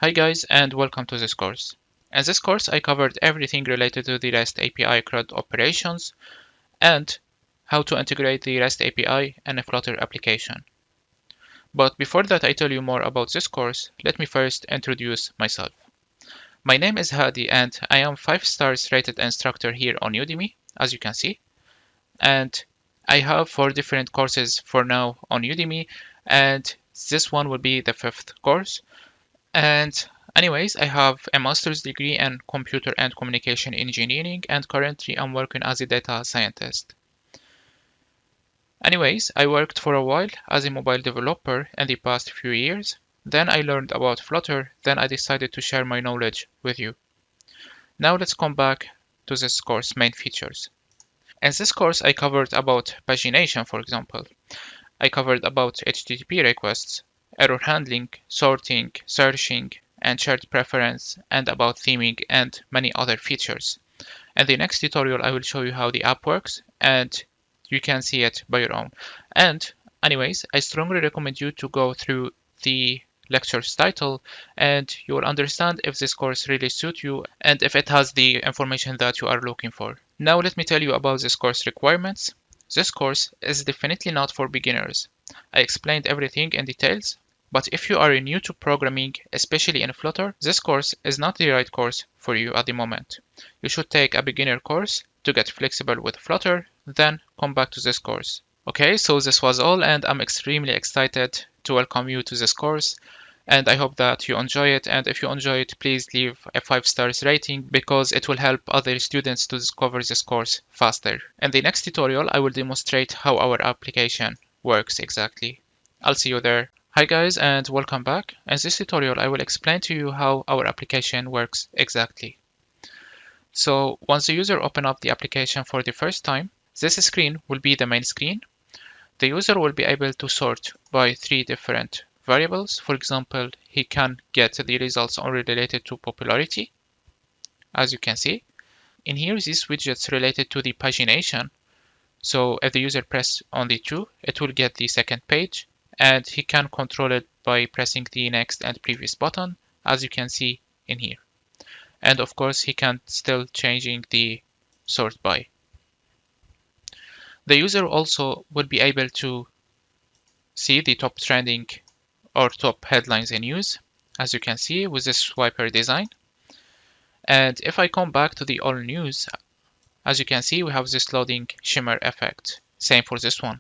Hi guys, and welcome to this course. In this course I covered everything related to the REST API CRUD operations and how to integrate the REST API in a Flutter application. But before that I tell you more about this course, let me first introduce myself. My name is Hadi and I am 5 stars rated instructor here on Udemy, as you can see. And I have 4 different courses for now on Udemy, and this one will be the 5th course. And anyways, I have a master's degree in computer and communication engineering, and currently I'm working as a data scientist. Anyways, I worked for a while as a mobile developer in the past few years. Then I learned about Flutter, then I decided to share my knowledge with you. Now let's come back to this course main features. In this course I covered about pagination, for example. I covered about HTTP requests, error handling, sorting, searching, and shared preference, and about theming and many other features. In the next tutorial, I will show you how the app works, and you can see it by your own. And anyways, I strongly recommend you to go through the lecture's title, and you will understand if this course really suits you and if it has the information that you are looking for. Now let me tell you about this course requirements. This course is definitely not for beginners. I explained everything in details, but if you are new to programming, especially in Flutter, this course is not the right course for you at the moment. You should take a beginner course to get flexible with Flutter, then come back to this course. Okay, so this was all, and I'm extremely excited to welcome you to this course. And I hope that you enjoy it, and if you enjoy it, please leave a 5 stars rating because it will help other students to discover this course faster. In the next tutorial, I will demonstrate how our application works exactly. I'll see you there. Hi guys, and welcome back. In this tutorial, I will explain to you how our application works exactly. So once the user opens up the application for the first time, this screen will be the main screen. The user will be able to sort by 3 different variables. For example, he can get the results only related to popularity, as you can see. In here, these widgets related to the pagination. So if the user presses on the 2, it will get the second page, and he can control it by pressing the next and previous button, as you can see in here. And of course, he can still changing the sort by. The user also will be able to see the top trending or top headlines in news, as you can see with this swiper design. And if I come back to the all news, as you can see, we have this loading shimmer effect. Same for this one.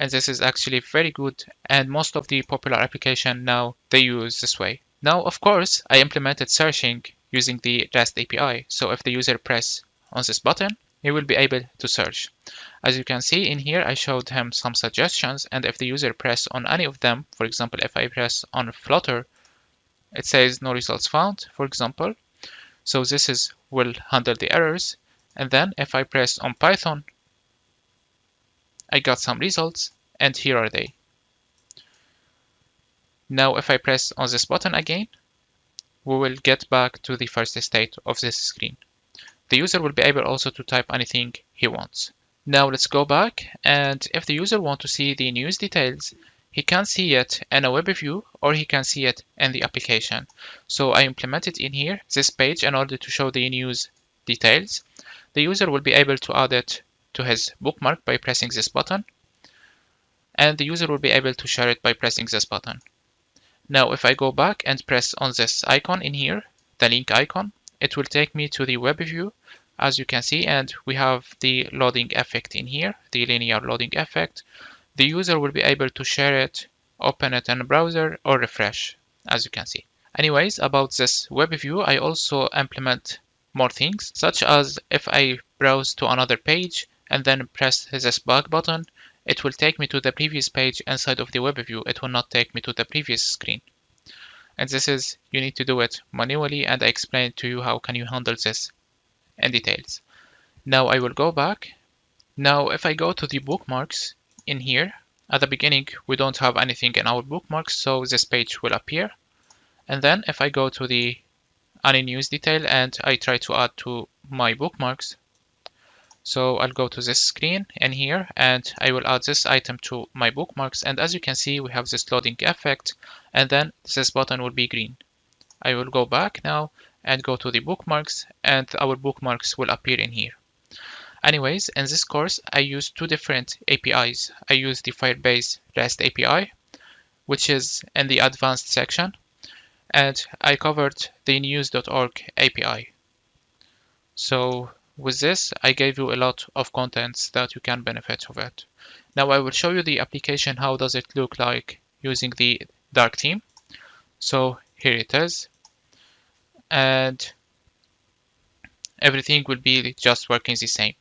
And this is actually very good, and most of the popular applications now they use this way. Now, of course, I implemented searching using the REST API. So if the user press on this button, he will be able to search. As you can see in here, I showed him some suggestions, and if the user press on any of them, for example, if I press on Flutter, it says no results found, for example. So this will handle the errors. And then if I press on Python, I got some results, and here are they. Now if I press on this button again, we will get back to the first state of this screen. The user will be able also to type anything he wants. Now let's go back, and if the user wants to see the news details, he can see it in a Webview or he can see it in the application. So I implemented in here this page in order to show the news details. The user will be able to add it to his bookmark by pressing this button, and the user will be able to share it by pressing this button. Now if I go back and press on this icon in here, the link icon, it will take me to the Webview, as you can see, and we have the loading effect in here, the linear loading effect. The user will be able to share it, open it in a browser, or refresh, as you can see. Anyways, about this Webview, I also implement more things, such as if I browse to another page and then press this back button, it will take me to the previous page inside of the Webview. It will not take me to the previous screen. And you need to do it manually, and I explained to you how can you handle this in details. Now I will go back. Now if I go to the bookmarks in here, at the beginning we don't have anything in our bookmarks, so this page will appear. And then if I go to the any news detail and I try to add to my bookmarks, so I'll go to this screen in here and I will add this item to my bookmarks, and as you can see we have this loading effect, and then this button will be green. I will go back now and go to the bookmarks, and our bookmarks will appear in here. Anyways, in this course, I use two different APIs. I use the Firebase REST API, which is in the advanced section, and I covered the news.org API. So with this, I gave you a lot of contents that you can benefit of it. Now I will show you the application, how does it look like using the dark theme. So here it is, and everything will be just working the same.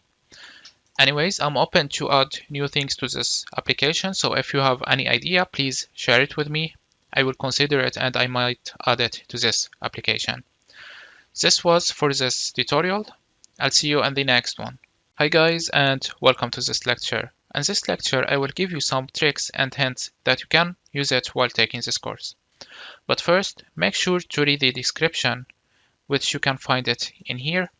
Anyways, I'm open to add new things to this application, so if you have any idea, please share it with me. I will consider it and I might add it to this application. This was for this tutorial. I'll see you in the next one. Hi guys, and welcome to this lecture. In this lecture, I will give you some tricks and hints that you can use it while taking this course. But first, make sure to read the description, which you can find it in here,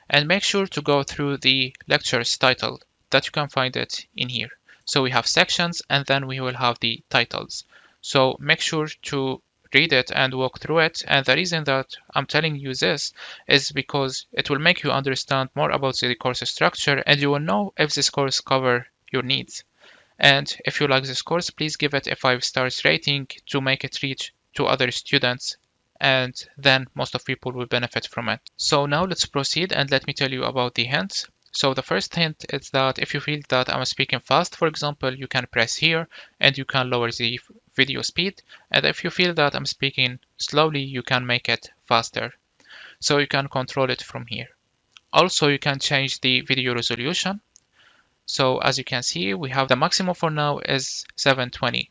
and make sure to go through the lecture's title, that you can find it in here. So we have sections and then we will have the titles. So make sure to read it and walk through it. And the reason that I'm telling you this is because it will make you understand more about the course structure, and you will know if this course covers your needs. And if you like this course, please give it a 5-star rating to make it reach to other students, and then most of people will benefit from it. So now let's proceed and let me tell you about the hints. So the first hint is that if you feel that I'm speaking fast, for example, you can press here and you can lower the video speed. And if you feel that I'm speaking slowly, you can make it faster. So you can control it from here. Also, you can change the video resolution. So as you can see, we have the maximum for now is 720.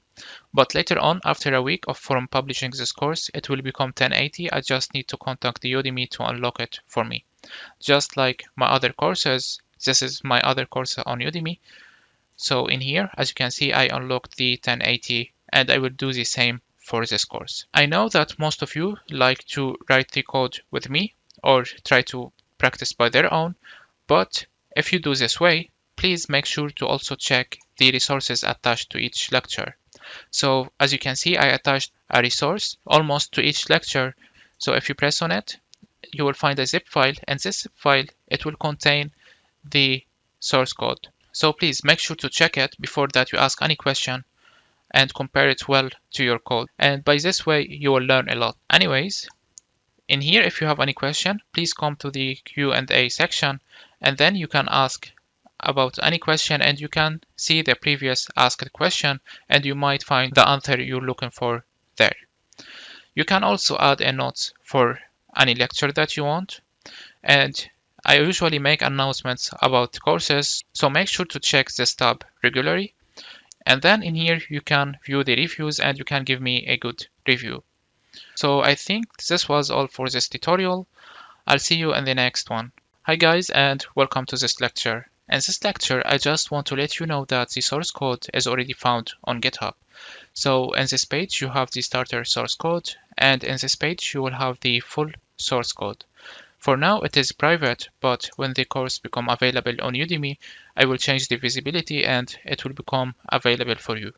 But later on, after a week from publishing this course, it will become 1080. I just need to contact the Udemy to unlock it for me. Just like my other courses, this is my other course on Udemy. So in here, as you can see, I unlocked the 1080, and I will do the same for this course. I know that most of you like to write the code with me or try to practice by their own, but if you do this way, please make sure to also check the resources attached to each lecture. So as you can see, I attached a resource almost to each lecture. So if you press on it, you will find a zip file, and this zip file, it will contain the source code. So please make sure to check it before that you ask any question and compare it well to your code. And by this way, you will learn a lot. Anyways, in here, if you have any question, please come to the Q&A section, and then you can ask about any question, and you can see the previous asked question, and you might find the answer you're looking for there. You can also add a notes for any lecture that you want, and I usually make announcements about courses, so make sure to check this tab regularly. And then in here you can view the reviews and you can give me a good review. So I think this was all for this tutorial. I'll see you in the next one. Hi guys, and welcome to this lecture. In this lecture, I just want to let you know that the source code is already found on GitHub. So in this page, you have the starter source code, and in this page, you will have the full source code. For now, it is private, but when the course becomes available on Udemy, I will change the visibility and it will become available for you.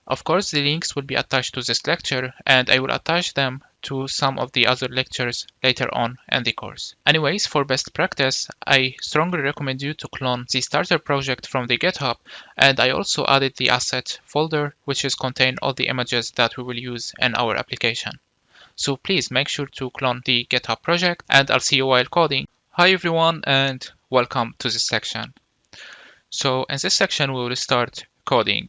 Of course, the links will be attached to this lecture, and I will attach them to some of the other lectures later on in the course. Anyways, for best practice, I strongly recommend you to clone the starter project from the GitHub, and I also added the asset folder, which is contain all the images that we will use in our application. So please make sure to clone the GitHub project, and I'll see you while coding. Hi everyone, and welcome to this section. So in this section, we will start coding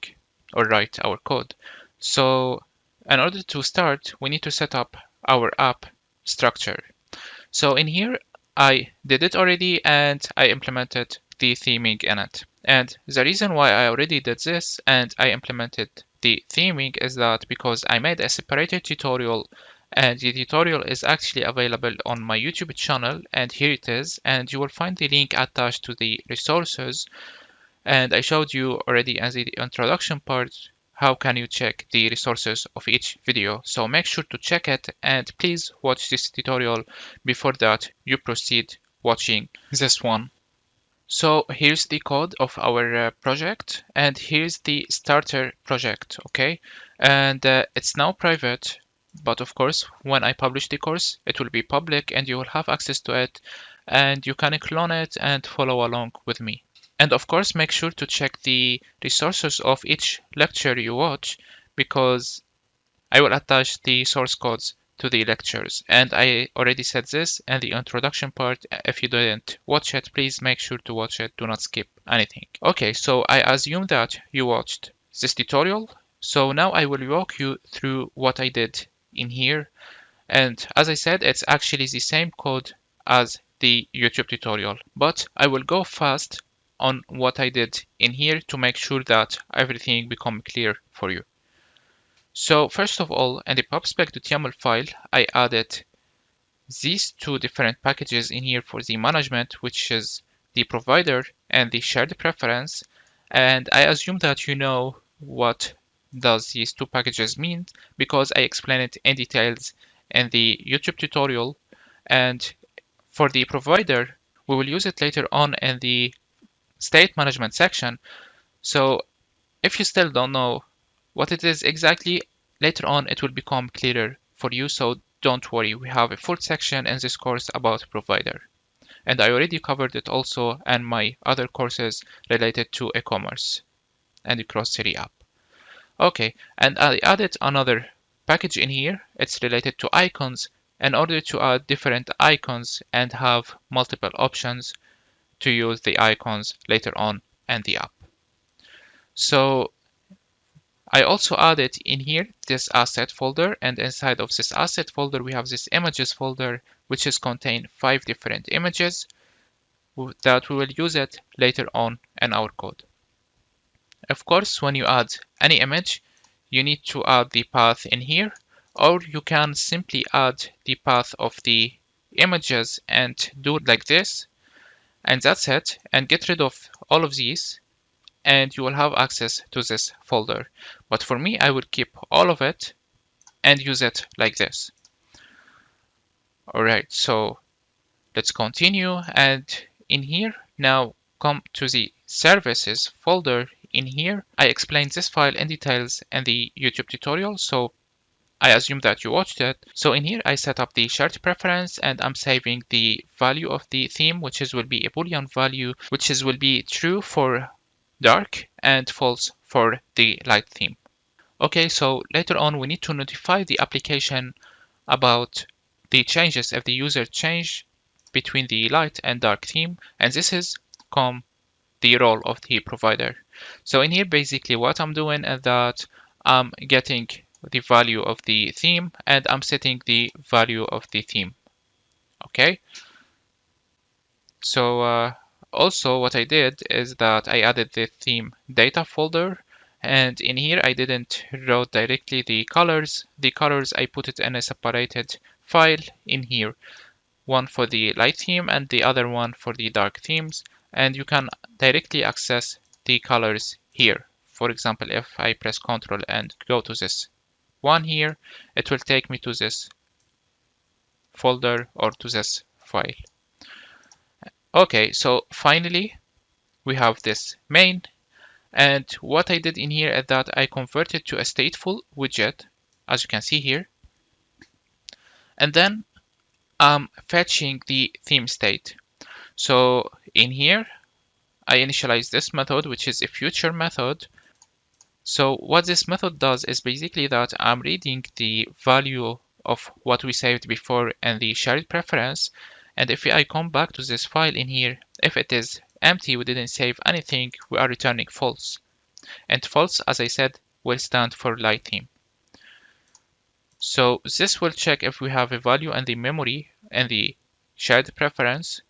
or write our code. So in order to start, we need to set up our app structure. So in here, I did it already and I implemented the theming in it. And the reason why I already did this and I implemented the theming is that because I made a separated tutorial, and the tutorial is actually available on my YouTube channel, and here it is, and you will find the link attached to the resources. And I showed you already in the introduction part how can you check the resources of each video. So make sure to check it, and please watch this tutorial before that you proceed watching this one. So here's the code of our project, and here's the starter project, okay? And it's now private, But of course, when I publish the course, it will be public and you will have access to it, and you can clone it and follow along with me. And of course, make sure to check the resources of each lecture you watch, because I will attach the source codes to the lectures. And I already said this in the introduction part. If you didn't watch it, please make sure to watch it. Do not skip anything. Okay, so I assume that you watched this tutorial. So now I will walk you through what I did in here. And as I said, it's actually the same code as the YouTube tutorial, but I will go fast on what I did in here to make sure that everything becomes clear for you. So first of all, in the pubspec.yaml file, I added these two different packages in here for the management, which is the provider and the shared preference. And I assume that you know what does these two packages mean, because I explained it in details in the YouTube tutorial. And for the provider, we will use it later on in the state management section. So if you still don't know what it is exactly, later on it will become clearer for you, so don't worry, we have a full section in this course about provider. And I already covered it also in my other courses related to e-commerce and the cross-city app. Okay, and I added another package in here. It's related to icons in order to add different icons and have multiple options to use the icons later on in the app. So I also added in here this asset folder, and inside of this asset folder we have this images folder, which is contain 5 different images that we will use it later on in our code. Of course, when you add any image, you need to add the path in here, or you can simply add the path of the images and do it like this, and that's it, and get rid of all of these, and you will have access to this folder. But for me, I will keep all of it and use it like this. Alright, so let's continue, and in here, now come to the services folder. In here, I explained this file in details in the YouTube tutorial, so I assume that you watched it. So in here, I set up the shared preference, and I'm saving the value of the theme, which will be a Boolean value, which will be true for dark and false for the light theme. Okay, so later on, we need to notify the application about the changes if the user change between the light and dark theme, and this is the role of the provider. So in here, basically what I'm doing is that I'm getting the value of the theme and I'm setting the value of the theme. Okay. So also what I did is that I added the theme data folder, and in here I didn't write directly the colors. The colors I put it in a separated file in here, one for the light theme and the other one for the dark themes, and you can directly access the colors here. For example, if I press Ctrl and go to this one here, it will take me to this folder or to this file. Okay, so finally we have this main, and what I did in here is that I converted to a stateful widget, as you can see here, and then I'm fetching the theme state. So in here I initialize this method, which is a future method. So what this method does is basically that I'm reading the value of what we saved before in the shared preference, and if I come back to this file in here, if it is empty, we didn't save anything, we are returning false. And false, as I said, will stand for light theme. So this will check if we have a value in the memory and the shared preference.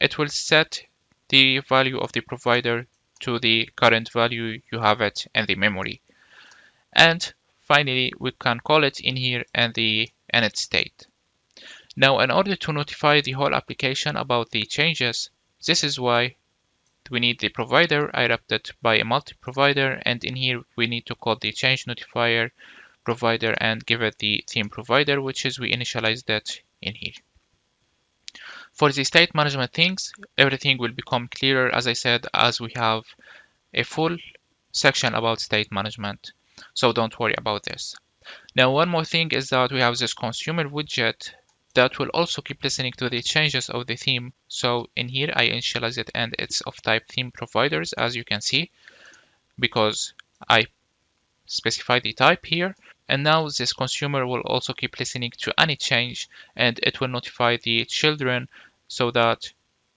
It will set the value of the provider to the current value you have it in the memory. And finally, we can call it in here in the init state. Now, in order to notify the whole application about the changes, this is why we need the provider. I wrapped it by a multi-provider, and in here we need to call the change notifier provider and give it the theme provider, which is we initialized that in here. For the state management things, everything will become clearer, as I said, as we have a full section about state management. So don't worry about this. Now, one more thing is that we have this consumer widget that will also keep listening to the changes of the theme. So in here, I initialize it and it's of type theme providers, as you can see, because I specify the type here. And now this consumer will also keep listening to any change, and it will notify the children so that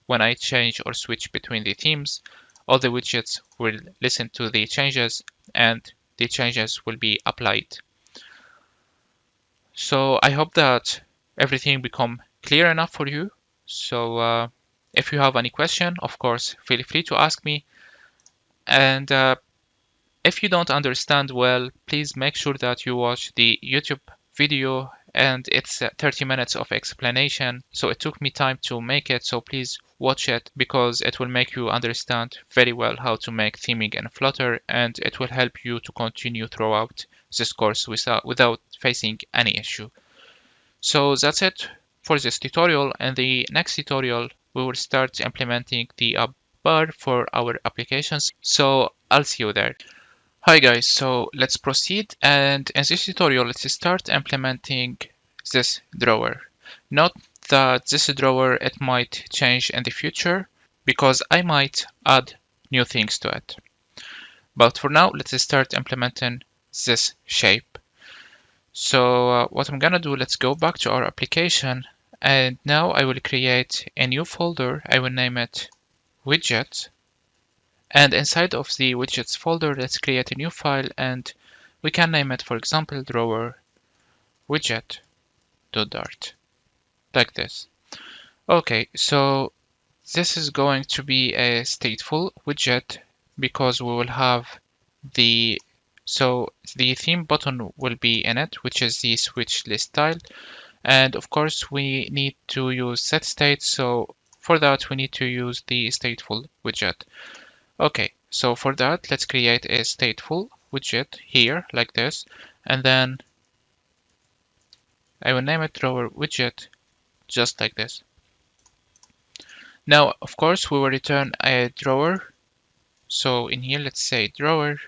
when I change or switch between the themes, all the widgets will listen to the changes and the changes will be applied. So I hope that everything become clear enough for you. So if you have any question, of course, feel free to ask me. And if you don't understand well, please make sure that you watch the YouTube video, and it's 30 minutes of explanation. So it took me time to make it. So please watch it because it will make you understand very well how to make theming in Flutter, and it will help you to continue throughout this course without facing any issue. So that's it for this tutorial. And the next tutorial, we will start implementing the appbar for our applications. So I'll see you there. Hi guys, so let's proceed, and in this tutorial let's start implementing this drawer. Note that this drawer, it might change in the future because I might add new things to it. But for now, let's start implementing this shape. So what I'm gonna do, let's go back to our application, and now I will create a new folder. I will name it widget. And inside of the widgets folder, let's create a new file, and we can name it, for example, drawer widget.dart, like this. Okay, so this is going to be a stateful widget because we will have the theme button will be in it, which is the switch list style. And of course, we need to use setState. So for that, we need to use the stateful widget. Okay, so for that, let's create a stateful widget here, like this, and then I will name it drawer widget, just like this. Now, of course, we will return a drawer. So in here, let's say drawer,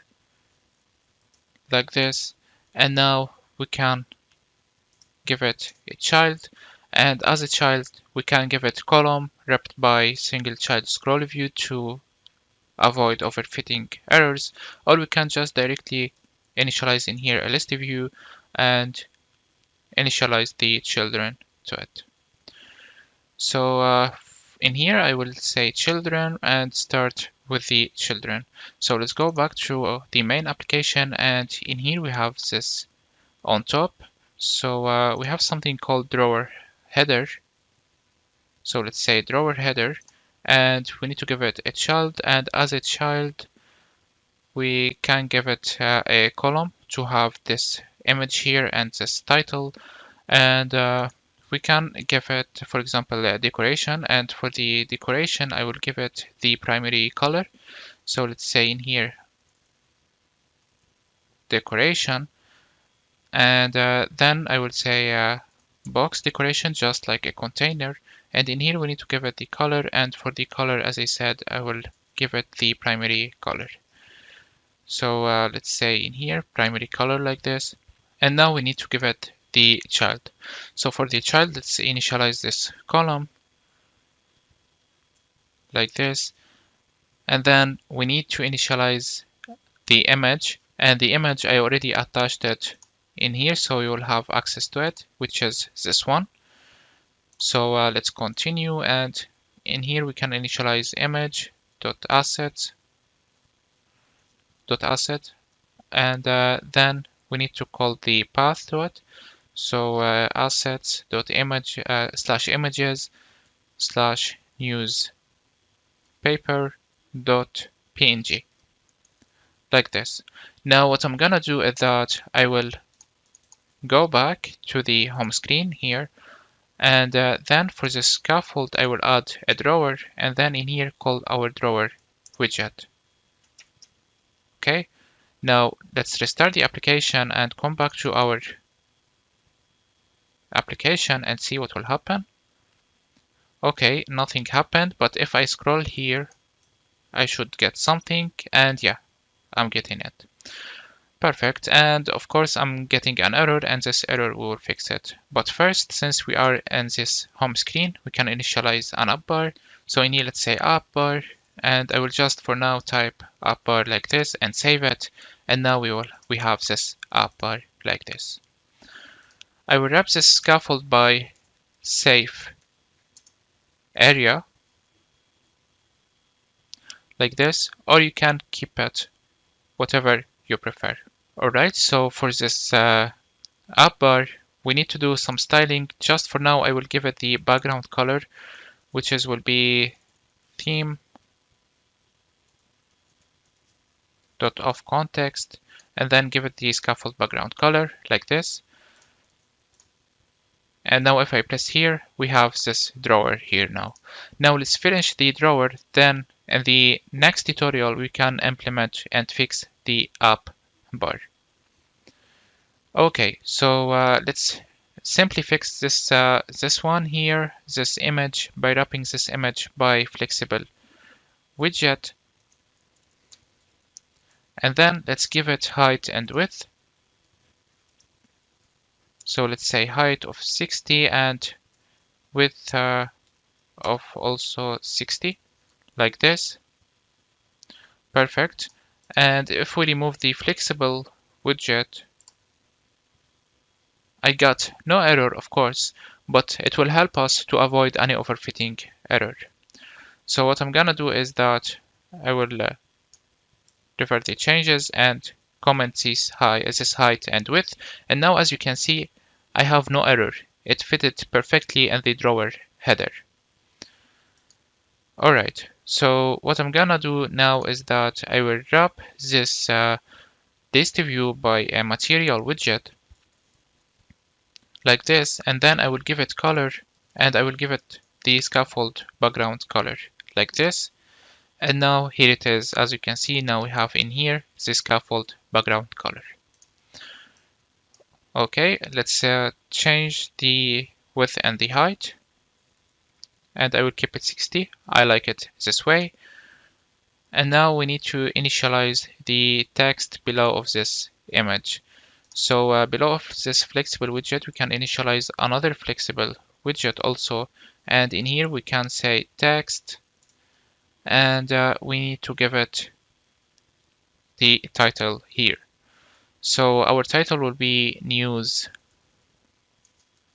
like this, and now we can give it a child, and as a child, we can give it column wrapped by single child scroll view to avoid overfitting errors, or we can just directly initialize in here a list view and initialize the children to it. So in here I will say children and start with the children. So let's go back to the main application, and in here we have this on top. So we have something called drawer header. So let's say drawer header, and we need to give it a child, and as a child we can give it a column to have this image here and this title, and we can give it, for example, a decoration, and for the decoration I will give it the primary color. So let's say in here decoration, and then I will say box decoration, just like a container. And in here we need to give it the color, and for the color, as I said, I will give it the primary color. So let's say in here primary color, like this. And now we need to give it the child. So for the child, let's initialize this column like this, and then we need to initialize the image, and the image I already attached it in here, so you will have access to it, which is this one. So let's continue, and in here we can initialize image.asset, and then we need to call the path to it. So assets.image /images /newspaper.png, like this. Now what I'm gonna do is that I will go back to the home screen here, and then for the scaffold I will add a drawer, and then in here call our drawer widget. Okay, now let's restart the application and come back to our application and see what will happen. Okay, nothing happened, but if I scroll here I should get something, and yeah, I'm getting it. Perfect, and of course I'm getting an error, and this error we will fix it. But first, since we are in this home screen, we can initialize an appbar. So in here, let's say appbar, and I will just for now type appbar like this and save it. And now we have this appbar like this. I will wrap this scaffold by safe area like this, or you can keep it whatever you prefer. Alright, so for this appbar, we need to do some styling. Just for now, I will give it the background color, which will be theme dot of context, and then give it the scaffold background color like this. And now if I press here, we have this drawer here now. Now let's finish the drawer. Then in the next tutorial, we can implement and fix the app bar. Okay, so let's simply fix this this one here, this image, by wrapping this image by flexible widget. And then let's give it height and width. So let's say height of 60 and width of also 60, like this. Perfect. And if we remove the flexible widget, I got no error, of course, but it will help us to avoid any overfitting error. So what I'm gonna do is that I will revert the changes and comment this height and width. And now, as you can see, I have no error. It fitted perfectly in the drawer header. Alright, so what I'm gonna do now is that I will wrap this list view by a material widget like this, and then I will give it color, and I will give it the scaffold background color like this. And now here it is. As you can see, now we have in here the scaffold background color. Okay, let's change the width and the height, and I will keep it 60. I like it this way. And now we need to initialize the text below of this image. So below of this flexible widget, we can initialize another flexible widget also. And in here we can say text, and we need to give it the title here. So our title will be news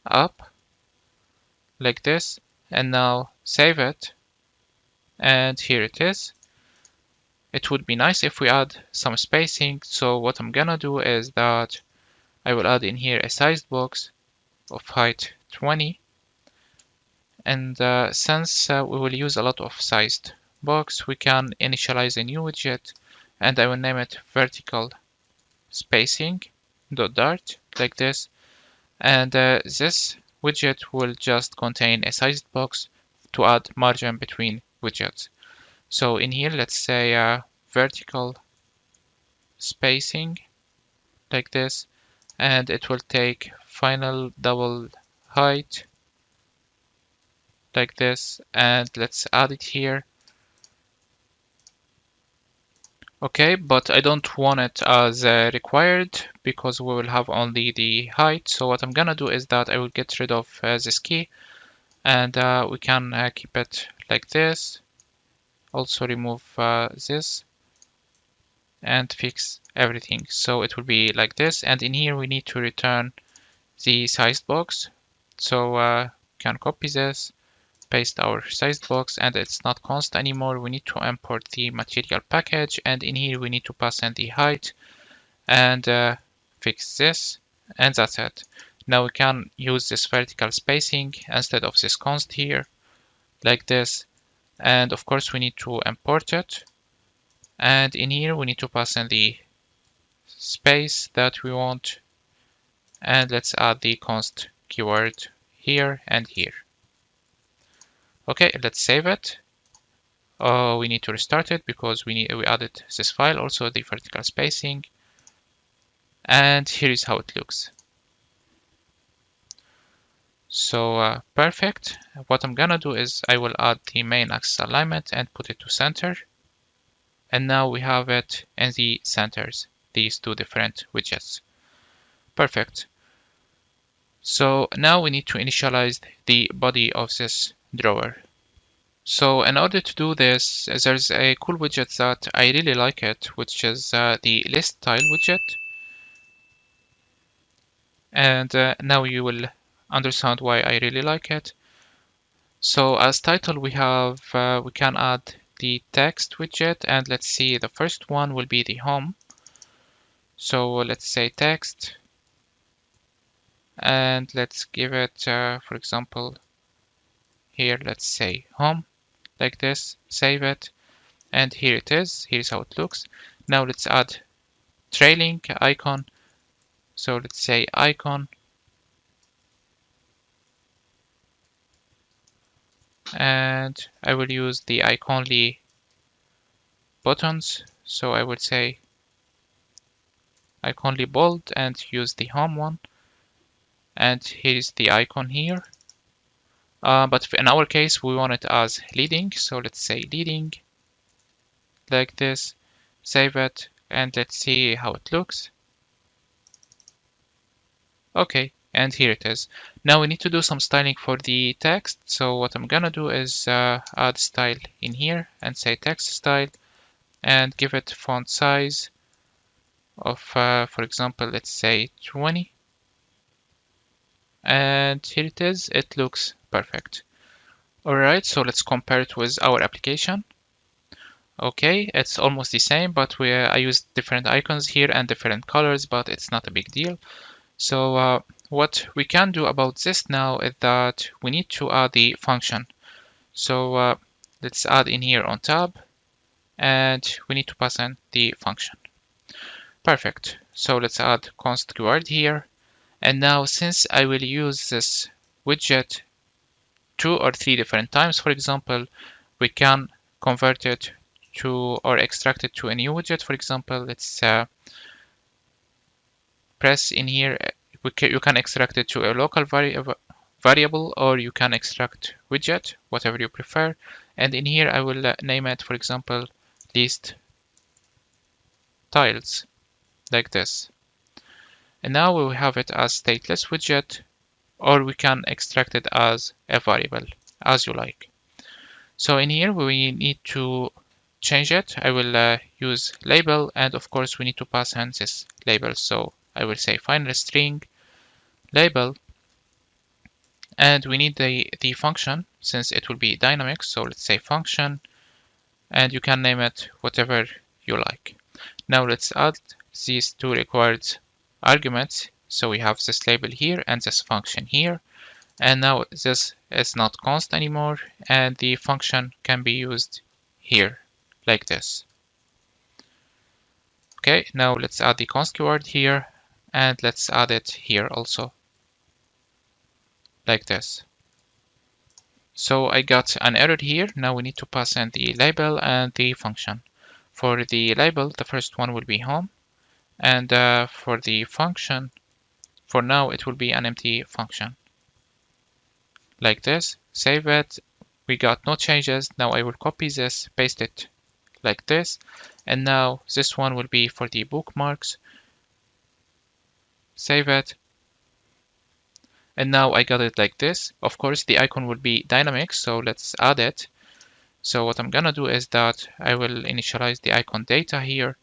app like this, and now save it, and here it is. It would be nice if we add some spacing. So what I'm gonna do is that I will add in here a sized box of height 20, and since we will use a lot of sized box, we can initialize a new widget, and I will name it vertical spacing .dart like this. And this widget will just contain a sized box to add margin between widgets. So in here, let's say vertical spacing like this, and it will take final double height like this, and let's add it here. Okay, but I don't want it as required because we will have only the height. So what I'm gonna do is that I will get rid of this key, and we can keep it like this. Also remove this and fix everything. So it will be like this. And in here we need to return the sized box. So can copy this, paste our sized box, and it's not const anymore. We need to import the material package, and in here we need to pass in the height and fix this, and that's it. Now we can use this vertical spacing instead of this const here like this, and of course we need to import it, and in here we need to pass in the space that we want, and let's add the const keyword here and here. Okay, let's save it. We need to restart it because we added this file, also the vertical spacing. And here is how it looks. So perfect. What I'm gonna do is I will add the main axis alignment and put it to center. And now we have it in the centers. these two different widgets. Perfect. So now we need to initialize the body of this drawer. So in order to do this, there's a cool widget that I really like it, which is the list style widget. And now you will understand why I really like it. So as title we have, we can add the text widget, and let's see, the first one will be the home. So let's say text, and let's give it, for example, here, let's say home, like this, save it, and here it is. Here's how it looks. Now let's add trailing icon. So let's say icon, and I will use the iconly buttons. So I would say iconly bold and use the home one. And here's the icon here. But in our case, we want it as leading. So let's say leading, like this, save it, and let's see how it looks. Okay, and here it is. Now we need to do some styling for the text. So what I'm gonna do is add style in here and say text style, and give it font size of, for example, let's say 20. And here it is. It looks perfect. Alright, so let's compare it with our application. Okay, it's almost the same, but I used different icons here and different colors, but it's not a big deal. So what we can do about this now is that we need to add the function. So let's add in here on tab, and we need to pass in the function. Perfect. So let's add const keyword here. And now since I will use this widget 2 or 3 different times, for example, we can convert it to or extract it to a new widget. For example, let's press in here. You can extract it to a local variable, or you can extract widget, whatever you prefer. And in here, I will name it, for example, list tiles, like this. And now we will have it as stateless widget, or we can extract it as a variable, as you like. So in here, we need to change it. I will use label, and of course, we need to pass in this label. So I will say final string label, and we need the function since it will be dynamic. So let's say function, and you can name it whatever you like. Now let's add these two required arguments. So we have this label here and this function here. And now this is not const anymore, and the function can be used here, like this. Okay, now let's add the const keyword here, and let's add it here also, like this. So I got an error here. Now we need to pass in the label and the function. For the label, the first one will be home, and for the function, for now it will be an empty function, like this. Save it. We got no changes. Now I will copy this, paste it like this, and now this one will be for the bookmarks. Save it. And now I got it like this. Of course, the icon will be dynamic, so let's add it. So what I'm gonna do is that I will initialize the icon data here,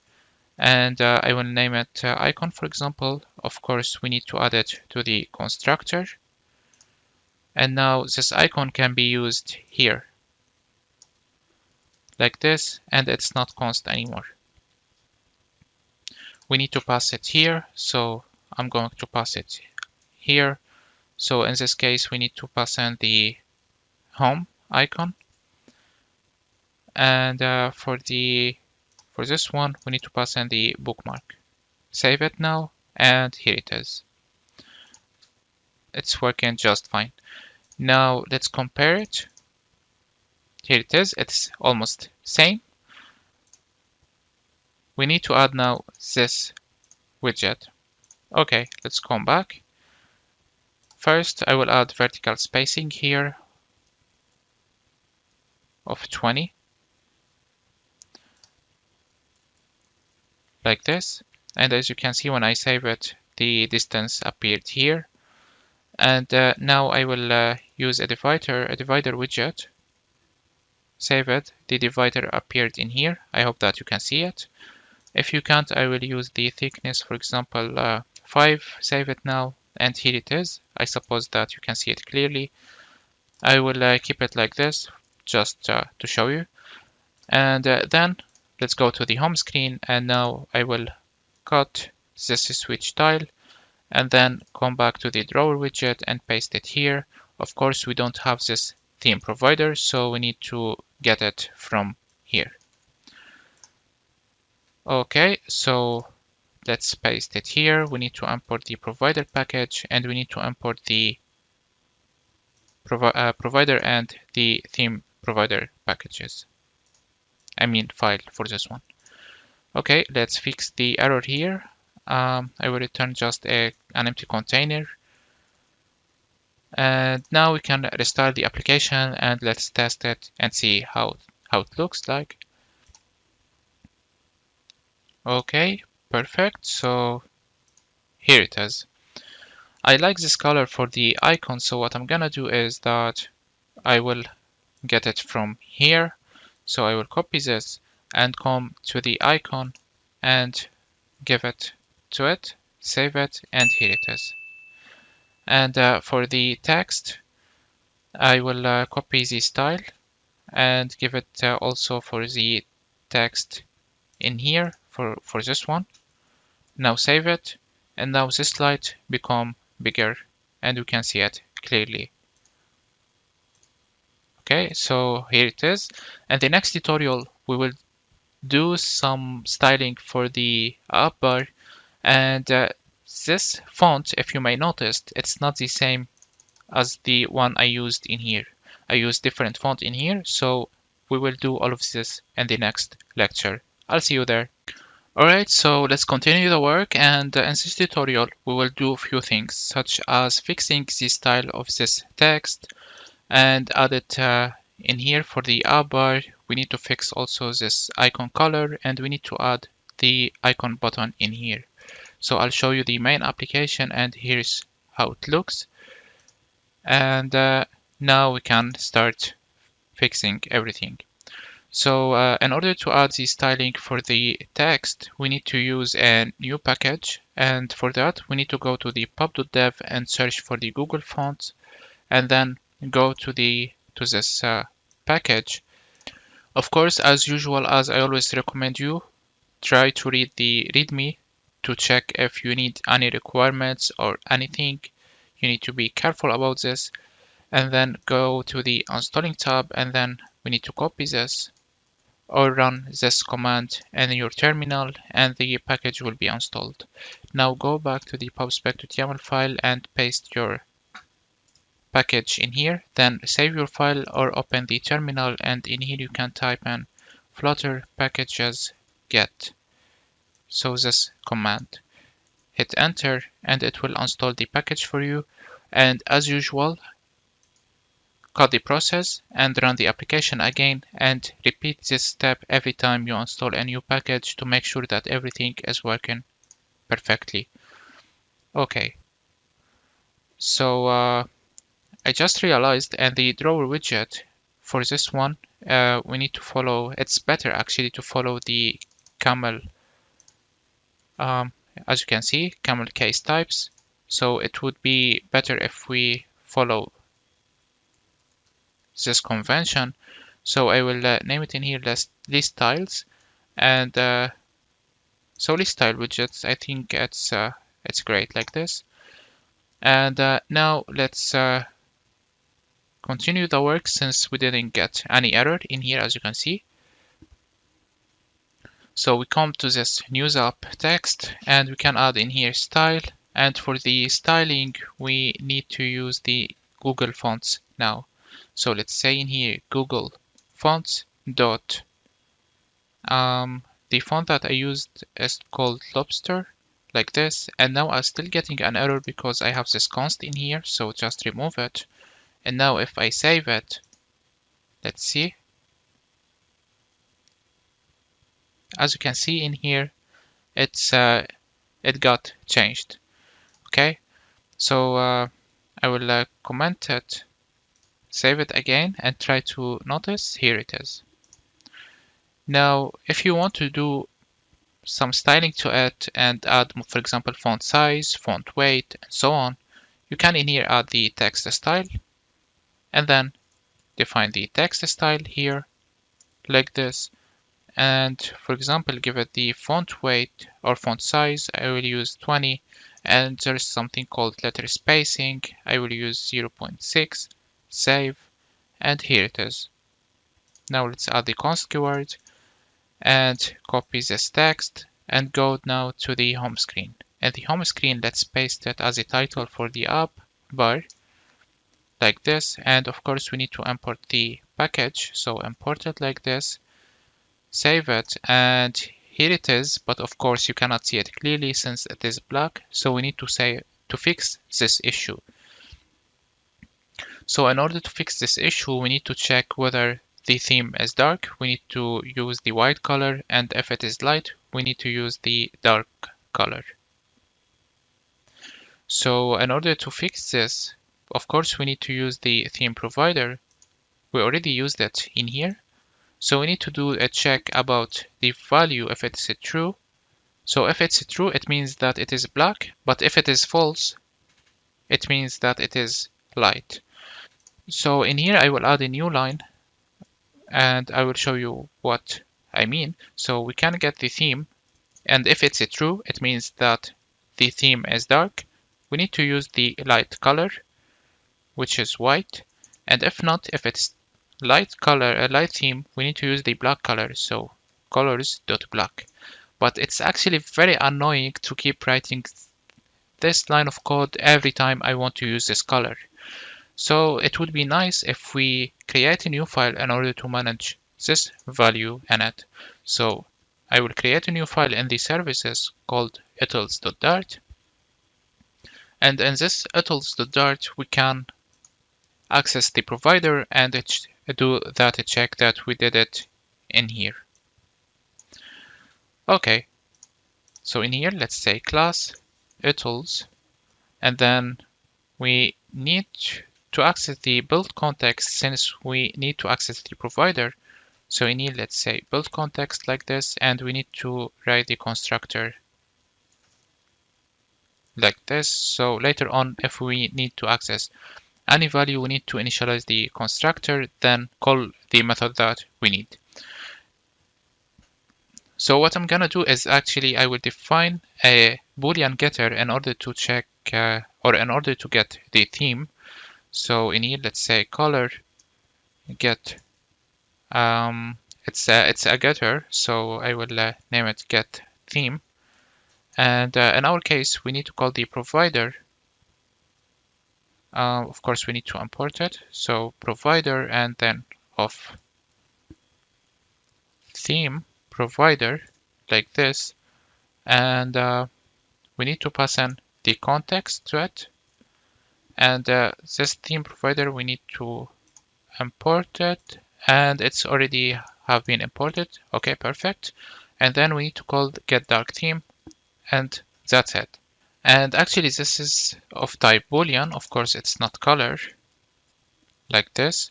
and I will name it icon, for example. Of course, we need to add it to the constructor. And now this icon can be used here, like this, and it's not const anymore. We need to pass it here, so I'm going to pass it here. So in this case, we need to pass in the home icon. And for this one, we need to pass in the bookmark. Save it now, and here it is. It's working just fine. Now let's compare it. Here it is. It's almost same. We need to add now this widget. Okay, let's come back. First, I will add vertical spacing here of 20, like this. And as you can see, when I save it, the distance appeared here. And now I will use a divider widget. Save it. The divider appeared in here. I hope that you can see it. If you can't, I will use the thickness, for example, 5. Save it now. And here it is. I suppose that you can see it clearly. I will keep it like this, just to show you. And then let's go to the home screen. And now I will cut this switch tile and then come back to the drawer widget and paste it here. Of course, we don't have this theme provider, so we need to get it from here. Okay, so let's paste it here. We need to import the provider package, and we need to import the provider and the theme provider packages. I mean file for this one. Okay, let's fix the error here. I will return just an empty container. And now we can restart the application and let's test it and see how it looks like. Okay, perfect. So here it is. I like this color for the icon, so what I'm gonna do is that I will get it from here. So I will copy this and come to the icon and give it to it, save it, and here it is. And for the text, I will copy the style and give it also for the text in here for this one. Now save it, and now this slide become bigger and we can see it clearly. Okay, so here it is. And the next tutorial, we will do some styling for the appbar. And this font, if you may notice, it's not the same as the one I used in here. I used different font in here, so we will do all of this in the next lecture. I'll see you there. Alright, so let's continue the work, and in this tutorial we will do a few things, such as fixing the style of this text and add it in here for the appbar. We need to fix also this icon color, and we need to add the icon button in here. So I'll show you the main application, and here's how it looks. And now we can start fixing everything. So in order to add the styling for the text, we need to use a new package. And for that, we need to go to the pub.dev and search for the Google fonts, and then go to this package. Of course, as usual, as I always recommend you, try to read the README to check if you need any requirements or anything. You need to be careful about this. And then go to the installing tab, and then we need to copy this or run this command in your terminal, and the package will be installed. Now go back to the pubspec.yaml file and paste your package in here. Then save your file or open the terminal, and in here you can type in flutter packages get. So this command. Hit enter and it will install the package for you. And as usual, cut the process and run the application again, and repeat this step every time you install a new package to make sure that everything is working perfectly. Okay, so I just realized, and the drawer widget for this one, we need to follow, it's better actually to follow the camel, as you can see, camel case types. So it would be better if we follow this convention. So I will name it in here list tiles, and so list tile widgets. I think it's great like this. And now let's continue the work, since we didn't get any error in here, as you can see. So we come to this news app text, and we can add in here style. And for the styling, we need to use the Google fonts now. So let's say in here Google fonts dot the font that I used is called Lobster, like this. And now I'm still getting an error because I have this const in here, so just remove it. And now if I save it, let's see. As you can see in here, it's it got changed. Okay, so I will comment it, save it again, and try to notice. Here it is. Now, if you want to do some styling to it and add, for example, font size, font weight, and so on, you can in here add the text style and then define the text style here like this. And for example, give it the font weight or font size. I will use 20, and there is something called letter spacing. I will use 0.6, save, and here it is. Now let's add the const keyword and copy this text and go now to the home screen. At the home screen, let's paste it as a title for the app bar like this. And of course, we need to import the package. So import it like this, save it, and here it is. But of course, you cannot see it clearly since it is black. So we need to fix this issue. So in order to fix this issue, we need to check whether the theme is dark. We need to use the white color, and if it is light, we need to use the dark color. So in order to fix this, of course, we need to use the theme provider. We already used it in here. So we need to do a check about the value if it's true. So if it's true, it means that it is black, but if it is false, it means that it is light. So in here, I will add a new line and I will show you what I mean. So we can get the theme, and if it's true, it means that the theme is dark. We need to use the light color, which is white. And if not, if it's light color, a light theme, we need to use the black color. So colors.black. But it's actually very annoying to keep writing this line of code every time I want to use this color. So it would be nice if we create a new file in order to manage this value in it. So I will create a new file in the services called utils.dart. And in this utils.dart, we can access the provider and do that check that we did it in here. Okay, so in here, let's say class utils, and then we need to access the build context since we need to access the provider. So in here, let's say build context like this, and we need to write the constructor like this. So later on, if we need to access any value, we need to initialize the constructor, then call the method that we need. So what I'm gonna do is actually I will define a Boolean getter in order to check or in order to get the theme. So in here, let's say color get. It's a getter, so I will name it get theme. And in our case, we need to call the provider. Of course, we need to import it. So provider and then of theme provider like this. And we need to pass in the context to it. And this theme provider, we need to import it. And it's already have been imported. Okay, perfect. And then we need to call get dark theme. And that's it. And actually, this is of type Boolean. Of course, it's not color like this.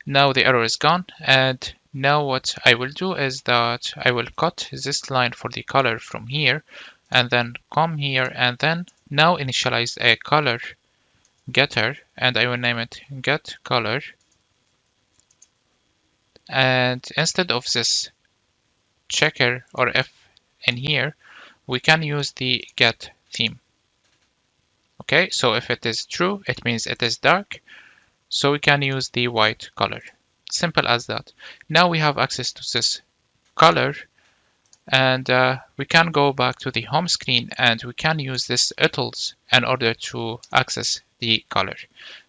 Now the error is gone. And now what I will do is that I will cut this line for the color from here and then come here and then now initialize a color getter, and I will name it get color. And instead of this checker or if in here, we can use the get theme. Okay, so if it is true, it means it is dark. So we can use the white color. Simple as that. Now we have access to this color, and we can go back to the home screen and we can use this utils in order to access the color.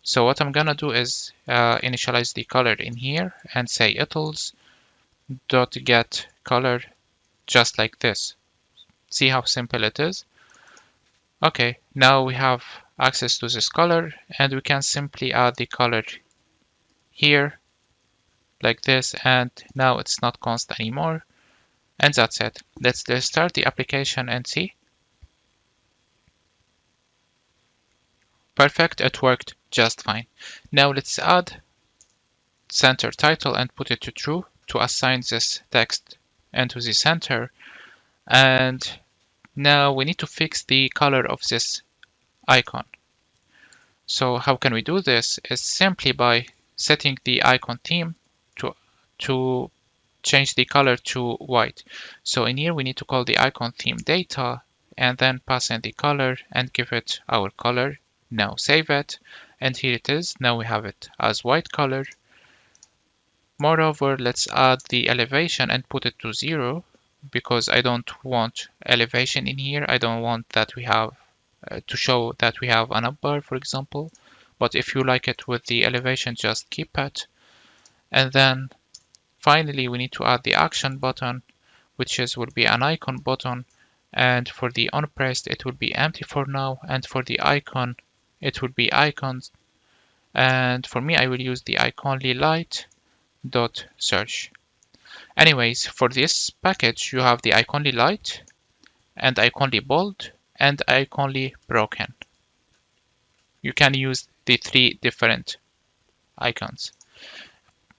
So what I'm gonna do is initialize the color in here and say utils dot get color, just like this. See how simple it is? Okay, now we have access to this color and we can simply add the color here like this, and now it's not const anymore, and that's it. Let's start the application and see. Perfect, it worked just fine. Now let's add center title and put it to true to assign this text into the center. And now we need to fix the color of this icon. So how can we do this? Is simply by setting the icon theme to change the color to white. So in here we need to call the icon theme data and then pass in the color and give it our color. Now save it, and here it is. Now we have it as white color. Moreover, let's add the elevation and put it to 0 because I don't want elevation in here. I don't want that we have to show that we have an appbar, for example. But if you like it with the elevation, just keep it. And then finally, we need to add the action button, which will be an icon button. And for the unpressed, it will be empty for now. And for the icon, it will be icons. And for me, I will use the iconly light dot search. Anyways, for this package, you have the iconly light and iconly bold and iconly broken. You can use the 3 different icons.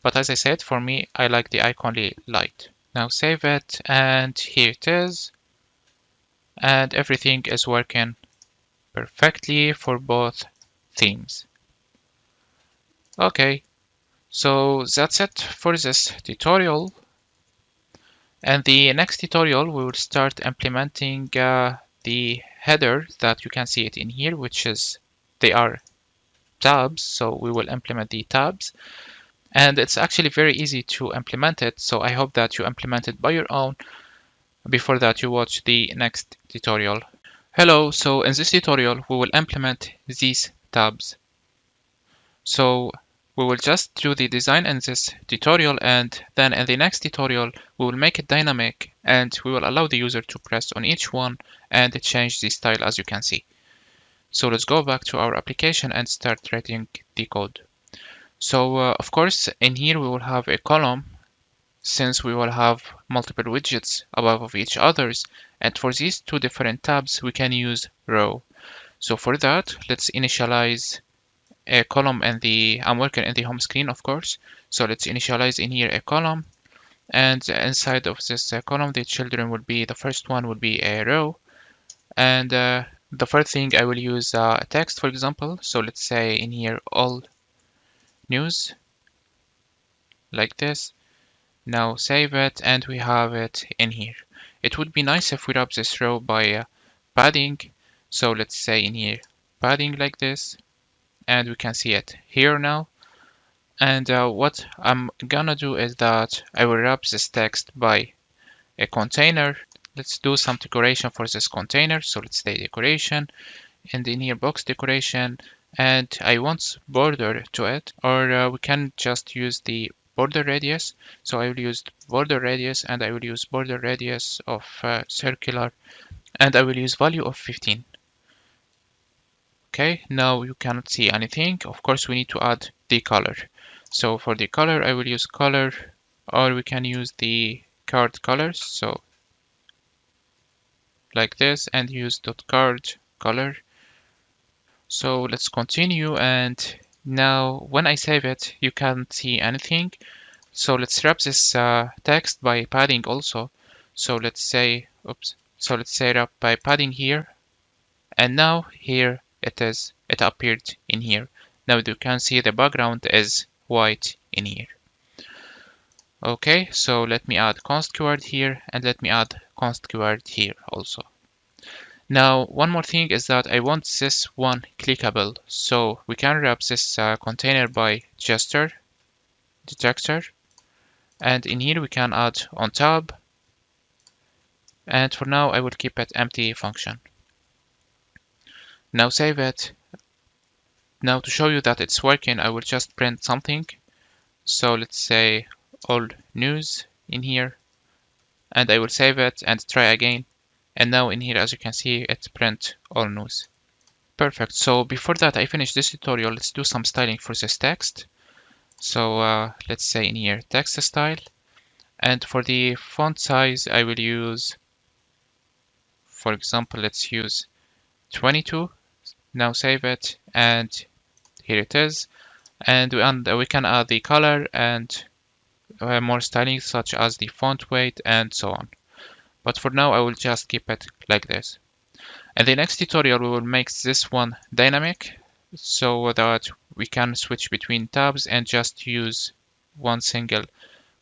But as I said, for me, I like the iconly light. Now save it, and here it is. And everything is working perfectly for both themes. Okay, so that's it for this tutorial. And the next tutorial, we will start implementing the header that you can see it in here, which is, they are tabs. So we will implement the tabs. And it's actually very easy to implement it. So I hope that you implement it by your own. Before that, you watch the next tutorial. Hello, so in this tutorial, we will implement these tabs. So we will just do the design in this tutorial, and then in the next tutorial, we will make it dynamic and we will allow the user to press on each one and change the style as you can see. So let's go back to our application and start writing the code. So of course, in here we will have a column since we will have multiple widgets above of each others. And for these 2 different tabs, we can use row. So for that, let's initialize a column in I'm working in the home screen, of course. So let's initialize in here a column. And inside of this column, the children will be, the first one will be a row. And the first thing I will use a text, for example. So let's say in here, all news, like this. Now save it, and we have it in here. It would be nice if we wrap this row by padding. So let's say in here, padding like this, and we can see it here now. And what I'm gonna do is that I will wrap this text by a container. Let's do some decoration for this container. So let's say decoration, and in here box decoration, and I want border to it, or we can just use the border radius. So I will use border radius, and I will use border radius of circular, and I will use value of 15. Okay, now you cannot see anything. Of course, we need to add the color. So for the color, I will use color, or we can use the card colors. So like this, and use .card color. So let's continue, and now when I save it, you can't see anything. So let's wrap this text by padding also. So let's say, so let's say wrap by padding here. And now here it is, it appeared in here. Now you can see the background is white in here. Okay, so let me add const keyword here, and let me add const keyword here also. Now, one more thing is that I want this one clickable. So we can wrap this container by gesture detector. And in here we can add on tab. And for now, I will keep it empty function. Now save it. Now to show you that it's working, I will just print something. So let's say all news in here. And I will save it and try again. And now in here, as you can see, it print all news. Perfect. So before that I finish this tutorial, let's do some styling for this text. So let's say in here, text style. And for the font size, I will use, for example, let's use 22. Now save it, and here it is. And we can add the color and more styling such as the font weight and so on. But for now I will just keep it like this. In the next tutorial we will make this one dynamic so that we can switch between tabs and just use one single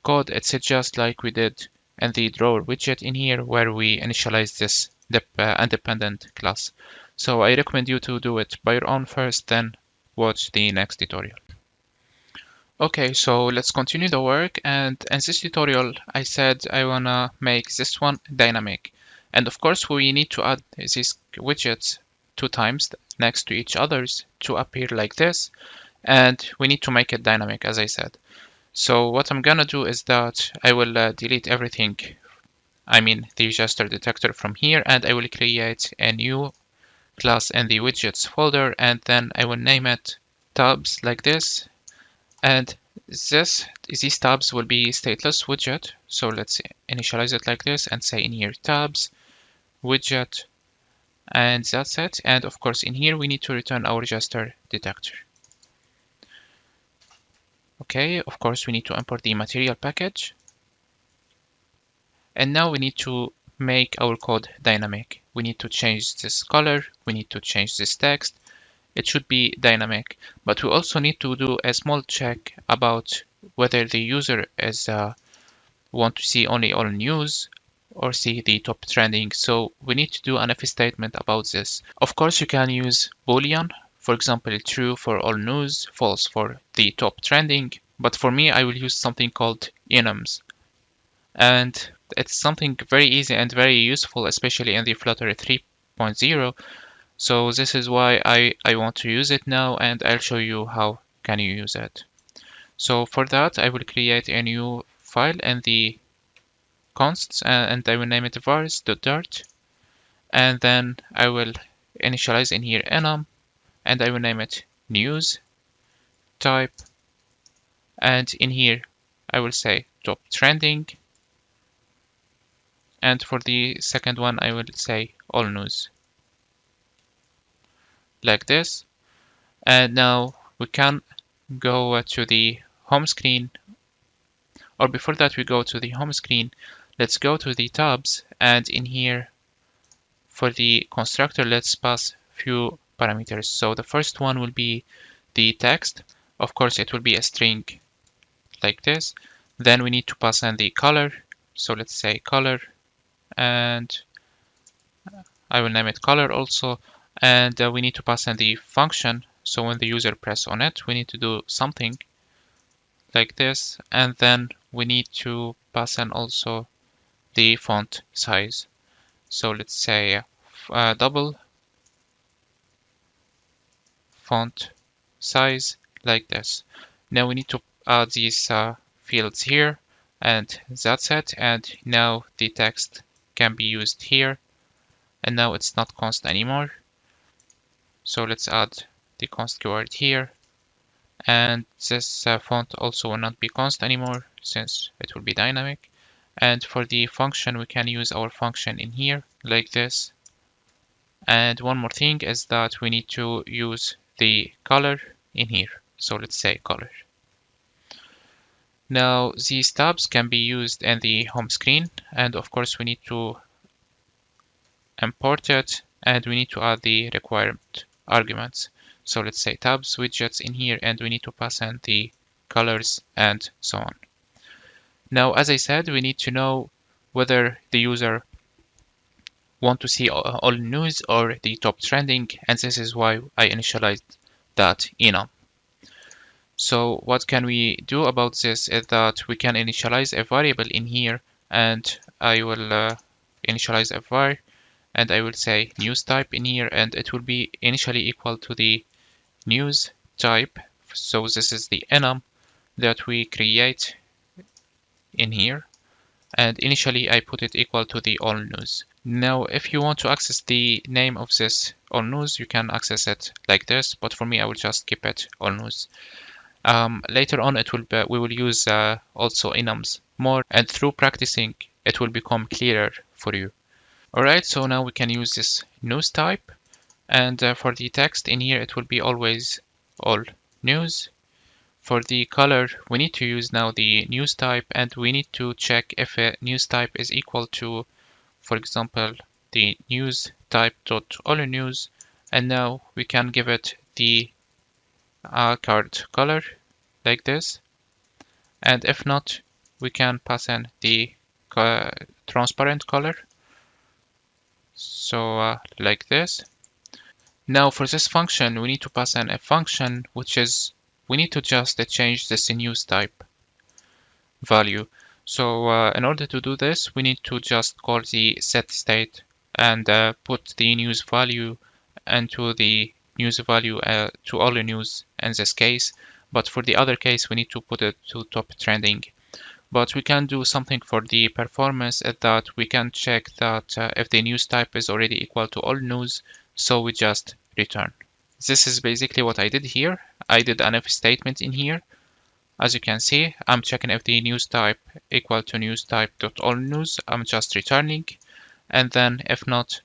code. It's just like we did in the drawer widget in here where we initialize this independent class. So I recommend you to do it by your own first, then watch the next tutorial. Okay, so let's continue the work, and in this tutorial I said I wanna make this one dynamic, and of course we need to add these widgets 2 times next to each others to appear like this, and we need to make it dynamic as I said. So what I'm gonna do is that I will delete everything, I mean the gesture detector from here, and I will create a new class in the widgets folder, and then I will name it tabs like this. And these tabs will be stateless widget. So let's initialize it like this and say in here tabs, widget, and that's it. And of course in here we need to return our gesture detector. Okay, of course we need to import the material package. And now we need to make our code dynamic. We need to change this color, we need to change this text. It should be dynamic, but we also need to do a small check about whether the user is want to see only all news or see the top trending. So we need to do an if statement about this. Of course, you can use Boolean, for example, true for all news, false for the top trending. But for me, I will use something called enums. And it's something very easy and very useful, especially in the Flutter 3.0. So this is why I want to use it now, and I'll show you how can you use it. So for that, I will create a new file in the consts, and I will name it vars.dart, and then I will initialize in here enum, and I will name it news type, and in here I will say top trending, and for the second one I will say all news. Like this. And now we can go to the home screen, or before that we go to the home screen, let's go to the tabs, and in here for the constructor let's pass few parameters. So the first one will be the text. Of course it will be a string like this. Then we need to pass in the color, so let's say color, and I will name it color also. And we need to pass in the function, so when the user press on it we need to do something like this, and then we need to pass in also the font size, so let's say double font size like this. Now we need to add these fields here, and that's it. And now the text can be used here, and now it's not const anymore. So let's add the const keyword here, and this font also will not be const anymore since it will be dynamic. And for the function we can use our function in here like this. And one more thing is that we need to use the color in here, so let's say color. Now these tabs can be used in the home screen, and of course we need to import it, and we need to add the required arguments. So let's say tabs widgets in here, and we need to pass in the colors and so on. Now as I said, we need to know whether the user want to see all news or the top trending, and this is why I initialized that enum. So what can we do about this is that we can initialize a variable in here, and I will initialize a var, and I will say news type in here, and it will be initially equal to the news type. So this is the enum that we create in here, and initially I put it equal to the all news. Now if you want to access the name of this all news, you can access it like this, but for me I will just keep it all news. Later on we will use also enums more, and through practicing it will become clearer for you. Alright, so now we can use this news type, And for the text in here, it will be always all news. For the color, we need to use now the news type, and we need to check if a news type is equal to, for example, the news type dot all news. And now we can give it the card color like this. And if not, we can pass in the transparent color. So like this. Now for this function, we need to pass in a function, which is, we need to just change this news type value. So in order to do this, we need to just call the set state and put the news value into the news value to all the news in this case. But for the other case, we need to put it to top trending. But we can do something for the performance at that we can check that if the news type is already equal to all news, so we just return. This is basically what I did here. I did an if statement in here. As you can see, I'm checking if the news type equal to news type dot all news. I'm just returning, and then if not,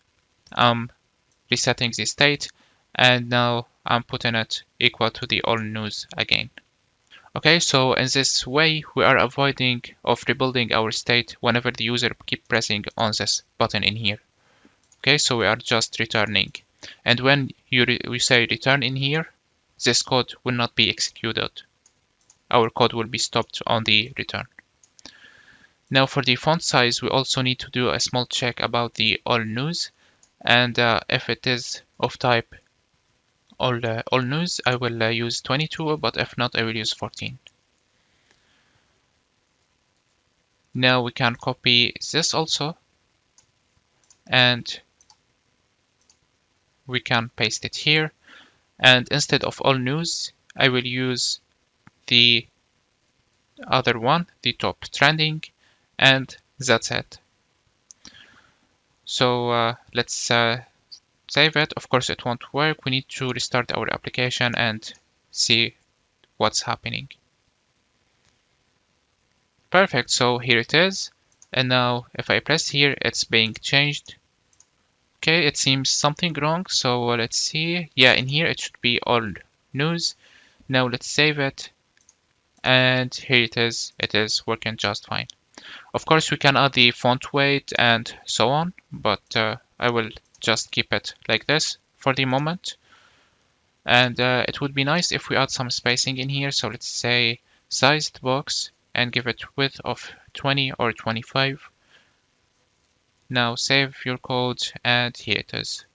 I'm resetting the state, and now I'm putting it equal to the all news again. Okay, so in this way, we are avoiding of rebuilding our state whenever the user keep pressing on this button in here. Okay, so we are just returning. And when we say return in here, this code will not be executed. Our code will be stopped on the return. Now for the font size, we also need to do a small check about the all news. And if it is of type all news, I will use 22, but if not, I will use 14. Now we can copy this also, and we can paste it here. And instead of all news, I will use the other one, the top trending, and that's it. So let's save it. Of course, it won't work. We need to restart our application and see what's happening. Perfect. So here it is. And now if I press here, it's being changed. Okay, it seems something wrong. So let's see. Yeah, in here it should be all news. Now let's save it. And here it is. It is working just fine. Of course, we can add the font weight and so on, but I will just keep it like this for the moment. And it would be nice if we add some spacing in here. So let's say sized box and give it width of 20 or 25. Now save your code, and here it is.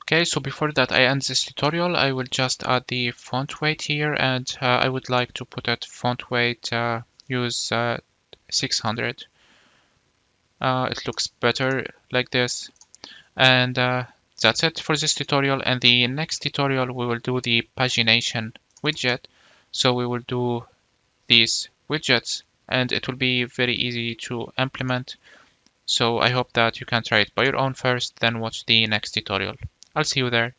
Okay, so before that I end this tutorial, I will just add the font weight here, and I would like to put it font weight, use 600. It looks better like this. And that's it for this tutorial. And the next tutorial, we will do the pagination widget. So we will do these widgets, and it will be very easy to implement. So I hope that you can try it by your own first, then watch the next tutorial. I'll see you there.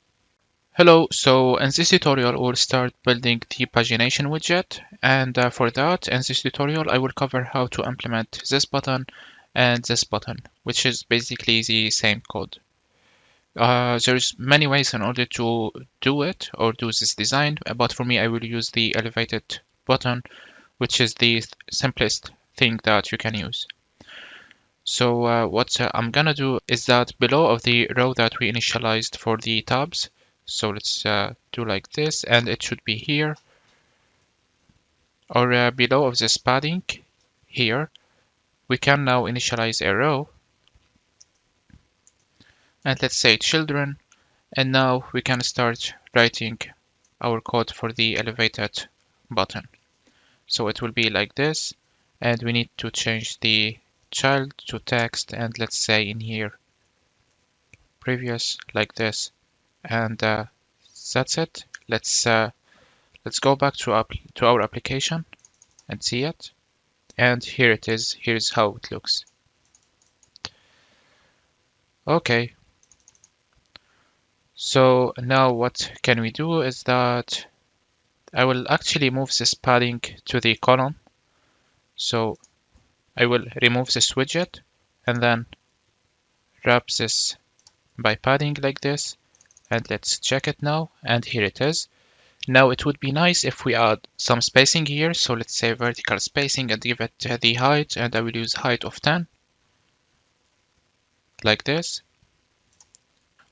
Hello, so in this tutorial we'll start building the pagination widget, and for that, in this tutorial I will cover how to implement this button and this button, which is basically the same code. There's many ways in order to do it or do this design, but for me I will use the elevated button, which is the simplest thing that you can use. So what I'm gonna do is that below of the row that we initialized for the tabs, so let's do like this, and it should be here, or below of this padding here, we can now initialize a row, and let's say children, and now we can start writing our code for the elevated button. So it will be like this, and we need to change the child to text, and let's say in here previous like this, and that's it. Let's go back to our application and see it, and here it is. Here's how it looks. Okay, so now what can we do is that I will actually move this padding to the column. So I will remove this widget and then wrap this by padding like this, and let's check it now, and here it is. Now it would be nice if we add some spacing here, so let's say vertical spacing and give it the height, and I will use height of 10, like this.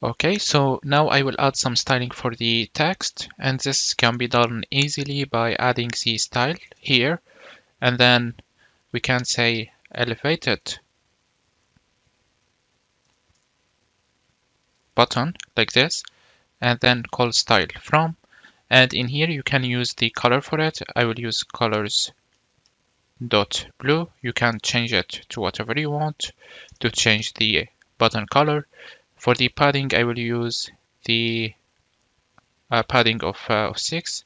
Okay, so now I will add some styling for the text, and this can be done easily by adding the style here, and then we can say elevated button, like this, and then call style from. And in here you can use the color for it. I will use colors dot blue. You can change it to whatever you want to change the button color. For the padding, I will use the padding of 6.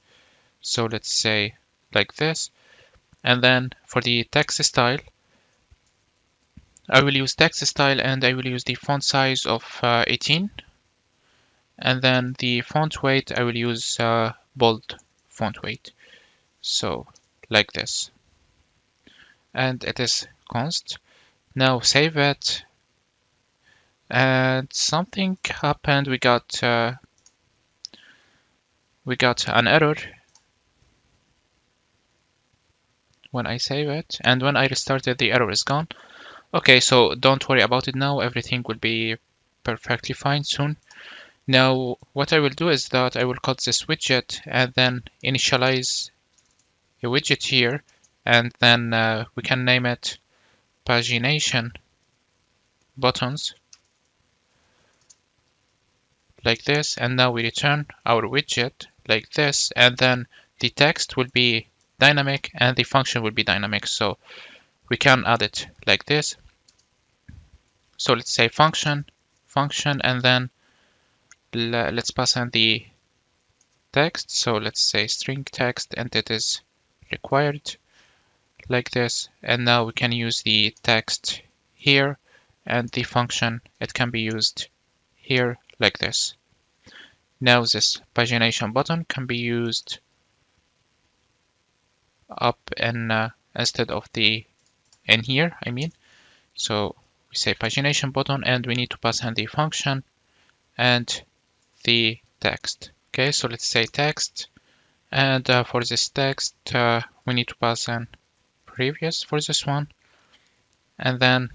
So let's say like this. And then for the text style, I will use text style and I will use the font size of 18. And then the font weight, I will use bold font weight. So like this. And it is const. Now save it. And something happened. We got an error when I save it. And when I restarted, the error is gone. Okay, so don't worry about it now. Everything will be perfectly fine soon. Now, what I will do is that I will cut this widget and then initialize a widget here, and then we can name it pagination buttons, like this. And now we return our widget like this, and then the text will be dynamic and the function will be dynamic. So we can add it like this. So let's say function, and then let's pass in the text. So let's say string text, and it is required like this. And now we can use the text here, and the function, it can be used here like this. Now this pagination button can be used up and instead of the in here, I mean. So we say pagination button, and we need to pass in the function and the text. Okay, so let's say text, and for this text we need to pass in previous for this one, and then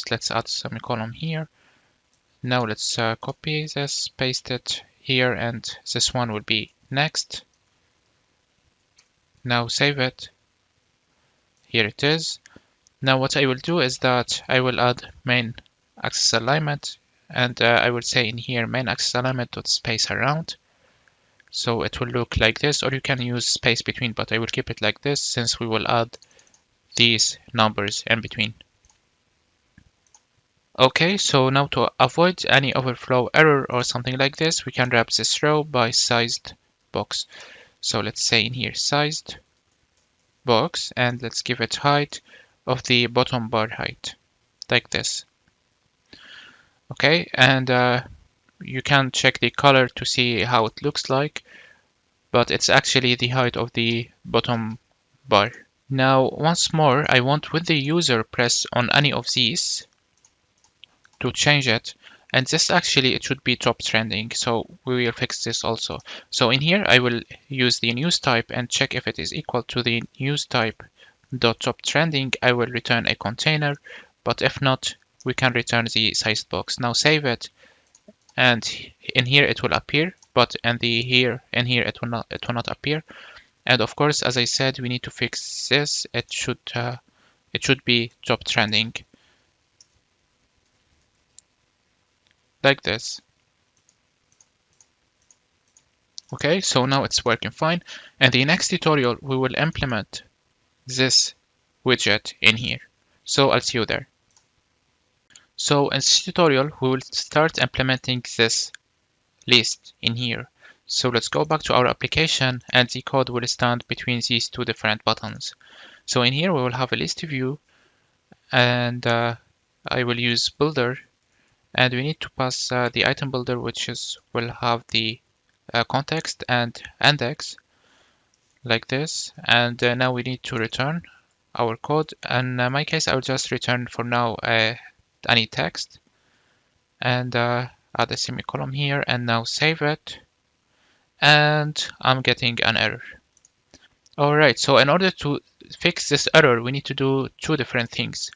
let's add semicolon here. Now let's copy this, paste it here, and this one will be next. Now save it. Here it is. Now what I will do is that I will add main axis alignment, and I will say in here main axis alignment dot space around. So it will look like this, or you can use space between, but I will keep it like this since we will add these numbers in between. Okay, so now to avoid any overflow error or something like this, we can wrap this row by sized box. So let's say in here sized box, and let's give it height of the bottom bar height, like this. Okay, and you can check the color to see how it looks like, but it's actually the height of the bottom bar. Now, once more, I want when the user press on any of these to change it, and this actually, it should be top trending, so we will fix this also. So in here, I will use the news type and check if it is equal to the news type dot top trending. I will return a container, but if not, we can return the sized box. Now save it, and in here it will appear, but in here it will not appear. And of course, as I said, we need to fix this. It should be top trending, like this. Okay, so now it's working fine. And the next tutorial, we will implement this widget in here. So I'll see you there. So in this tutorial, we will start implementing this list in here. So let's go back to our application, and the code will stand between these two different buttons. So in here, we will have a list view, and I will use builder, and we need to pass the item builder, which will have the context and index, like this. And now we need to return our code. And in my case, I'll just return for now any text, and add a semicolon here and now save it. And I'm getting an error. Alright, so in order to fix this error, we need to do two different things.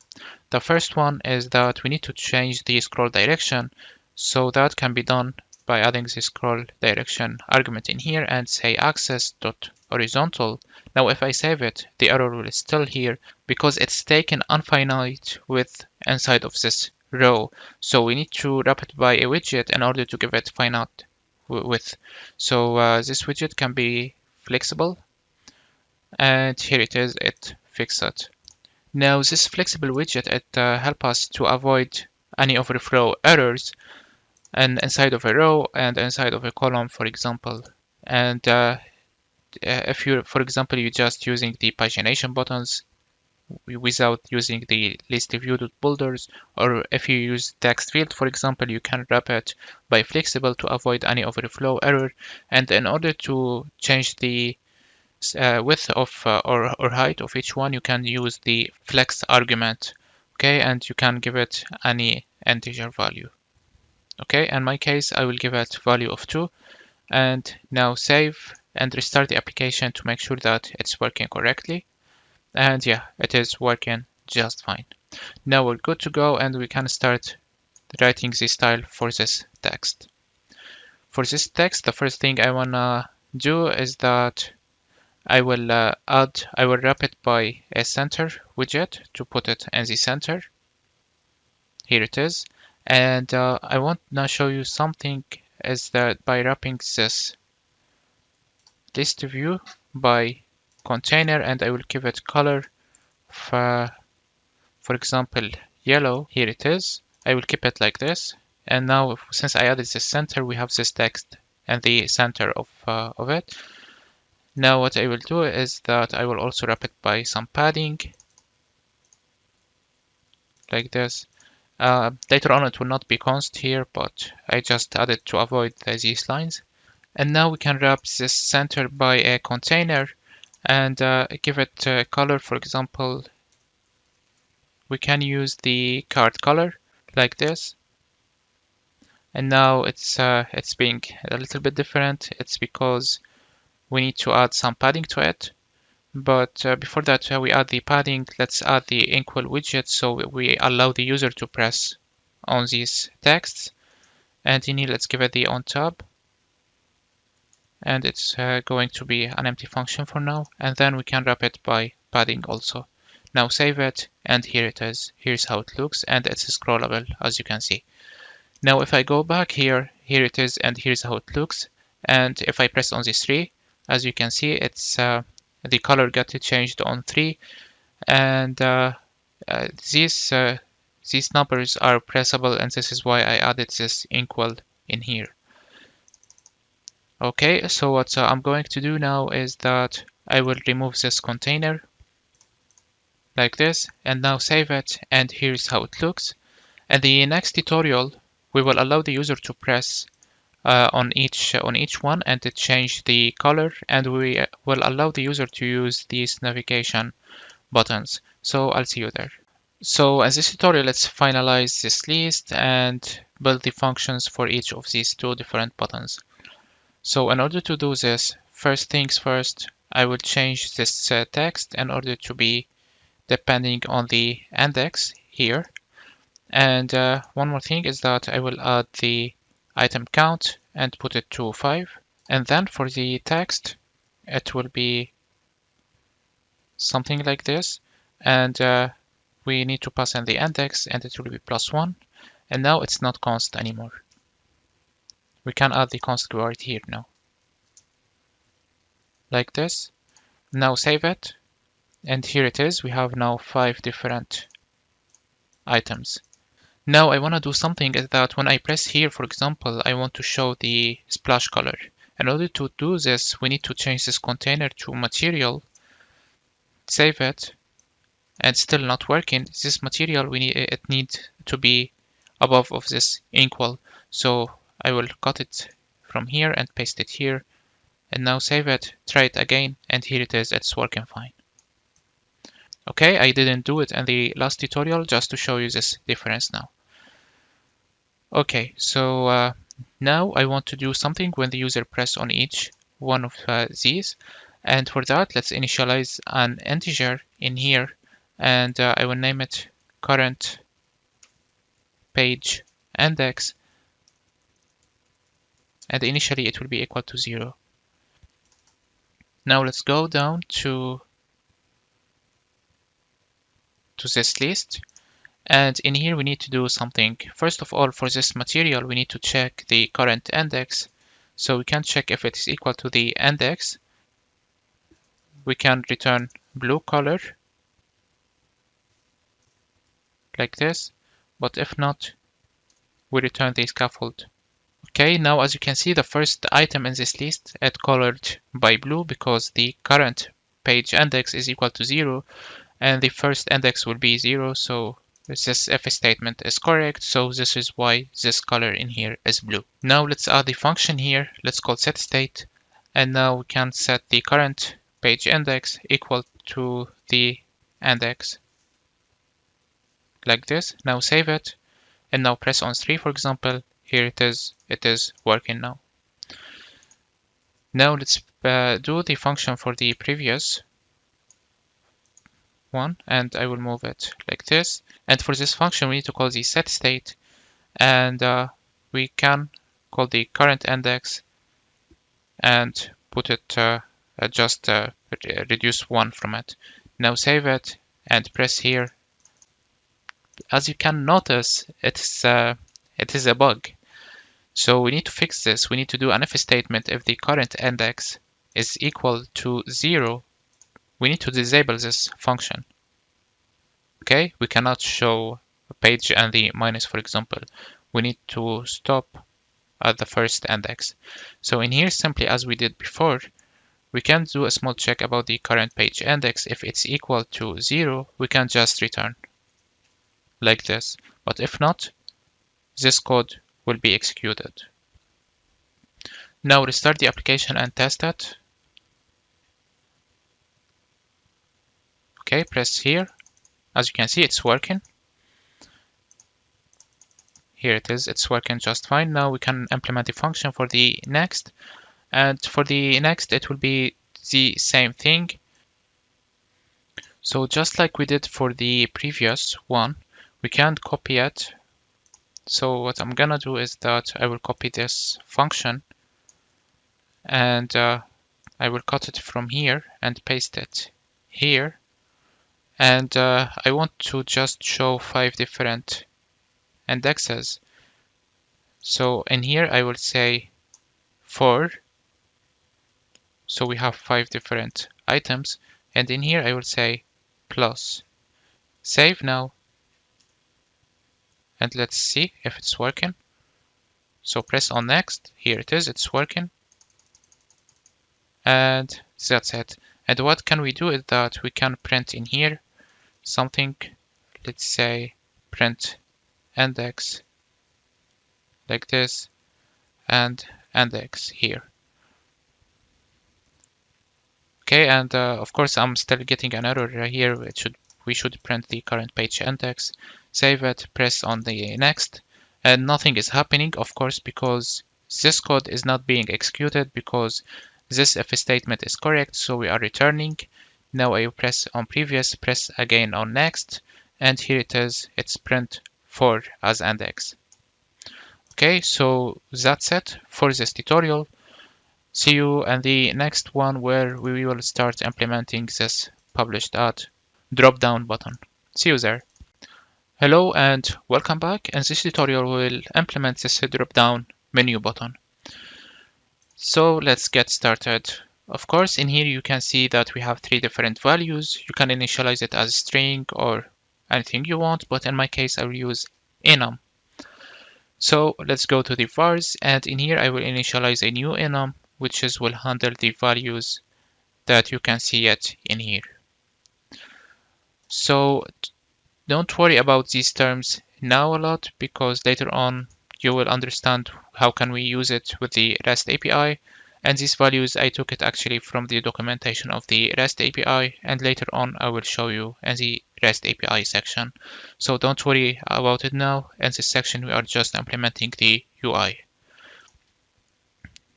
The first one is that we need to change the scroll direction. So that can be done by adding the scroll direction argument in here and say axis.horizontal. Now if I save it, the error will still here because it's taken infinite width inside of this row. So we need to wrap it by a widget in order to give it finite width. So this widget can be flexible, and here it is, it fixed it. Now this flexible widget, it helps us to avoid any overflow errors and inside of a row and inside of a column, for example. And if you, for example, you're just using the pagination buttons without using the list view builders, or if you use text field, for example, you can wrap it by flexible to avoid any overflow error. And in order to change the width of or height of each one, you can use the flex argument. Okay, and you can give it any integer value. Okay, in my case, I will give it value of 2. And now save and restart the application to make sure that it's working correctly. And yeah, it is working just fine. Now we're good to go and we can start writing the style for this text. For this text, the first thing I wanna do is that I will wrap it by a center widget to put it in the center. Here it is. And I want to show you something is that by wrapping this list view by container, and I will give it color for example yellow. Here it is. I will keep it like this. And now since I added the center, we have this text and the center of it. Now what I will do is that I will also wrap it by some padding like this. Later on it will not be const here, but I just added to avoid these lines. And now we can wrap this center by a container and give it a color. For example, we can use the card color like this. And now it's being a little bit different. It's because we need to add some padding to it. But before that, we add the padding. Let's add the equal widget so we allow the user to press on these texts. And in here, let's give it the on tab. And it's going to be an empty function for now. And then we can wrap it by padding also. Now save it, and here it is. Here's how it looks, and it's scrollable, as you can see. Now if I go back here, here it is, and here's how it looks. And if I press on this 3, as you can see, it's the color got changed on 3, and these numbers are pressable, and this is why I added this equal in here. Okay, so what I'm going to do now is that I will remove this container like this, and now save it, and here's how it looks. And the next tutorial, we will allow the user to press on each one and to change the color, and we will allow the user to use these navigation buttons. So I'll see you there. So as this tutorial, let's finalize this list and build the functions for each of these two different buttons. So in order to do this, first things first, I will change this text in order to be depending on the index here. And one more thing is that I will add the item count and put it to 5. And then for the text, it will be something like this. And we need to pass in the index, and it will be +1. And now it's not const anymore. We can add the const keyword here now. Like this. Now save it. And here it is. We have now 5 different items. Now I want to do something is that when I press here, for example, I want to show the splash color. In order to do this, we need to change this container to material, save it, and still not working. This material, it needs to be above of this equal. So I will cut it from here and paste it here. And now save it, try it again, and here it is, it's working fine. Okay, I didn't do it in the last tutorial just to show you this difference now. Okay, so now I want to do something when the user press on each one of these. And for that, let's initialize an integer in here. And I will name it current page index. And initially it will be equal to 0. Now let's go down to this list. And in here we need to do something. First of all, for this material, we need to check the current index. So we can check if it is equal to the index. We can return blue color like this, but if not, we return the scaffold. Okay, now as you can see, the first item in this list is colored by blue because the current page index is equal to 0, and the first index will be 0, so this if statement is correct, so this is why this color in here is blue. Now let's add the function here. Let's call setState, and now we can set the current page index equal to the index like this. Now save it, and now press on 3, for example. Here it is working now. Now let's do the function for the previous one, and I will move it like this. And for this function, we need to call the setState, and we can call the current index and put it just reduce 1 from it. Now save it and press here. As you can notice, it is a bug. So we need to fix this. We need to do an if statement. If the current index is equal to 0, we need to disable this function. Okay, we cannot show a page and the minus, for example. We need to stop at the first index. So in here, simply as we did before, we can do a small check about the current page index. If it's equal to 0, we can just return like this. But if not, this code will be executed. Now restart the application and test it. Okay, press here. As you can see, it's working. Here it is, it's working just fine. Now we can implement the function for the next. And for the next, it will be the same thing. So just like we did for the previous one, we can't copy it. So what I'm gonna do is that I will copy this function, and I will cut it from here and paste it here. And I want to just show 5 different indexes. So in here I will say 4. So we have 5 different items. And in here I will say plus. Save now. And let's see if it's working. So press on next. Here it is, it's working. And that's it. And what can we do is that we can print in here something. Let's say print index like this and index here. Okay, and of course I'm still getting an error here. We should print the current page index. Save it, press on the next, and nothing is happening, of course, because this code is not being executed because this if statement is correct, so we are returning. Now I press on previous, press again on next, and here it is, it's print 4 as index. Okay, so that's it for this tutorial. See you in the next one where we will start implementing this published at drop-down button. See you there. Hello and welcome back. In this tutorial, we'll implement this drop-down menu button. So let's get started. Of course, in here you can see that we have 3 different values. You can initialize it as a string or anything you want, but in my case, I will use enum. So let's go to the vars, and in here I will initialize a new enum, which will handle the values that you can see it in here. So don't worry about these terms now a lot, because later on you will understand how can we use it with the REST API. And these values, I took it actually from the documentation of the REST API, and later on I will show you in the REST API section. So don't worry about it now. In this section, we are just implementing the UI.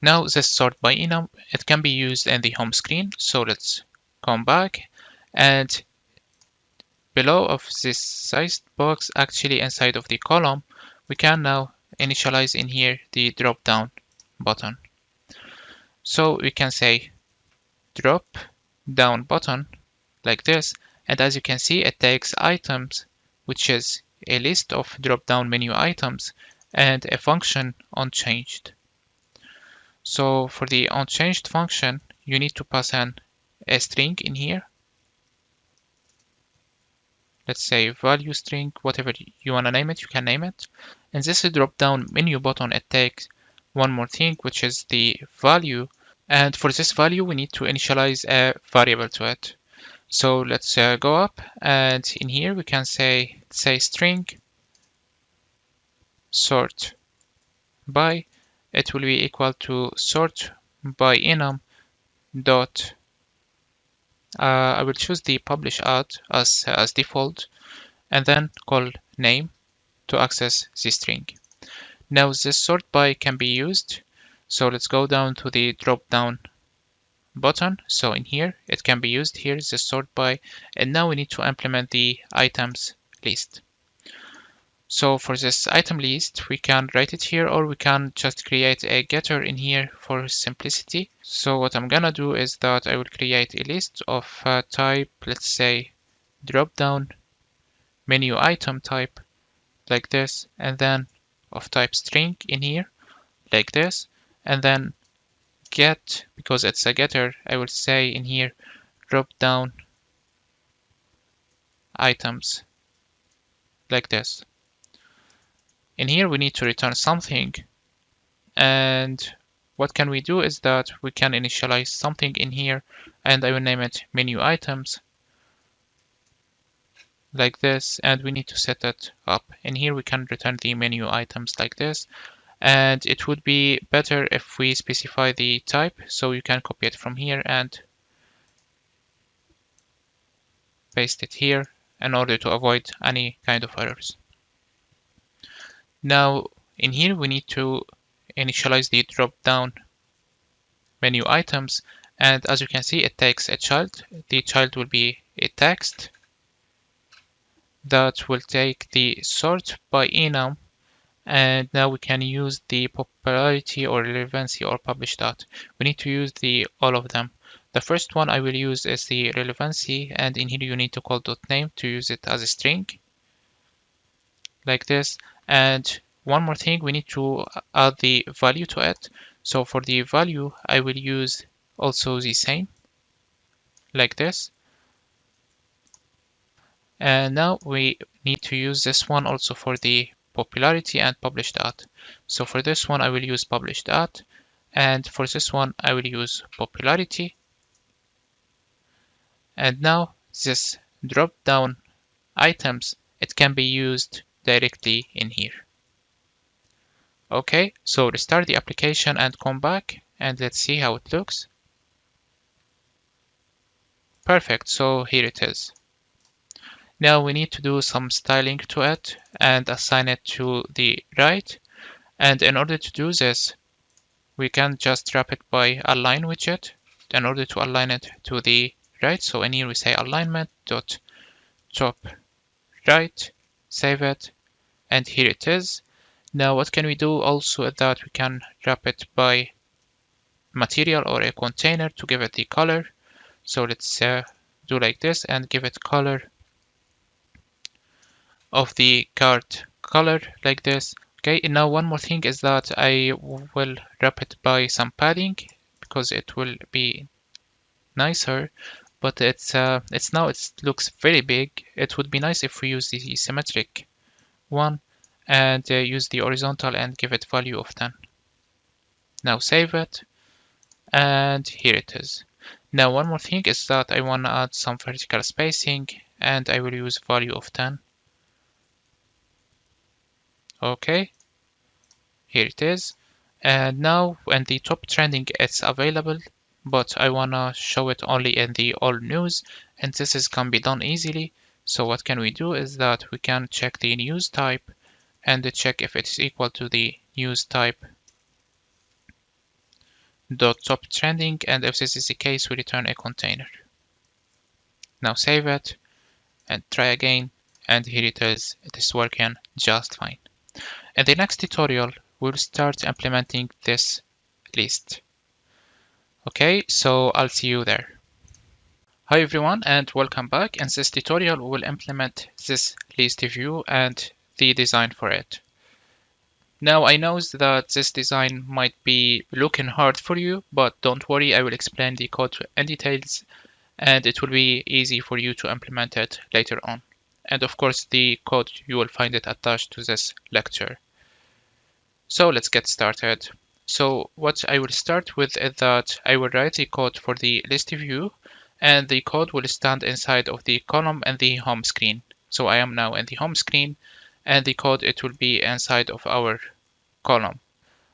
Now this sort by enum, it can be used in the home screen. So let's come back, and below of this sized box, actually inside of the column, we can now initialize in here the drop down button. So we can say drop down button like this, and as you can see, it takes items, which is a list of drop down menu items, and a function unchanged. So for the unchanged function, you need to pass in a string in here. Let's say value string, whatever you want to name it, you can name it. And this drop down menu button, it takes one more thing, which is the value. And for this value, we need to initialize a variable to it. So let's go up, and in here we can say string sort by. It will be equal to sort by enum dot. I will choose the publish add as default, and then call name to access the string. Now this sort by can be used. So let's go down to the drop down button. So in here, it can be used. Here is the sort by, and now we need to implement the items list. So for this item list, we can write it here, or we can just create a getter in here for simplicity. So what I'm gonna do is that I will create a list of type, let's say drop down menu item type like this, and then of type string in here like this, and then get, because it's a getter, I will say in here drop down items like this. In here we need to return something, and what can we do is that we can initialize something in here, and I will name it menu items like this, and we need to set it up. In here we can return the menu items like this, and it would be better if we specify the type, so you can copy it from here and paste it here in order to avoid any kind of errors. Now in here we need to initialize the drop down menu items, and as you can see, it takes a child. The child will be a text that will take the sort by enum, and now we can use the popularity or relevancy or publish dot. We need to use all of them. The first one I will use is the relevancy, and in here you need to call dot name to use it as a string like this. And one more thing, we need to add the value to it. So for the value, I will use also the same like this. And now we need to use this one also for the popularity and publish dot. So for this one, I will use publish dot, and for this one, I will use popularity. And now this drop down items, it can be used directly in here. Okay, so restart the application and come back, and let's see how it looks. Perfect, so here it is. Now we need to do some styling to it and assign it to the right. And in order to do this, we can just wrap it by align widget in order to align it to the right. So in here we say alignment dot top right, save it, and here it is. Now what can we do also is that we can wrap it by material or a container to give it the color. So let's do like this and give it color of the card color like this. Okay, and now one more thing is that I will wrap it by some padding because it will be nicer, but it looks very big. It would be nice if we use the symmetric one and use the horizontal and give it value of 10. Now save it, and here it is. Now one more thing is that I want to add some vertical spacing, and I will use value of 10. Okay, here it is. And now when the top trending is available, but I wanna show it only in the all news, and can be done easily. So what can we do is that we can check the news type and check if it is equal to the news type dot top trending, and if this is the case, we return a container. Now save it and try again, and here it is working just fine. In the next tutorial, we'll start implementing this list. Okay, so I'll see you there. Hi everyone, and welcome back. In this tutorial, we will implement this list view and the design for it. Now I know that this design might be looking hard for you, but don't worry, I will explain the code in details and it will be easy for you to implement it later on. And of course, the code, you will find it attached to this lecture. So let's get started. So what I will start with is that I will write the code for the list view, and the code will stand inside of the column and the home screen. So I am now in the home screen, and the code, it will be inside of our column,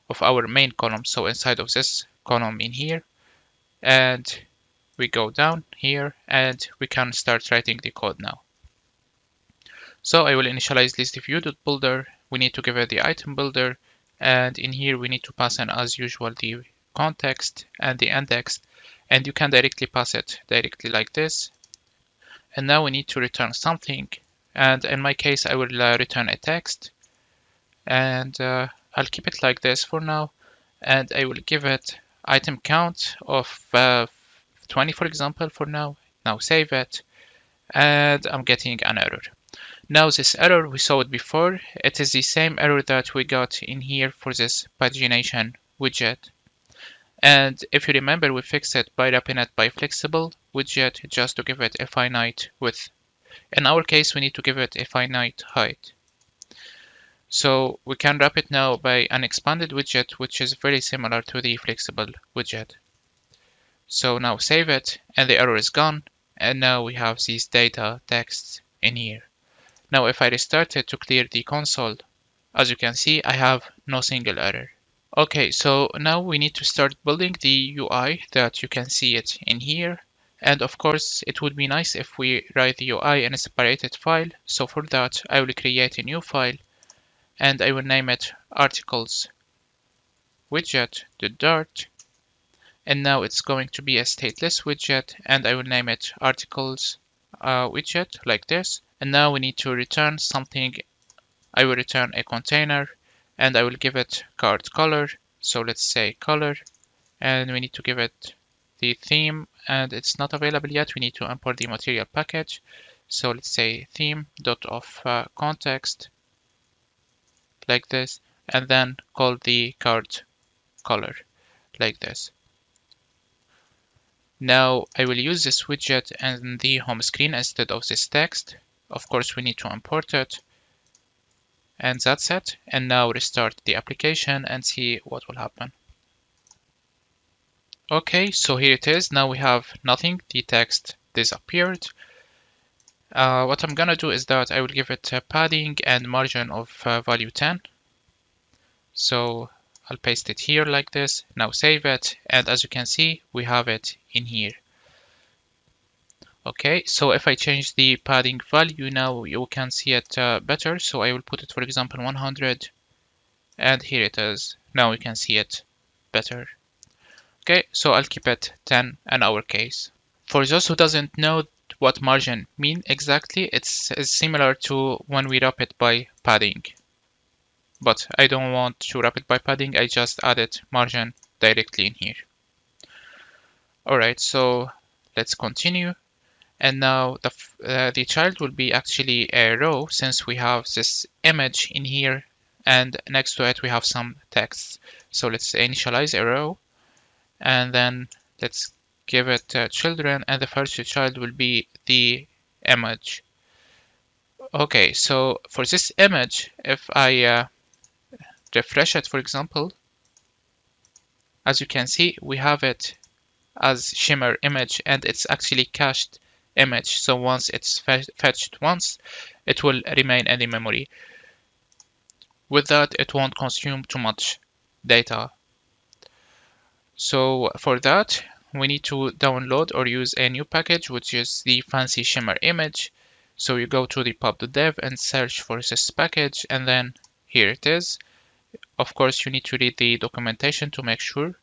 of our main column. So inside of this column in here, and we go down here and we can start writing the code now. So I will initialize list view.builder. We need to give it the item builder, and in here we need to pass in as usual the context and the index, and you can directly pass it directly like this. And now we need to return something, and in my case I will return a text, and I'll keep it like this for now, and I will give it item count of 20 for example for now. Now save it, and I'm getting an error. Now this error, we saw it before. It is the same error that we got in here for this pagination widget. And if you remember, we fixed it by wrapping it by flexible widget just to give it a finite width. In our case, we need to give it a finite height. So we can wrap it now by an expanded widget, which is very similar to the flexible widget. So now save it, and the error is gone. And now we have these data texts in here. Now if I restart it to clear the console, as you can see, I have no single error. Okay, so now we need to start building the UI that you can see it in here. And of course, it would be nice if we write the UI in a separated file. So for that, I will create a new file and I will name it articles widget.dart. And now it's going to be a stateless widget, and I will name it articles widget like this. And now we need to return something. I will return a container, and I will give it card color. So let's say color, and we need to give it the theme, and it's not available yet. We need to import the material package. So let's say theme.of_context like this, and then call the card color like this. Now I will use this widget in the home screen instead of this text. Of course, we need to import it. And that's it. And now restart the application and see what will happen. Okay, so here it is. Now we have nothing. The text disappeared. What I'm gonna do is that I will give it a padding and margin of value 10. So I'll paste it here like this. Now save it, and as you can see, we have it in here. Okay, so if I change the padding value now, you can see it better. So I will put it, for example, 100, and here it is. Now you can see it better. Okay, so I'll keep it 10 in our case. For those who doesn't know what margin mean exactly, it's similar to when we wrap it by padding. But I don't want to wrap it by padding, I just added margin directly in here. Alright, so let's continue. And now the child will be actually a row, since we have this image in here and next to it we have some text. So let's initialize a row, and then let's give it children, and the first child will be the image. Okay, so for this image, if I refresh it, for example, as you can see, we have it as Shimmer image, and it's actually cached image. So once it's fetched once, it will remain in the memory. With that, it won't consume too much data So for that, we need to download or use a new package, which is the fancy Shimmer image. So you go to the pub.dev and search for this package, and then here it is. Of course, you need to read the documentation to make sure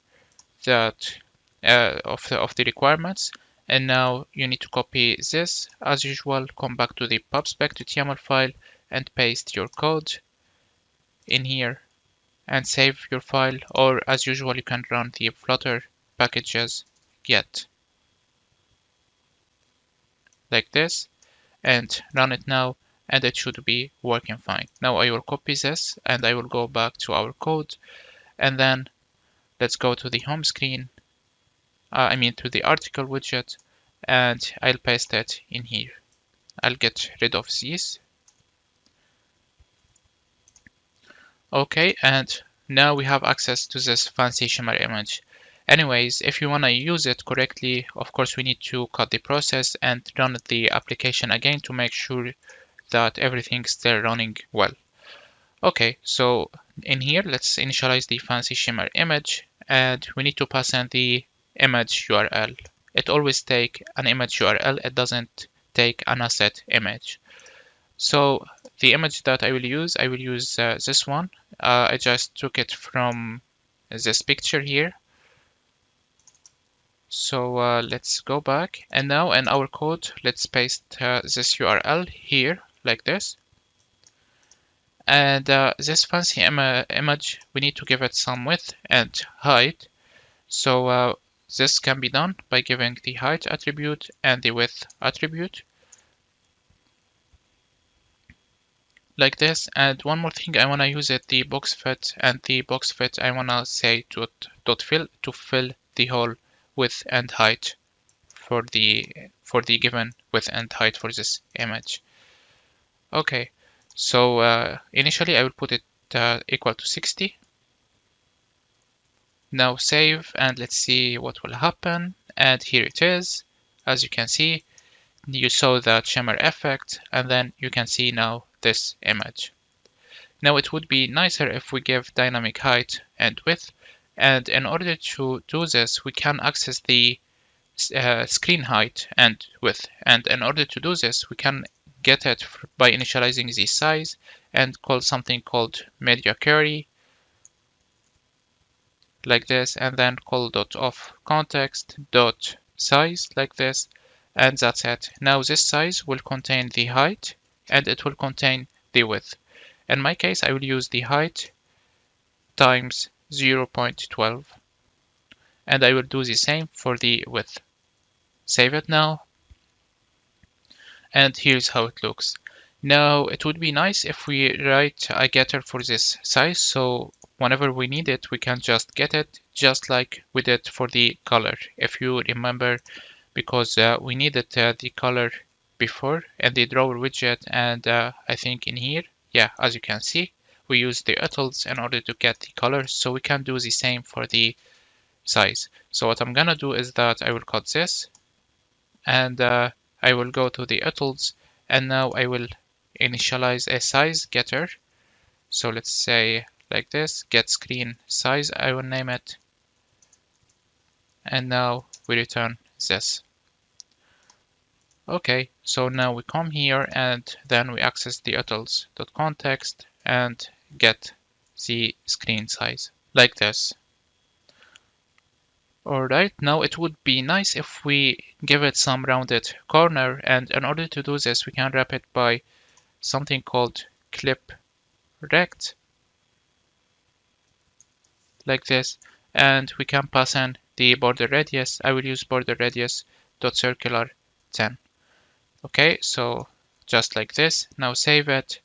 that of the requirements. And now you need to copy this as usual, come back to the pubspec.yaml file and paste your code in here and save your file, or as usual you can run the Flutter packages get like this and run it now, and it should be working fine. Now I will copy this and I will go back to our code, and then let's go to the home screen, to the article widget, and I'll paste it in here. I'll get rid of these. Okay, and now we have access to this fancy Shimmer image. Anyways, if you want to use it correctly, of course we need to cut the process and run the application again to make sure that everything's still running well. Okay, so in here, let's initialize the fancy Shimmer image, and we need to pass in the image URL. It always takes an image URL, it doesn't take an asset image. So the image that I will use this one. I just took it from this picture here. So let's go back, and now in our code, let's paste this URL here like this. And this fancy image, we need to give it some width and height. So this can be done by giving the height attribute and the width attribute like this. And one more thing, I want to use it the box fit, and the box fit I want to say dot fill to fill the whole width and height for the given width and height for this image. Okay, so initially I will put it equal to 60. Now save, and let's see what will happen. And here it is. As you can see, you saw that Shimmer effect, and then you can see now this image. Now it would be nicer if we give dynamic height and width, and in order to do this, we can access the screen height and width. And in order to do this, we can get it by initializing the size and call something called media query like this, and then call .of context .size like this, and that's it. Now this size will contain the height and it will contain the width. In my case, I will use the height times 0.12, and I will do the same for the width. Save it now, and here's how it looks. Now it would be nice if we write a getter for this size, so whenever we need it, we can just get it, just like we did for the color, if you remember, because we needed the color before in the drawer widget, and I think in here, yeah, as you can see, we use the utils in order to get the color, so we can do the same for the size. So what I'm gonna do is that I will cut this, and I will go to the utils, and now I will initialize a size getter. So let's say like this, get screen size, I will name it, and now we return this. Okay, so now we come here and then we access the utils.context and get the screen size like this. Alright, now it would be nice if we give it some rounded corner, and in order to do this, we can wrap it by something called clip rect like this, and we can pass in the border radius. I will use border radius .circular 10. Okay, so just like this. Now save it,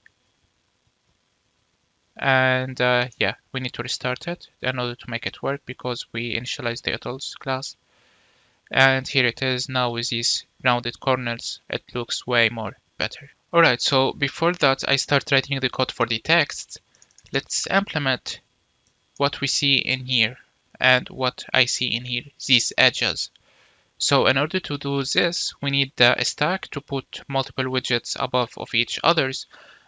and yeah, we need to restart it in order to make it work because we initialized the utils class. And here it is now with these rounded corners. It looks way more better. Alright, so before that I start writing the code for the text, let's implement what we see in here and what I see in here, these edges. So in order to do this, we need a stack to put multiple widgets above of each others.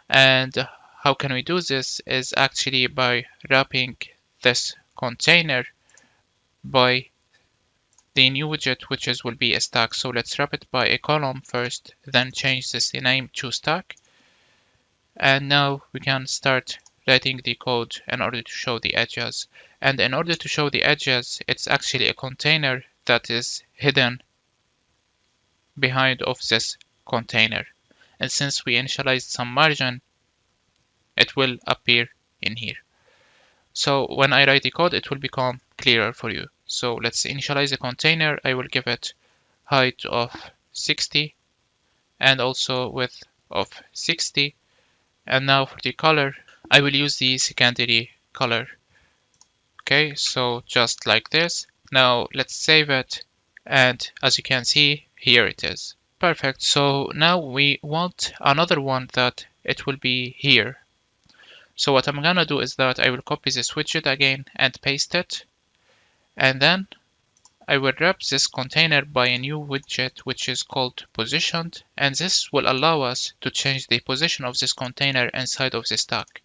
And how can we do this is actually by wrapping this container by the new widget, which will be a stack. So let's wrap it by a column first, then change this name to stack. And now we can start writing the code in order to show the edges. And in order to show the edges, it's actually a container that is hidden behind of this container. And since we initialized some margin, it will appear in here. So when I write the code, it will become clearer for you. So let's initialize the container. I will give it height of 60 and also width of 60. And now for the color, I will use the secondary color. Okay, so just like this. Now let's save it. And as you can see, here it is. Perfect. So now we want another one that it will be here. So what I'm gonna do is that I will copy this widget again and paste it. And then I will wrap this container by a new widget which is called positioned, and this will allow us to change the position of this container inside of the stack.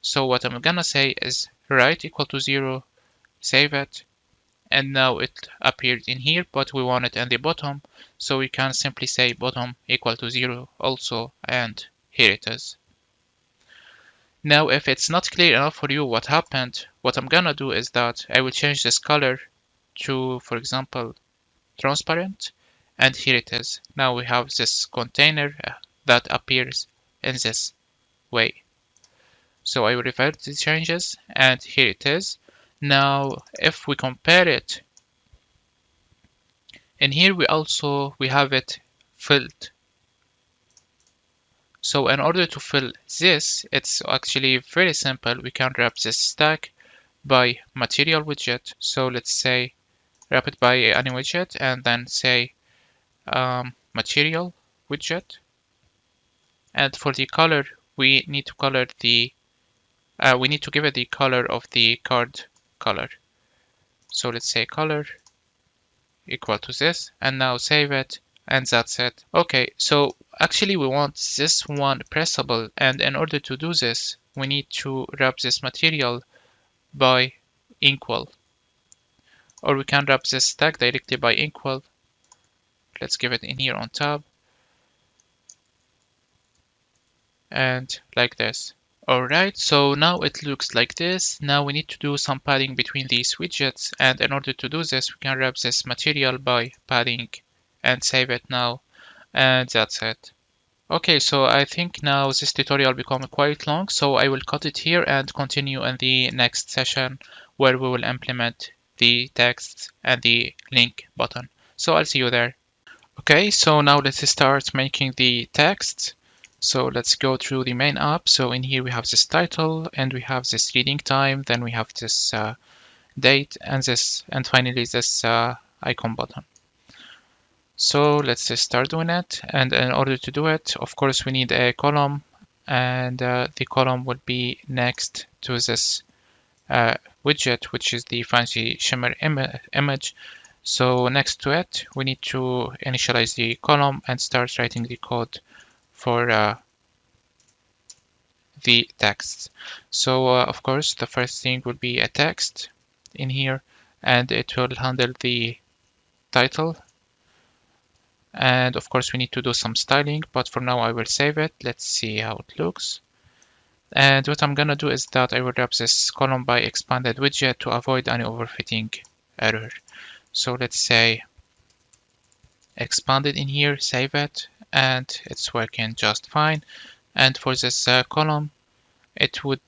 So what I'm gonna say is right equal to 0, save it, and now it appeared in here, but we want it in the bottom, so we can simply say bottom equal to 0 also, and here it is. Now if it's not clear enough for you what happened, what I'm gonna do is that I will change this color to, for example, transparent, and here it is. Now we have this container that appears in this way. So I will revert the changes, and here it is. Now if we compare it, in here we have it filled. So in order to fill this, it's actually very simple. We can wrap this stack by material widget. So let's say wrap it by any widget and then say material widget. And for the color, we need to color the we need to give it the color of the card color. So let's say color equal to this, and now save it, and that's it. Okay, so actually we want this one pressable, and in order to do this, we need to wrap this material by equal, or we can wrap this tag directly by equal. Let's give it in here on tab, and like this. Alright, so now it looks like this. Now we need to do some padding between these widgets, and in order to do this, we can wrap this material by padding and save it now, and that's it. Okay, so I think now this tutorial become quite long, so I will cut it here and continue in the next session where we will implement the text and the link button. So I'll see you there. Okay, so now let's start making the text. So let's go through the main app. So in here we have this title, and we have this reading time, then we have this date, and finally this icon button. So let's just start doing it, and in order to do it, of course we need a column, and the column will be next to this widget, which is the fancy Shimmer image. So next to it, we need to initialize the column and start writing the code for the text. So of course the first thing will be a text in here, and it will handle the title, and of course we need to do some styling, but for now I will save it. Let's see how it looks. And what I'm gonna do is that I will wrap this column by expanded widget to avoid any overfitting error. So let's say expanded in here, save it, and it's working just fine. And for this column, it would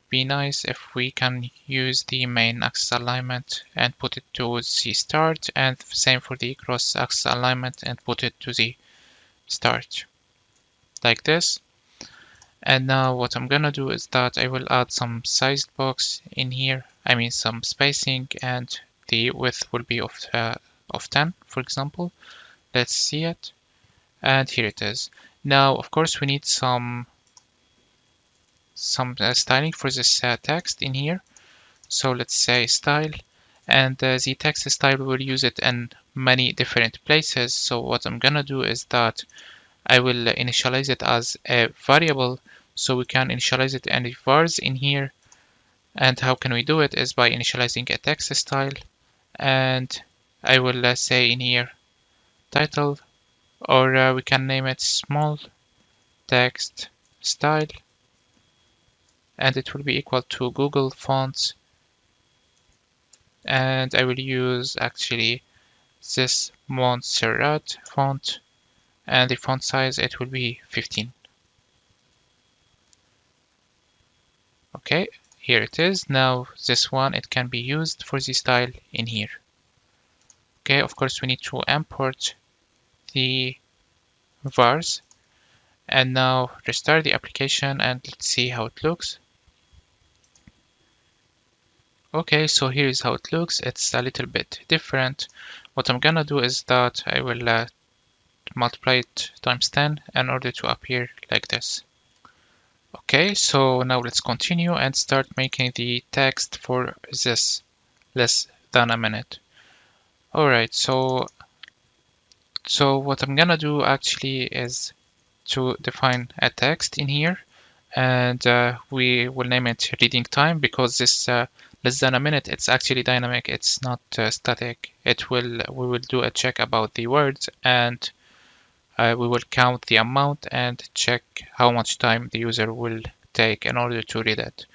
be nice if we can use the main axis alignment and put it to the start, and same for the cross axis alignment and put it to the start, like this. And now what I'm gonna do is that I will add some sized box in here, I mean some spacing, and the width will be of 10, for example. Let's see it, and here it is. Now of course we need some styling for this text in here. So let's say style, and the text style, we will use it in many different places. So what I'm gonna do is that I will initialize it as a variable, so we can initialize it in the vars in here, And how can we do it is by initializing a text style, and I will say in here title, or we can name it small text style, and it will be equal to Google Fonts, and I will use actually this Montserrat font, and the font size it will be 15. Okay, here it is. Now this one, it can be used for the style in here. Okay, of course we need to import the vars, and now restart the application and let's see how it looks. Okay, so here is how it looks. It's a little bit different. What I'm gonna do is that I will multiply it times 10 in order to appear like this. Okay, so now let's continue and start making the text for this less than a minute. Alright, so what I'm gonna do actually is to define a text in here, and we will name it reading time, because this less than a minute, it's actually dynamic, it's not static. We will do a check about the words, and we will count the amount and check how much time the user will take in order to read it.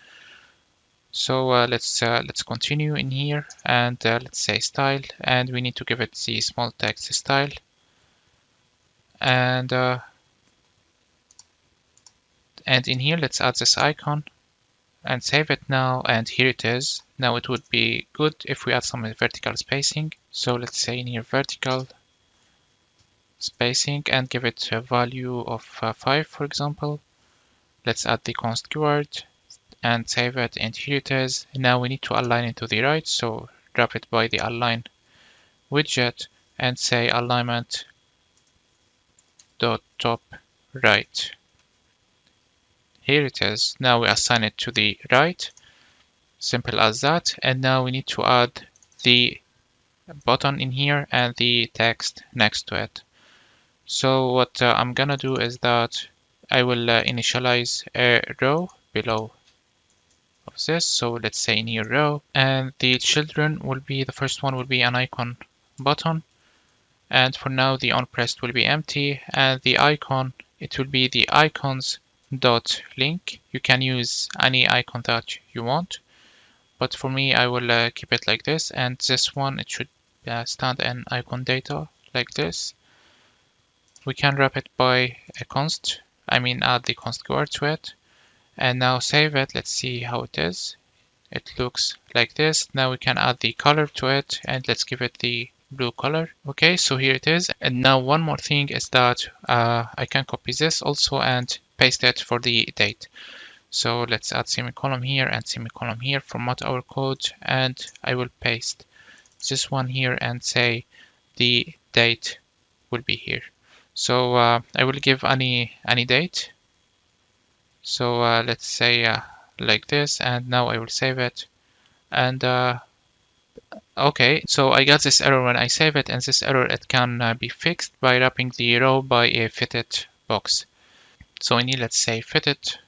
So let's continue in here, and let's say style, and we need to give it the small text style, and in here let's add this icon and save it now, and here it is. Now it would be good if we add some vertical spacing, so let's say in here vertical spacing and give it a value of 5, for example. Let's add the const keyword and save it, and here it is. Now we need to align it to the right, so grab it by the align widget and say alignment dot top right. Here it is. Now we assign it to the right, simple as that. And now we need to add the button in here and the text next to it. So what I'm gonna do is that I will initialize a row below of this. So let's say in here row, and the children will be, the first one will be an icon button, and for now the onPressed will be empty, and the icon, it will be the icons dot link. You can use any icon that you want, but for me I will keep it like this, and this one, it should stand in icon data like this. We can wrap it by a const, add the const keyword to it, and now save it. Let's see how it is. It looks like this. Now we can add the color to it, and let's give it the blue color. Okay, so here it is. And now one more thing is that I can copy this also and paste it for the date. So let's add semicolon here and semicolon here, format our code, and I will paste this one here and say the date will be here. So I will give any date. So let's say like this, and now I will save it. And okay, so I got this error when I save it, and this error, it can be fixed by wrapping the row by a fitted box. So in here, let's say fitted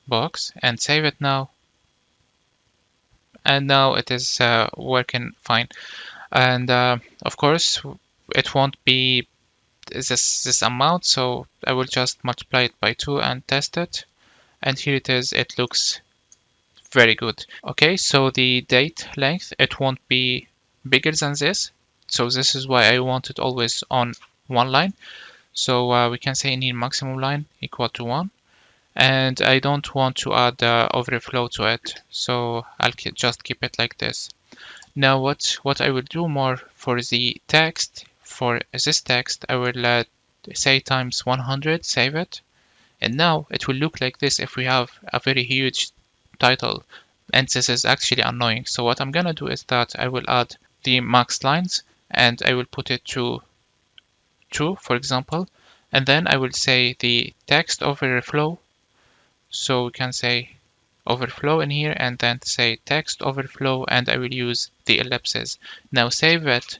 box and save it now. And now it is working fine. And of course, it won't be this amount, so I will just multiply it by 2 and test it. And here it is. It looks very good. Okay, so the date length, it won't be bigger than this. So this is why I want it always on one line. So we can say in here maximum line equal to 1. And I don't want to add overflow to it. So I'll just keep it like this. Now what I will do more for the text, for this text, I will say times 100, save it. And now it will look like this if we have a very huge title, and this is actually annoying. So what I'm gonna do is that I will add the max lines, and I will put it to 2, for example, and then I will say the text overflow. So we can say overflow in here, and then say text overflow, and I will use the ellipses. Now save it,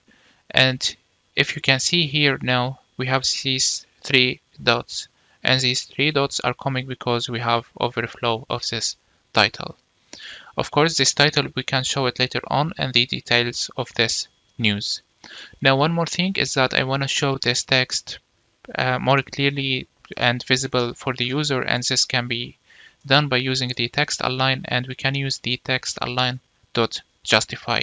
and if you can see here, now we have these 3 dots. And these 3 dots are coming because we have overflow of this title. Of course, this title, we can show it later on and the details of this news. Now, one more thing is that I want to show this text more clearly and visible for the user, and this can be done by using the text align, and we can use the text align dot justify.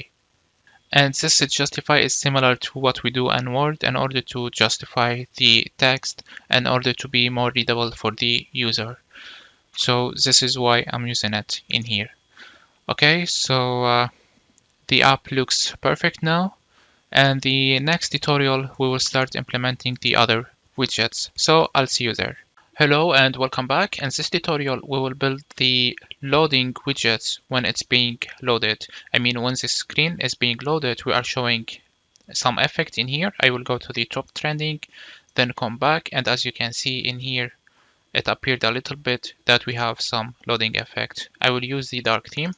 And this justify is similar to what we do in Word in order to justify the text in order to be more readable for the user. So this is why I'm using it in here. Okay, so the app looks perfect now. And the next tutorial, we will start implementing the other widgets. So I'll see you there. Hello and welcome back. In this tutorial, we will build the loading widgets when it's being loaded. I mean, when the screen is being loaded, we are showing some effect in here. I will go to the top trending, then come back. And as you can see in here, it appeared a little bit that we have some loading effect. I will use the dark theme.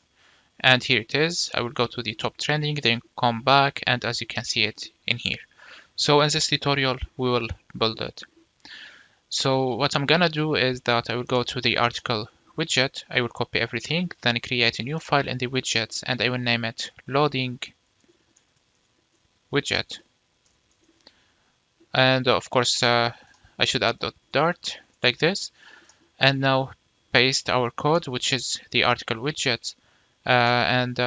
And here it is. I will go to the top trending, then come back, and as you can see it in here. So in this tutorial, we will build it. So what I'm gonna do is that I will go to the article widget, I will copy everything, then create a new file in the widgets, and I will name it loading widget. And of course, I should add .dart like this. And now paste our code, which is the article widget, and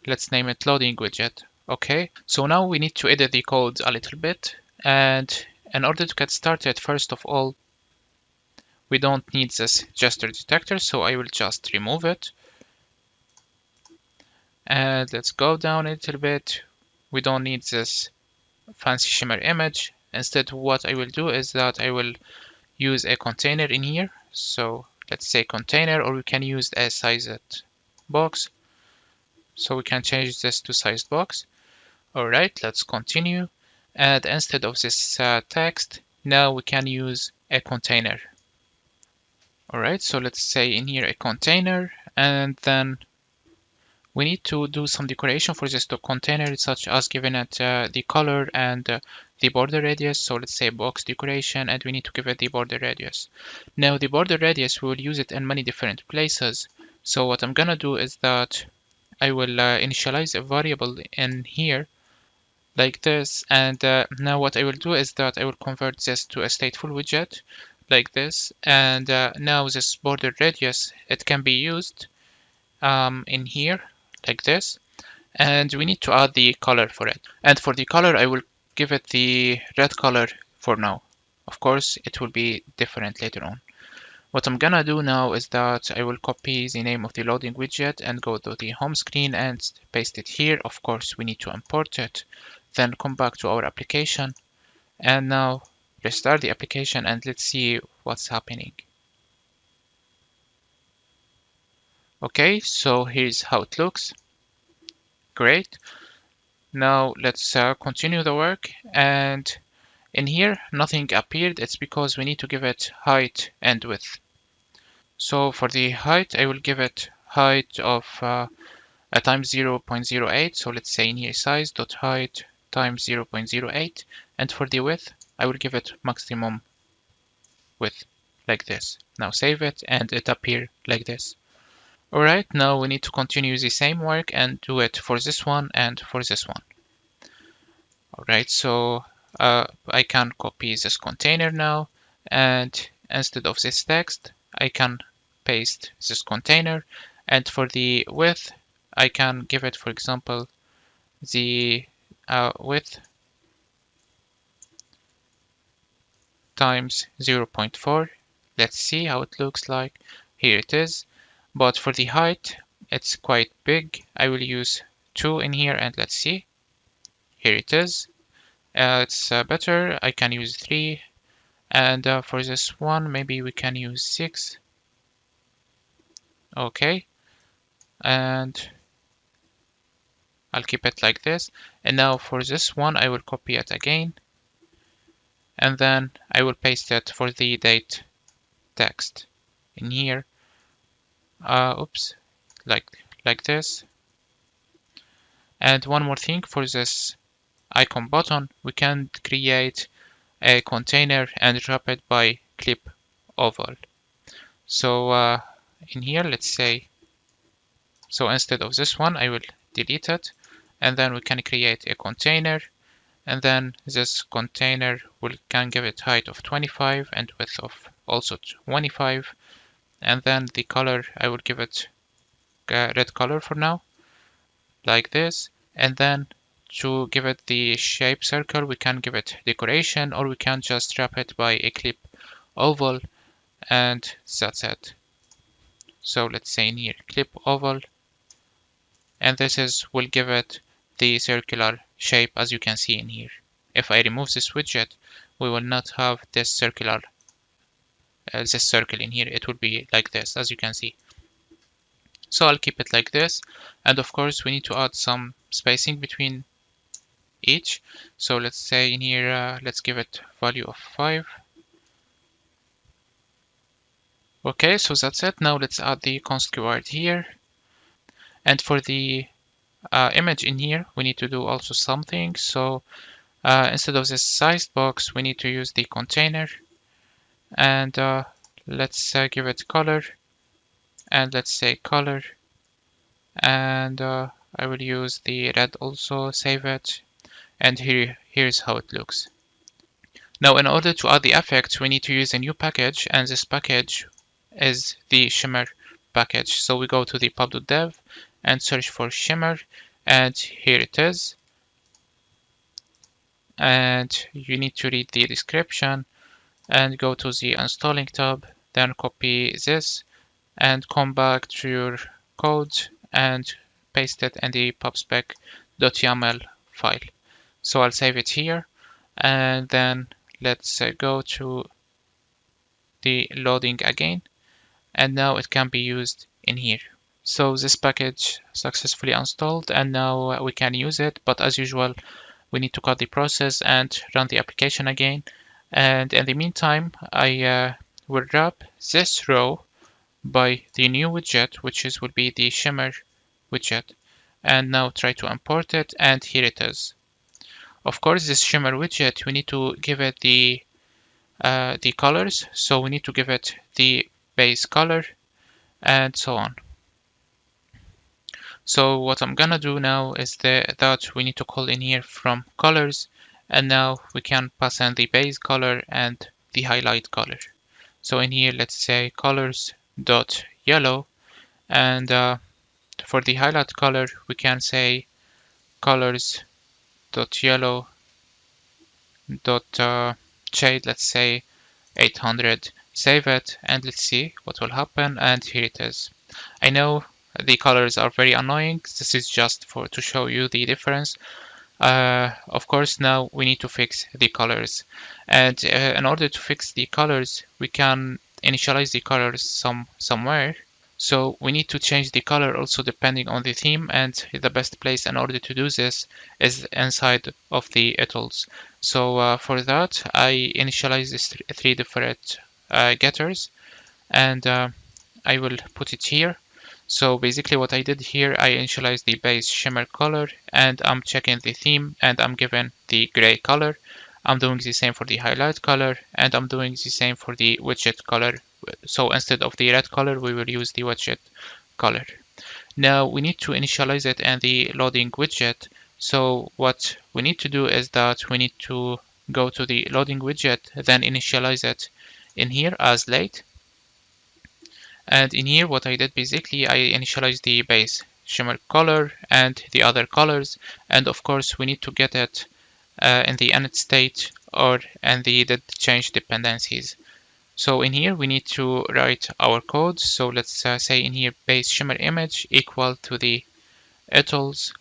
let's name it loading widget. Okay, so now we need to edit the code a little bit, and in order to get started, first of all, we don't need this gesture detector, so I will just remove it. And let's go down a little bit. We don't need this fancy Shimmer image. Instead, what I will do is that I will use a container in here. So let's say container, or we can use a sized box. So we can change this to sized box. All right, let's continue. And instead of this text, now we can use a container. All right, so let's say in here a container, and then we need to do some decoration for this container, such as giving it the color and the border radius. So let's say box decoration, and we need to give it the border radius. Now the border radius, we will use it in many different places. So what I'm gonna do is that I will initialize a variable in here like this, and now what I will do is that I will convert this to a stateful widget like this, and now this border radius, it can be used in here like this, and we need to add the color for it. And for the color, I will give it the red color for now. Of course, it will be different later on. What I'm gonna do now is that I will copy the name of the loading widget and go to the home screen and paste it here. Of course, we need to import it, then come back to our application, and now restart the application, and let's see what's happening. Okay, so here's how it looks. Great. Now let's continue the work, and in here nothing appeared. It's because we need to give it height and width. So for the height, I will give it height of a times 0.08. So let's say in here size.height times 0.08, and for the width, I will give it maximum width like this. Now save it, and it appear like this. All right, now we need to continue the same work and do it for this one and for this one. All right, so I can copy this container now, and instead of this text, I can paste this container, and for the width, I can give it, for example, the width times 0.4. Let's see how it looks like. Here it is. But for the height, it's quite big. I will use 2 in here, and let's see. Here it is. It's better. I can use 3. And for this one, maybe we can use 6. Okay. And I'll keep it like this. And now for this one, I will copy it again. And then I will paste it for the date text in here. Oops, like this. And one more thing, for this icon button, we can create a container and wrap it by clip oval. So in here, let's say So instead of this one, I will delete it, and then we can create a container, and then this container can give it height of 25 and width of also 25, and then the color I will give it red color for now, like this. And then to give it the shape circle, we can give it decoration, or we can just wrap it by a clip oval, and that's it. So let's say in here clip oval, and will give it the circular shape as you can see in here. If I remove this widget, we will not have this circle in here. It will be like this, as you can see. So I'll keep it like this, and of course we need to add some spacing between each. So let's say in here, let's give it value of 5. Okay, so that's it. Now let's add the const keyword here. And for the image in here, we need to do also something. So instead of this sized box, we need to use the container. And let's give it color. And let's say color. And I will use the red also, save it. And here's how it looks. Now, in order to add the effects, we need to use a new package, and this package is the Shimmer package. So we go to the pub.dev and search for Shimmer, and here it is. And you need to read the description and go to the installing tab, then copy this and come back to your code and paste it in the pubspec.yaml file. So I'll save it here, and then let's go to the loading again, and now it can be used in here. So this package successfully installed, and now we can use it, but as usual we need to cut the process and run the application again. And in the meantime, I will wrap this row by the new widget, which will be the Shimmer widget, and now try to import it, and here it is. Of course, this Shimmer widget, we need to give it the colors. So we need to give it the base color and so on. So what I'm gonna do now is that we need to call in here from colors, and now we can pass in the base color and the highlight color. So in here, let's say colors.yellow, and for the highlight color, we can say colors.yellow.shade, let's say 800. Save it, and let's see what will happen. And here it is. I know the colors are very annoying. This is just to show you the difference. Of course, now we need to fix the colors, and in order to fix the colors, we can initialize the colors somewhere. So we need to change the color also depending on the theme, and the best place in order to do this is inside of the utils. So for that, I initialize these three different getters, and I will put it here. So basically what I did here, I initialized the base Shimmer color, and I'm checking the theme, and I'm given the gray color. I'm doing the same for the highlight color, and I'm doing the same for the widget color. So instead of the red color, we will use the widget color. Now we need to initialize it in the loading widget. So what we need to do is that we need to go to the loading widget, then initialize it in here as late. And in here, what I did basically, I initialized the base Shimmer color and the other colors. And of course, we need to get it in the init state or in the change dependencies. So in here, we need to write our code. So let's say in here, base Shimmer image equal to the utils.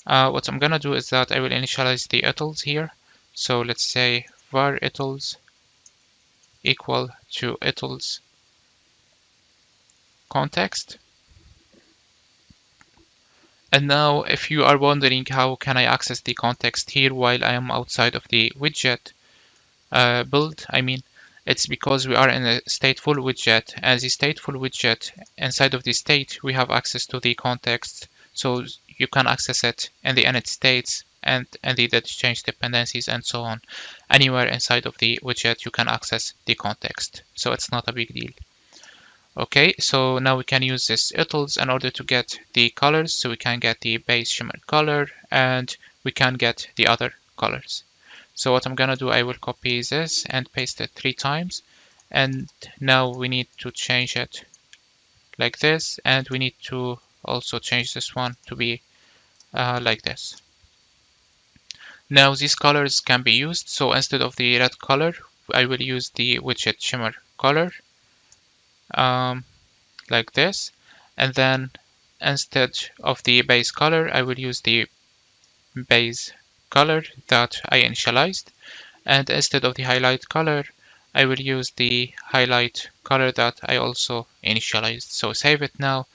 What I'm gonna do is that I will initialize the utils here. So let's say var utils equal to utils context. And now if you are wondering how can I access the context here while I am outside of the widget build, it's because we are in a stateful widget, and the stateful widget, inside of the state, we have access to the context. So you can access it in the init states and the change dependencies and so on. Anywhere inside of the widget, you can access the context. So it's not a big deal. Okay, so now we can use this utils in order to get the colors. So we can get the base shimmer color and we can get the other colors. So what I'm gonna do, I will copy this and paste it 3 times. And now we need to change it like this. And we need to also change this one to be like this. Now these colors can be used. So instead of the red color, I will use the widget shimmer color. Like this, and then instead of the base color I will use the base color that I initialized, and instead of the highlight color I will use the highlight color that I also initialized. So save it now.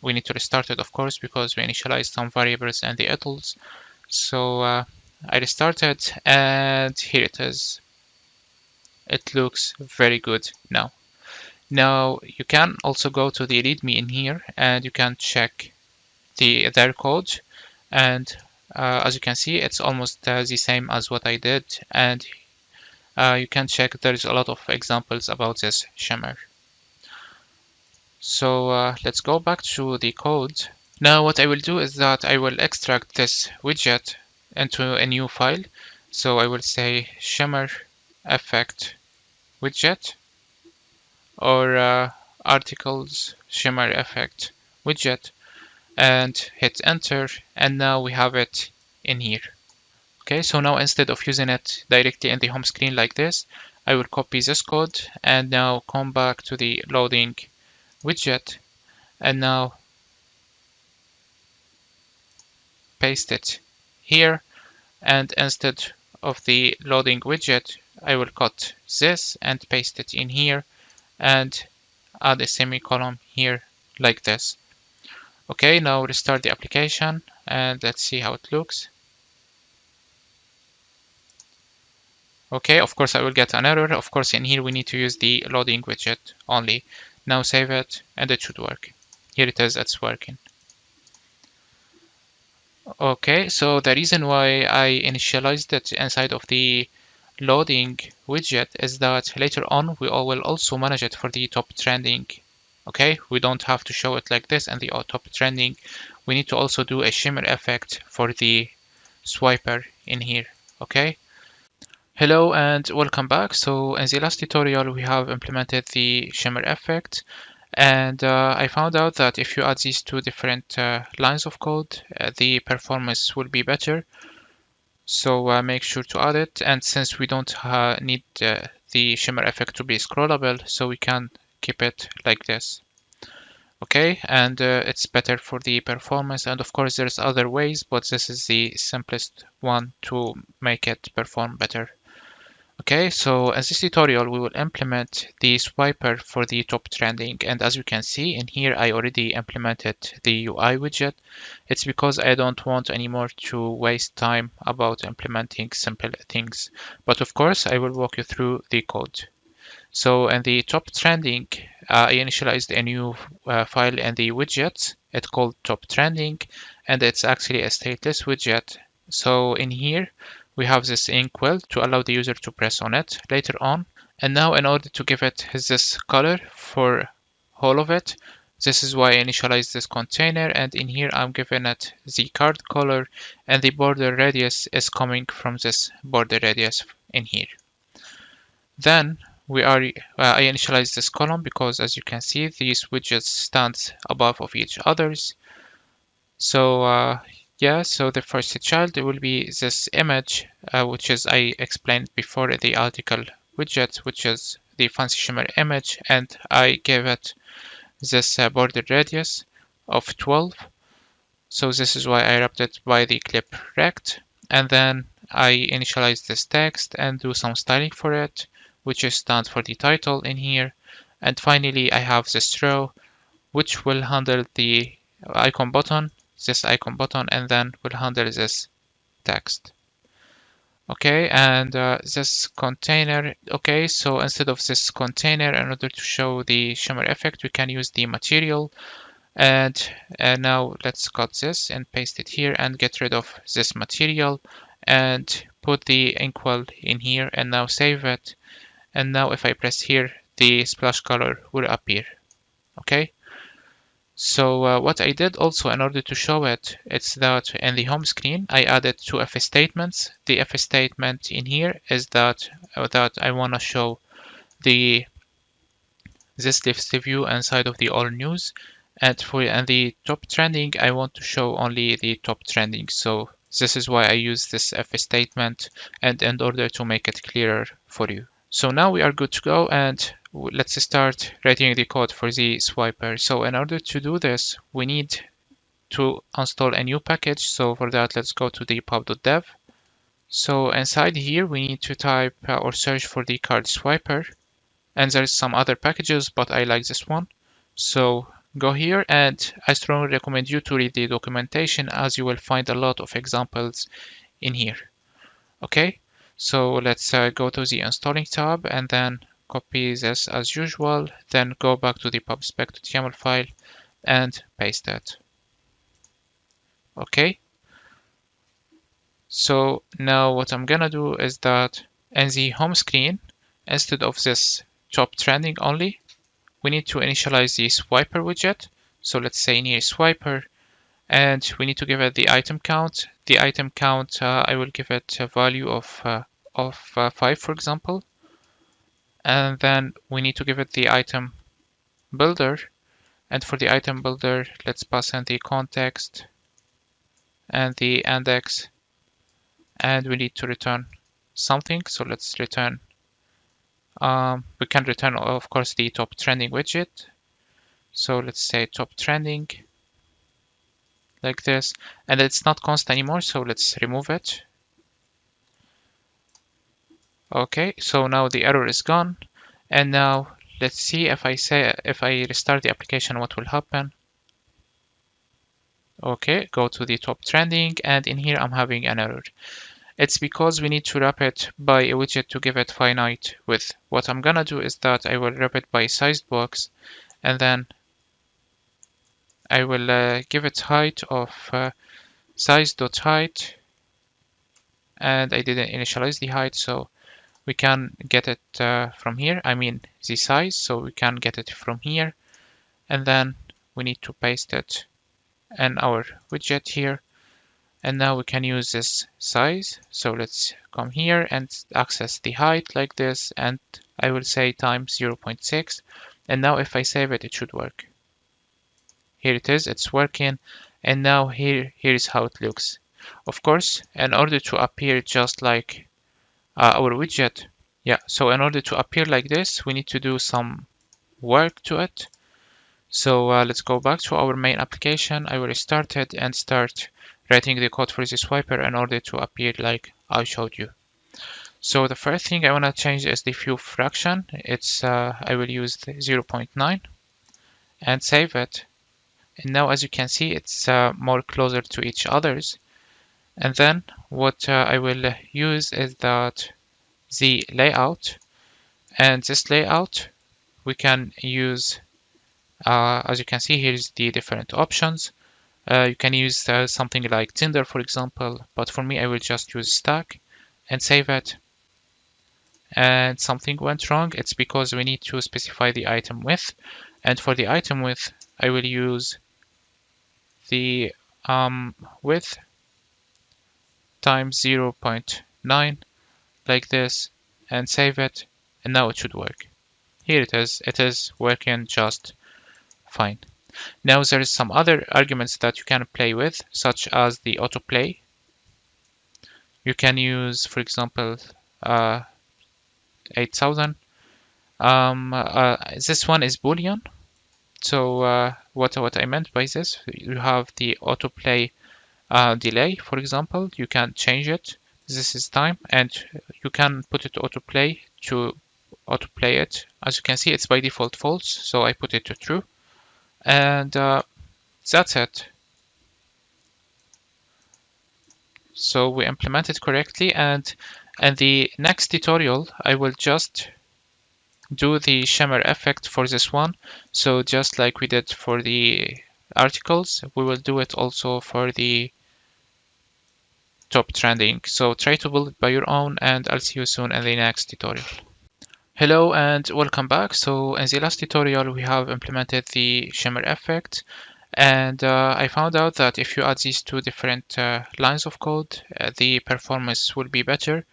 We need to restart it, of course, because we initialized some variables and the utils. So I restarted and here it is. It looks very good now. Now you can also go to the README in here and you can check their code, and as you can see it's almost the same as what I did, and you can check there's a lot of examples about this shimmer. So let's go back to the code. Now what I will do is that I will extract this widget into a new file. So I will say shimmer effect widget, or articles shimmer effect widget, and hit enter, and now we have it in here. Okay, so now instead of using it directly in the home screen like this, I will copy this code and now come back to the loading widget and now paste it here, and instead of the loading widget I will cut this and paste it in here and add a semicolon here like this. Okay, now restart the application and let's see how it looks. Okay, of course I will get an error. Of course in here we need to use the loading widget only. Now save it and it should work. Here it is, it's working. Okay, so the reason why I initialized it inside of the loading widget is that later on we will also manage it for the top trending. Okay, we don't have to show it like this and the top trending. We need to also do a shimmer effect for the swiper in here. Okay. Hello and welcome back. So in the last tutorial we have implemented the shimmer effect, and I found out that if you add these two different lines of code, the performance will be better. So make sure to add it, and since we don't need the shimmer effect to be scrollable, so we can keep it like this. Okay, and it's better for the performance, and of course there's other ways, but this is the simplest one to make it perform better. Okay, so in this tutorial we will implement the swiper for the top trending, and as you can see in here I already implemented the UI widget. It's because I don't want anymore to waste time about implementing simple things, but of course I will walk you through the code. So in the top trending, I initialized a new file in the widget. It's called top trending, and it's actually a stateless widget. So in here, we have this inkwell to allow the user to press on it later on. And now in order to give it this color for all of it, this is why I initialized this container, and in here I'm giving it the card color, and the border radius is coming from this border radius in here. Then I initialize this column because as you can see these widgets stand above of each others. So yeah, so the first child will be this image, which is I explained before, the article widget, which is the fancy shimmer image, and I gave it this border radius of 12. So this is why I wrapped it by the clip rect, and then I initialize this text and do some styling for it, which is stands for the title in here. And finally, I have this row, which will handle the icon button, this icon button, and then will handle this text. Okay, and this container. Okay, so instead of this container, in order to show the shimmer effect, we can use the material. And now let's cut this and paste it here and get rid of this material and put the inkwell in here, and now save it. And now if I press here the splash color will appear. Okay. So what I did also in order to show it, it's that in the home screen, I added two if statements. The if statement in here is that I want to show this list view inside of the all news, and the top trending, I want to show only the top trending. So this is why I use this if statement, and in order to make it clearer for you. So now we are good to go, and let's start writing the code for the swiper. So in order to do this, we need to install a new package. So for that, let's go to the pub.dev. So inside here, we need to type or search for the card swiper. And there's some other packages, but I like this one. So go here, and I strongly recommend you to read the documentation, as you will find a lot of examples in here. Okay. So let's go to the installing tab and then copy this as usual, then go back to the pubspec.yaml file and paste it. Okay. So now what I'm gonna do is that in the home screen, instead of this top trending only, we need to initialize the swiper widget. So let's say near swiper, and we need to give it the item count. The item count, I will give it a value of 5, for example. And then we need to give it the item builder. And for the item builder, let's pass in the context and the index. And we need to return something. So let's return, we can return, of course, the top trending widget. So let's say top trending, like this, and it's not const anymore, so let's remove it. Okay, so now the error is gone, and now let's see if I restart the application, what will happen. Okay, go to the top trending, and in here I'm having an error. It's because we need to wrap it by a widget to give it finite width. What I'm gonna do is that I will wrap it by sized box, and then I will give it height of size.height, and I didn't initialize the height, so we can get it from here. I mean the size, so we can get it from here, and then we need to paste it in our widget here, and now we can use this size. So let's come here and access the height like this, and I will say times 0.6, and now if I save it, it should work. Here it is, it's working, and now here is how it looks. Of course, in order to appear just like our widget, so in order to appear like this, we need to do some work to it. So let's go back to our main application. I will restart it and start writing the code for this swiper in order to appear like I showed you. So the first thing I want to change is the view fraction. It's I will use the 0.9 and save it. And now, as you can see, it's more closer to each others. And then what I will use is that the layout, and this layout we can use, as you can see, here's the different options. You can use something like Tinder, for example, but for me, I will just use stack and save it. And something went wrong. It's because we need to specify the item width. And for the item width, I will use the width times 0.9 like this, and save it, and now it should work. Here it is working just fine. Now there is some other arguments that you can play with, such as the autoplay. You can use, for example, 8000. This one is Boolean. So what I meant by this, you have the autoplay delay, for example. You can change it. This is time, and you can put it autoplay to autoplay it. As you can see, it's by default false, so I put it to true. And that's it. So we implement it correctly, and in the next tutorial, I will just do the shimmer effect for this one. So just like we did for the articles, we will do it also for the top trending. So try to build it by your own, and I'll see you soon in the next tutorial. Hello and welcome back. So in the last tutorial we have implemented the shimmer effect, and I found out that if you add these two different lines of code, the performance will be better.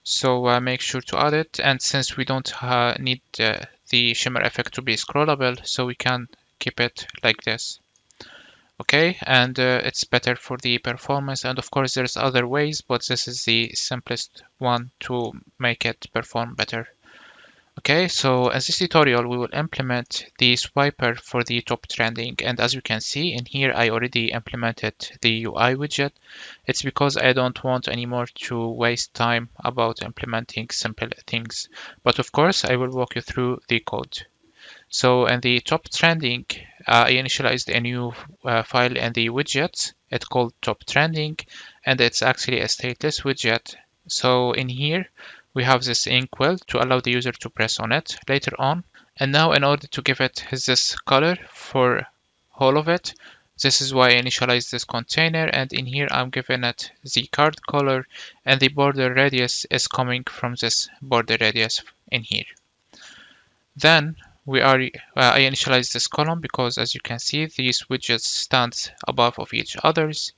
So make sure to add it, and since we don't need the shimmer effect to be scrollable, so we can keep it like this. Okay, and it's better for the performance, and of course there's other ways, but this is the simplest one to make it perform better. Okay, so as this tutorial, we will implement the swiper for the top trending. And as you can see in here, I already implemented the UI widget. It's because I don't want anymore to waste time about implementing simple things. But of course, I will walk you through the code. So in the top trending, I initialized a new file in the widgets. It's called top trending, and it's actually a stateless widget. So in here, we have this inkwell to allow the user to press on it later on. And now in order to give it this color for all of it, this is why I initialized this container, and in here I'm giving it the card color, and the border radius is coming from this border radius in here. Then I initialize this column because as you can see, these widgets stand above of each others.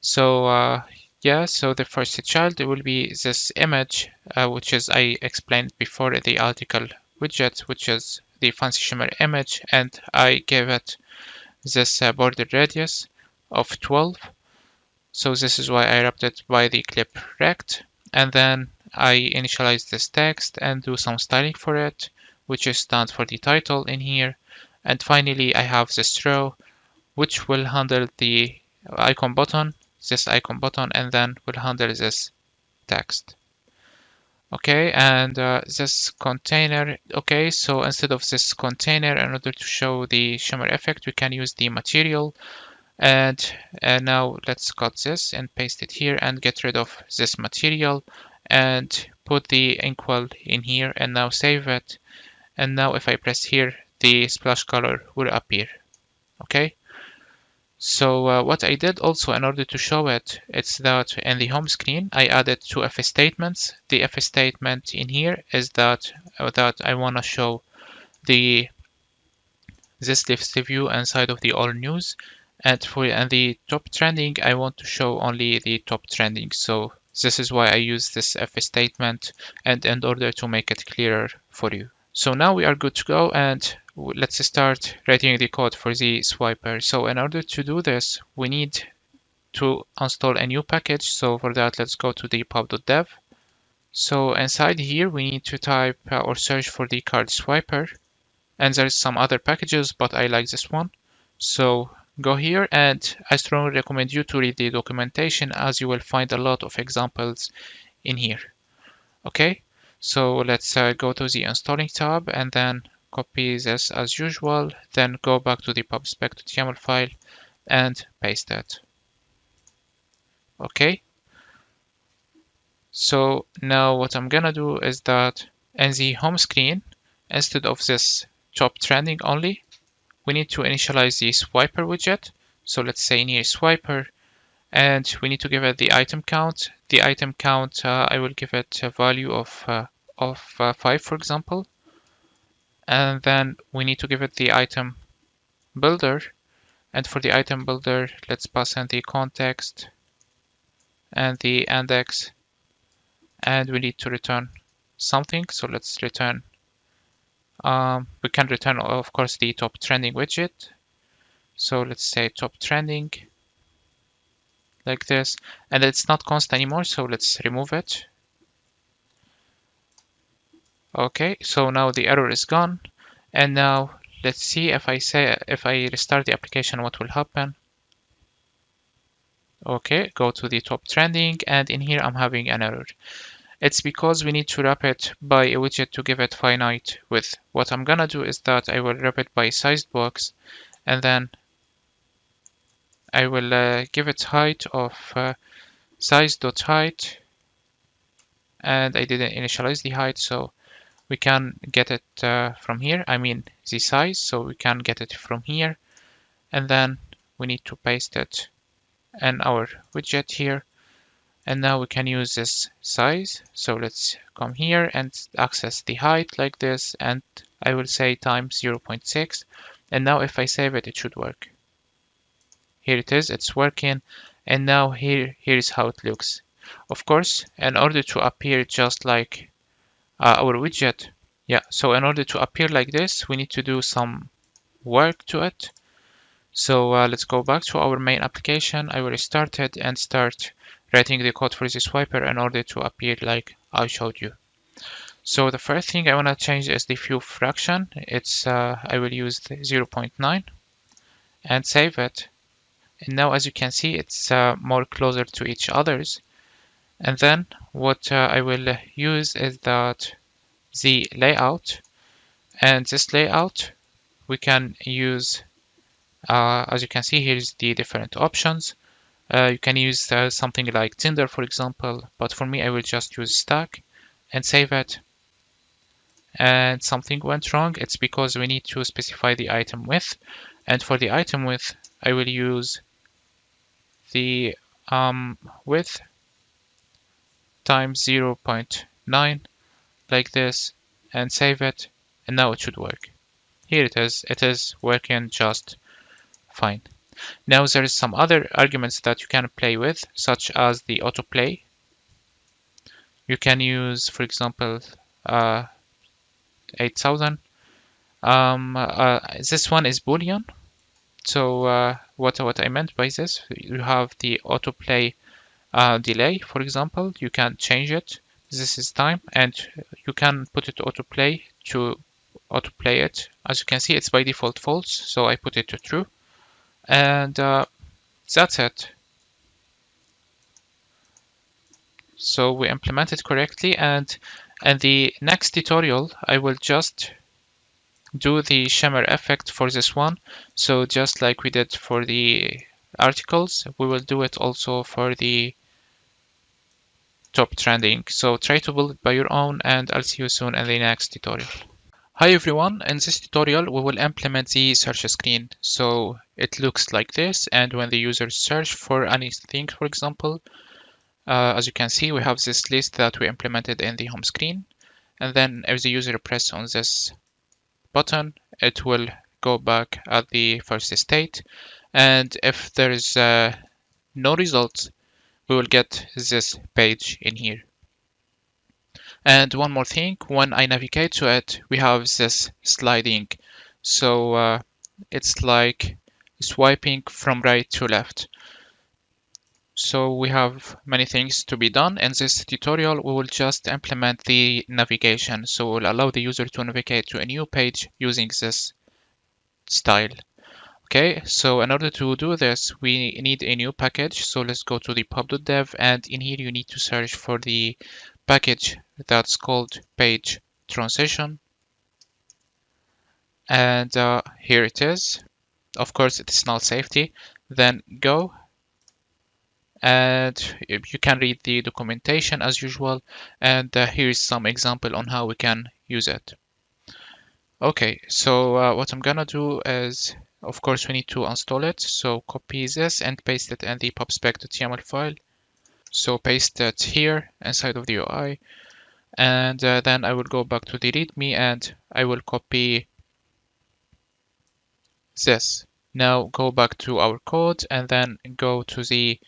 So yeah, so the first child will be this image, which is I explained before the article widget, which is the fancy shimmer image, and I gave it this border radius of 12. So this is why I wrapped it by the clip rect, and then I initialize this text and do some styling for it, which is stands for the title in here. And finally, I have this row, which will handle the icon button, this icon button, and then will handle this text. Okay, and this container. Okay, so instead of this container, in order to show the shimmer effect, we can use the material. And now let's cut this and paste it here and get rid of this material and put the inkwell in here and now save it. And now if I press here, the splash color will appear. Okay. So what I did also in order to show it, it's that in the home screen, I added two if statements. The if statement in here is that I want to show this list view inside of the all news. And for the top trending, I want to show only the top trending. So this is why I use this if statement, and in order to make it clearer for you. So now we are good to go, and let's start writing the code for the swiper. So in order to do this, we need to install a new package. So for that, let's go to the pub.dev. So inside here, we need to type or search for the card swiper. And there's some other packages, but I like this one. So go here, and I strongly recommend you to read the documentation, as you will find a lot of examples in here. Okay. So let's go to the installing tab and then copy this as usual, then go back to the pubspec.yaml file and paste it. Okay. So now what I'm gonna do is that in the home screen, instead of this top trending only, we need to initialize the swiper widget. So let's say near swiper, and we need to give it the item count. The item count, I will give it a value of 5, for example. And then we need to give it the item builder. And for the item builder, let's pass in the context and the index. And we need to return something. So let's return, we can return, of course, the top trending widget. So let's say top trending, like this, and it's not const anymore, so let's remove it. Okay, so now the error is gone, and now let's see if I restart the application, what will happen. Okay, go to the top trending, and in here I'm having an error. It's because we need to wrap it by a widget to give it finite width. What I'm gonna do is that I will wrap it by sized box, and then I will give it height of size.height, and I didn't initialize the height, so we can get it from here. I mean the size, so we can get it from here, and then we need to paste it in our widget here, And now we can use this size. So let's come here and access the height like this. And I will say times 0.6. And now if I save it, it should work. Here it is, it's working. And now here's how it looks. Of course, in order to appear just like our widget, so in order to appear like this, we need to do some work to it. So let's go back to our main application. I will restart it and start writing the code for this swiper in order to appear like I showed you. So the first thing I want to change is the view fraction. It's I will use 0.9 and save it. And now as you can see, it's more closer to each others. And then what I will use is that the layout, and this layout we can use as you can see, here's the different options. You can use something like Tinder, for example, but for me I will just use stack and save it. And something went wrong. It's because we need to specify the item width, and for the item width I will use the width times 0.9 like this and save it, and now it should work. Here it is working just fine. Now there is some other arguments that you can play with, such as the autoplay. You can use, for example, 8000. This one is Boolean. So what I meant by this, you have the autoplay delay, for example. You can change it. This is time, and you can put it autoplay to autoplay it. As you can see, it's by default false, so I put it to true. And that's it. So we implement it correctly, and in the next tutorial I will just do the shimmer effect for this one. So just like we did for the articles, we will do it also for the top trending. So try to build it by your own, and I'll see you soon in the next tutorial. Hi everyone, in this tutorial we will implement the search screen. So it looks like this, and when the user search for anything, for example, as you can see, we have this list that we implemented in the home screen. And then if the user press on this button, it will go back at the first state. And if there is no result, we will get this page in here. And one more thing, when I navigate to it, we have this sliding. So it's like swiping from right to left. So we have many things to be done. In this tutorial, we will just implement the navigation. So we'll allow the user to navigate to a new page using this style. Okay, so in order to do this, we need a new package. So let's go to the pub.dev, and in here you need to search for the package that's called page transition. And here it is. Of course, it is null safety. Then go, and you can read the documentation as usual. And here is some example on how we can use it. Okay, so what I'm gonna do is, of course, we need to install it. So copy this and paste it in the pubspec.yaml file. So paste it here inside of the UI. And then I will go back to the README and I will copy this. Now go back to our code and then go to the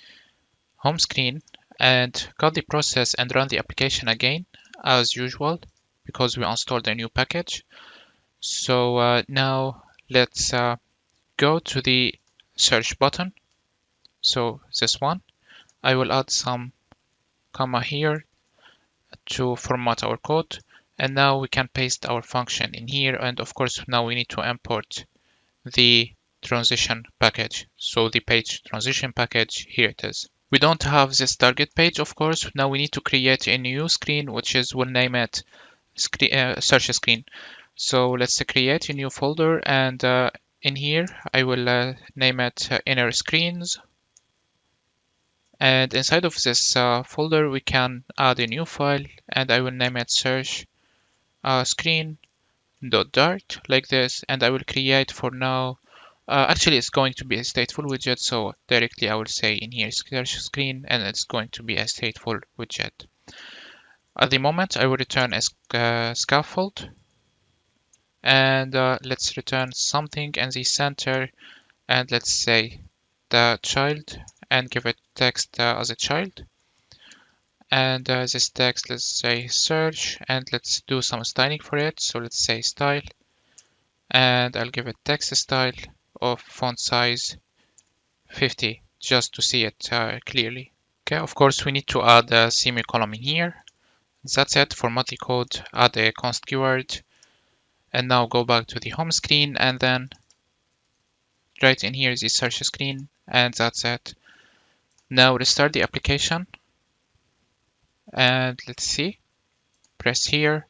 home screen and cut the process and run the application again as usual, because we installed a new package. So now let's go to the search button. So this one, I will add some comma here to format our code. And now we can paste our function in here. And of course, now we need to import the transition package. So the page transition package, here it is. We don't have this target page, of course. Now we need to create a new screen, which is, we'll name it search screen. So let's create a new folder, and in here I will name it inner screens. And inside of this folder we can add a new file, and I will name it search screen.dart like this. And I will create for now Actually, it's going to be a stateful widget, so directly I will say in here search screen, and it's going to be a stateful widget. At the moment, I will return a scaffold, and let's return something in the center, and let's say the child, and give it text as a child. And this text, let's say search, and let's do some styling for it. So let's say style, and I'll give it text style of font size 50, just to see it clearly. Okay, of course we need to add a semicolon in here. That's it. Format the code, add a const keyword, and now go back to the home screen, and then right in here is the search screen, and that's it. Now restart the application, and let's see, press here.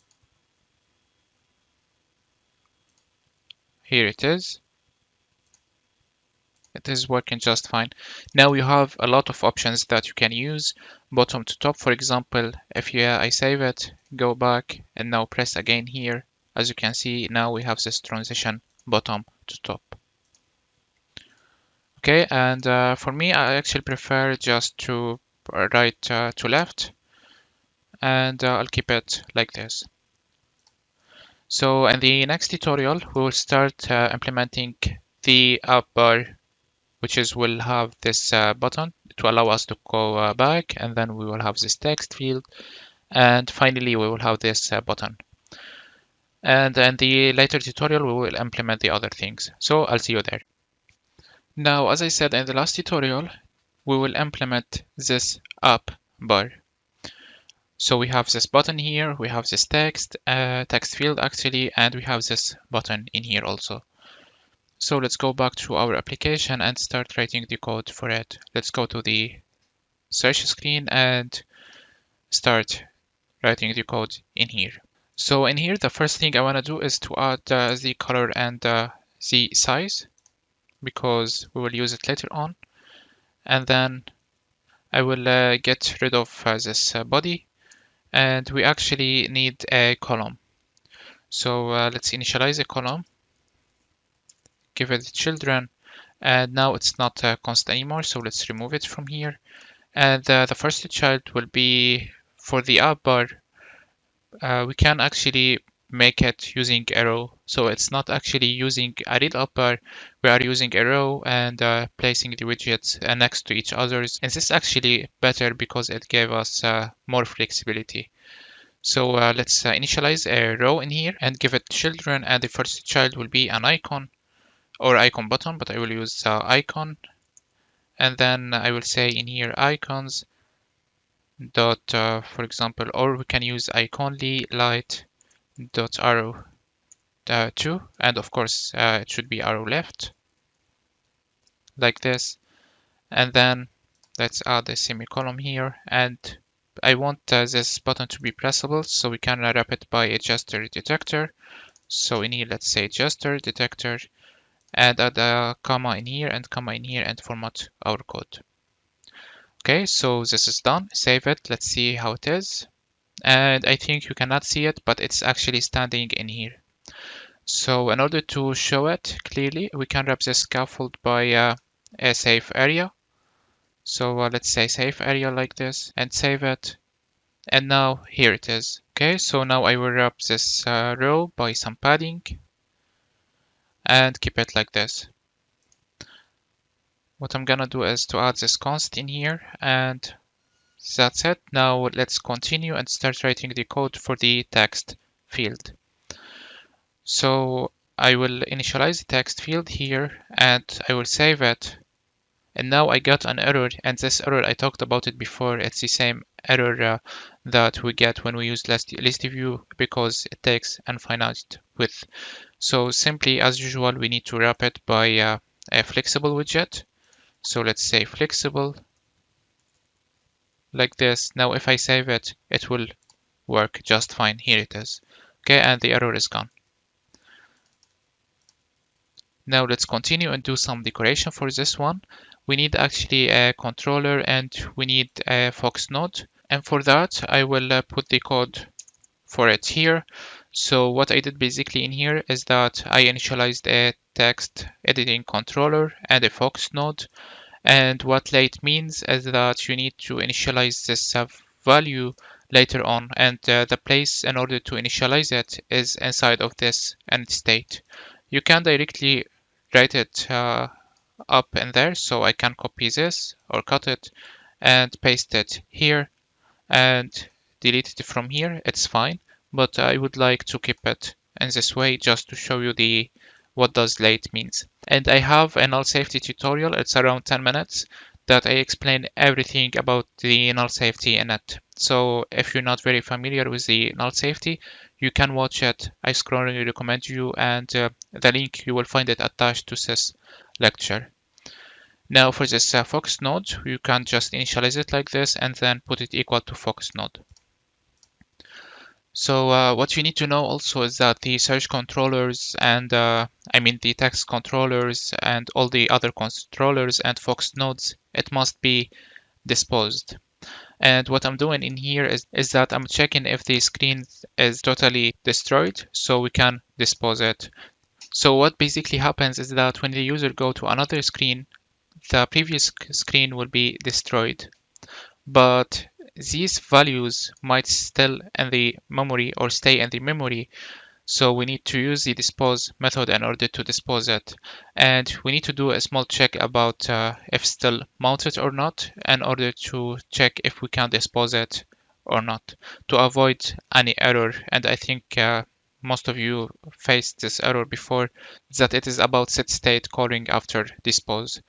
Here it is. It is working just fine. Now you have a lot of options that you can use, bottom to top. For example, if I save it, go back, and now press again here. As you can see, now we have this transition bottom to top. Okay, and for me, I actually prefer just to right to left, and I'll keep it like this. So in the next tutorial, we will start implementing the appbar, which will have this button to allow us to go back, and then we will have this text field, and finally we will have this button. And in the later tutorial, we will implement the other things. So I'll see you there. Now, as I said in the last tutorial, we will implement this app bar. So we have this button here, we have this text field actually, and we have this button in here also. So let's go back to our application and start writing the code for it. Let's go to the search screen and start writing the code in here. So in here, the first thing I want to do is to add the color and the size, because we will use it later on. And then I will get rid of this body, and we actually need a column. So let's initialize a column, give it children, and now it's not const anymore, so let's remove it from here. And the first child will be for the app bar. We can actually make it using arrow, so it's not actually using a real app bar. We are using a row and placing the widgets next to each other, and this is actually better because it gave us more flexibility. So let's initialize a row in here and give it children, and the first child will be an icon or icon button, but I will use icon, and then I will say in here icons dot for example, or we can use iconly light dot arrow 2, and of course it should be arrow left like this. And then let's add a semicolon here, and I want this button to be pressable, so we can wrap it by a gesture detector. So in here, let's say gesture detector, and add a comma in here and comma in here, and format our code. Okay, so this is done. Save it. Let's see how it is. And I think you cannot see it, but it's actually standing in here. So in order to show it clearly, we can wrap this scaffold by a safe area. So let's say safe area like this, and save it. And now here it is. Okay, so now I will wrap this row by some padding and keep it like this. What I'm gonna do is to add this const in here, and that's it. Now let's continue and start writing the code for the text field. So I will initialize the text field here, and I will save it. And now I got an error, and this error, I talked about it before. It's the same error that we get when we use list view, because it takes infinite width. So simply, as usual, we need to wrap it by a flexible widget. So let's say flexible like this. Now if I save it, it will work just fine. Here it is. Okay, and the error is gone. Now let's continue and do some decoration for this one. We need actually a controller, and we need a Fox node. And for that, I will put the code for it here. So what I did basically in here is that I initialized a text editing controller and a focus node. And what late means is that you need to initialize this value later on, and the place in order to initialize it is inside of this end state. You can directly write it up in there, so I can copy this or cut it and paste it here and delete it from here. It's fine, but I would like to keep it in this way just to show you what does late means. And I have a null safety tutorial. It's around 10 minutes that I explain everything about the null safety in it. So if you're not very familiar with the null safety, you can watch it. I strongly recommend you, and the link, you will find it attached to this lecture. Now for this focus node, you can just initialize it like this and then put it equal to focus node. So what you need to know also is that the search controllers and the text controllers and all the other controllers and focus nodes, it must be disposed. And what I'm doing in here is that I'm checking if the screen is totally destroyed so we can dispose it. So what basically happens is that when the user go to another screen, the previous screen will be destroyed. But these values might still in the memory or stay in the memory. So we need to use the dispose method in order to dispose it. And we need to do a small check about if still mounted or not in order to check if we can dispose it or not to avoid any error. And I think most of you faced this error before, that it is about set state calling after dispose.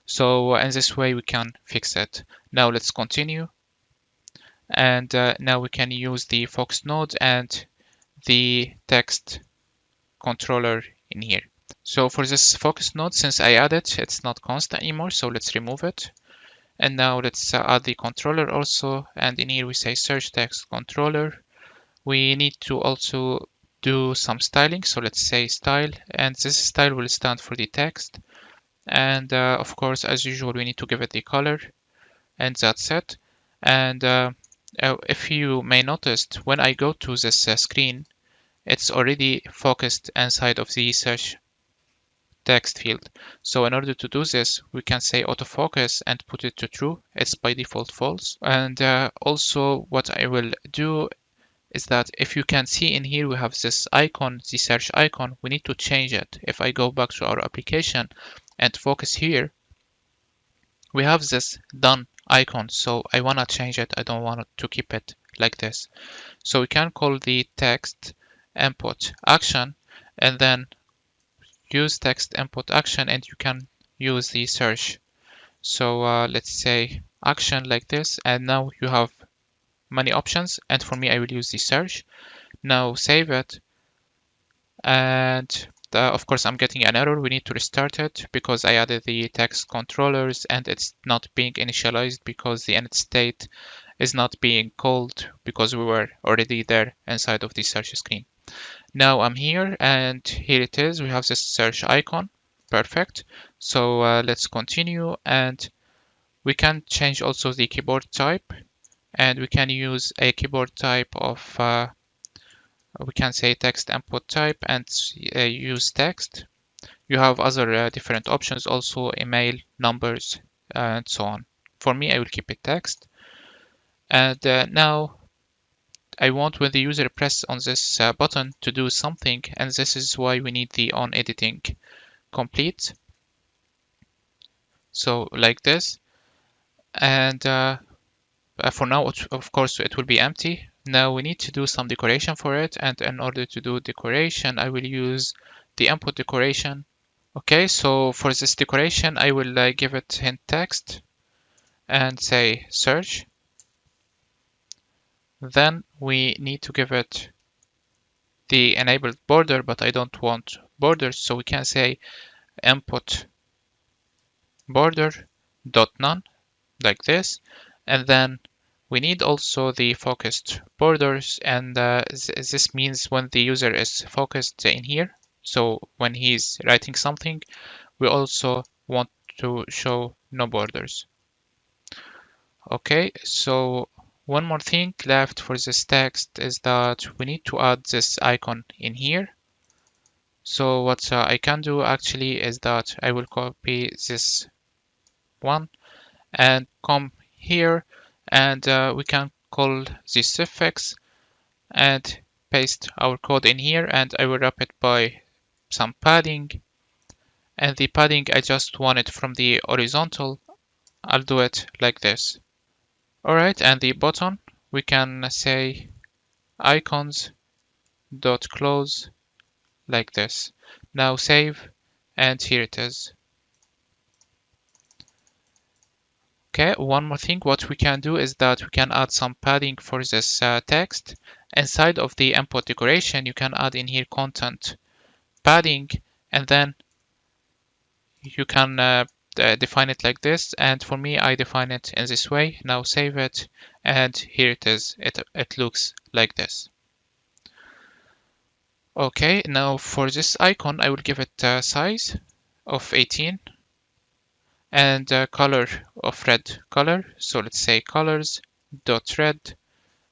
So in this way we can fix it. Now let's continue. And now we can use the focus node and the text controller in here. So for this focus node, since I added, it's not constant anymore, so let's remove it. And now let's add the controller also, and in here we say search text controller. We need to also do some styling, so let's say style, and this style will stand for the text. And of course, as usual, we need to give it the color, and that's it. And if you may notice, when I go to this screen, it's already focused inside of the search text field. So in order to do this, we can say autofocus and put it to true. It's by default false. And also what I will do is that if you can see in here, we have this icon, the search icon, we need to change it. If I go back to our application and focus here, we have this done icon. So I want to change it. I don't want to keep it like this. So we can call the text input action and then use text input action, and you can use the search. So let's say action like this, and now you have many options, and for me I will use the search. Now save it, and of course I'm getting an error. We need to restart it because I added the text controllers and it's not being initialized because the end state is not being called because we were already there inside of the search screen. Now I'm here, and here it is. We have this search icon. Perfect. So let's continue, and we can change also the keyboard type, and we can use a keyboard type of we can say text input type and use text. You have other different options also, email, numbers, and so on. For me, I will keep it text. And now I want when the user press on this button to do something, and this is why we need the on editing complete. So like this, and for now, of course, it will be empty. Now we need to do some decoration for it, and in order to do decoration, I will use the input decoration. Okay, so for this decoration, I will give it hint text and say search. Then we need to give it the enabled border, but I don't want borders, so we can say input border dot none like this, and then we need also the focused borders, and this means when the user is focused in here, so when he's writing something, we also want to show no borders. Okay, so One more thing left for this text is that we need to add this icon in here. So what I can do actually is that I will copy this one and come here, and we can call this suffix and paste our code in here, and I will wrap it by some padding. And the padding, I just want it from the horizontal. I'll do it like this. Alright, and the button, we can say icons dot close like this. Now save, and here it is. Okay, one more thing, what we can do is that we can add some padding for this text. Inside of the input decoration, you can add in here content padding, and then you can define it like this. And for me, I define it in this way. Now save it, and here it is. It looks like this. Okay, now for this icon, I will give it a size of 18 and a color of red color. So let's say colors dot red,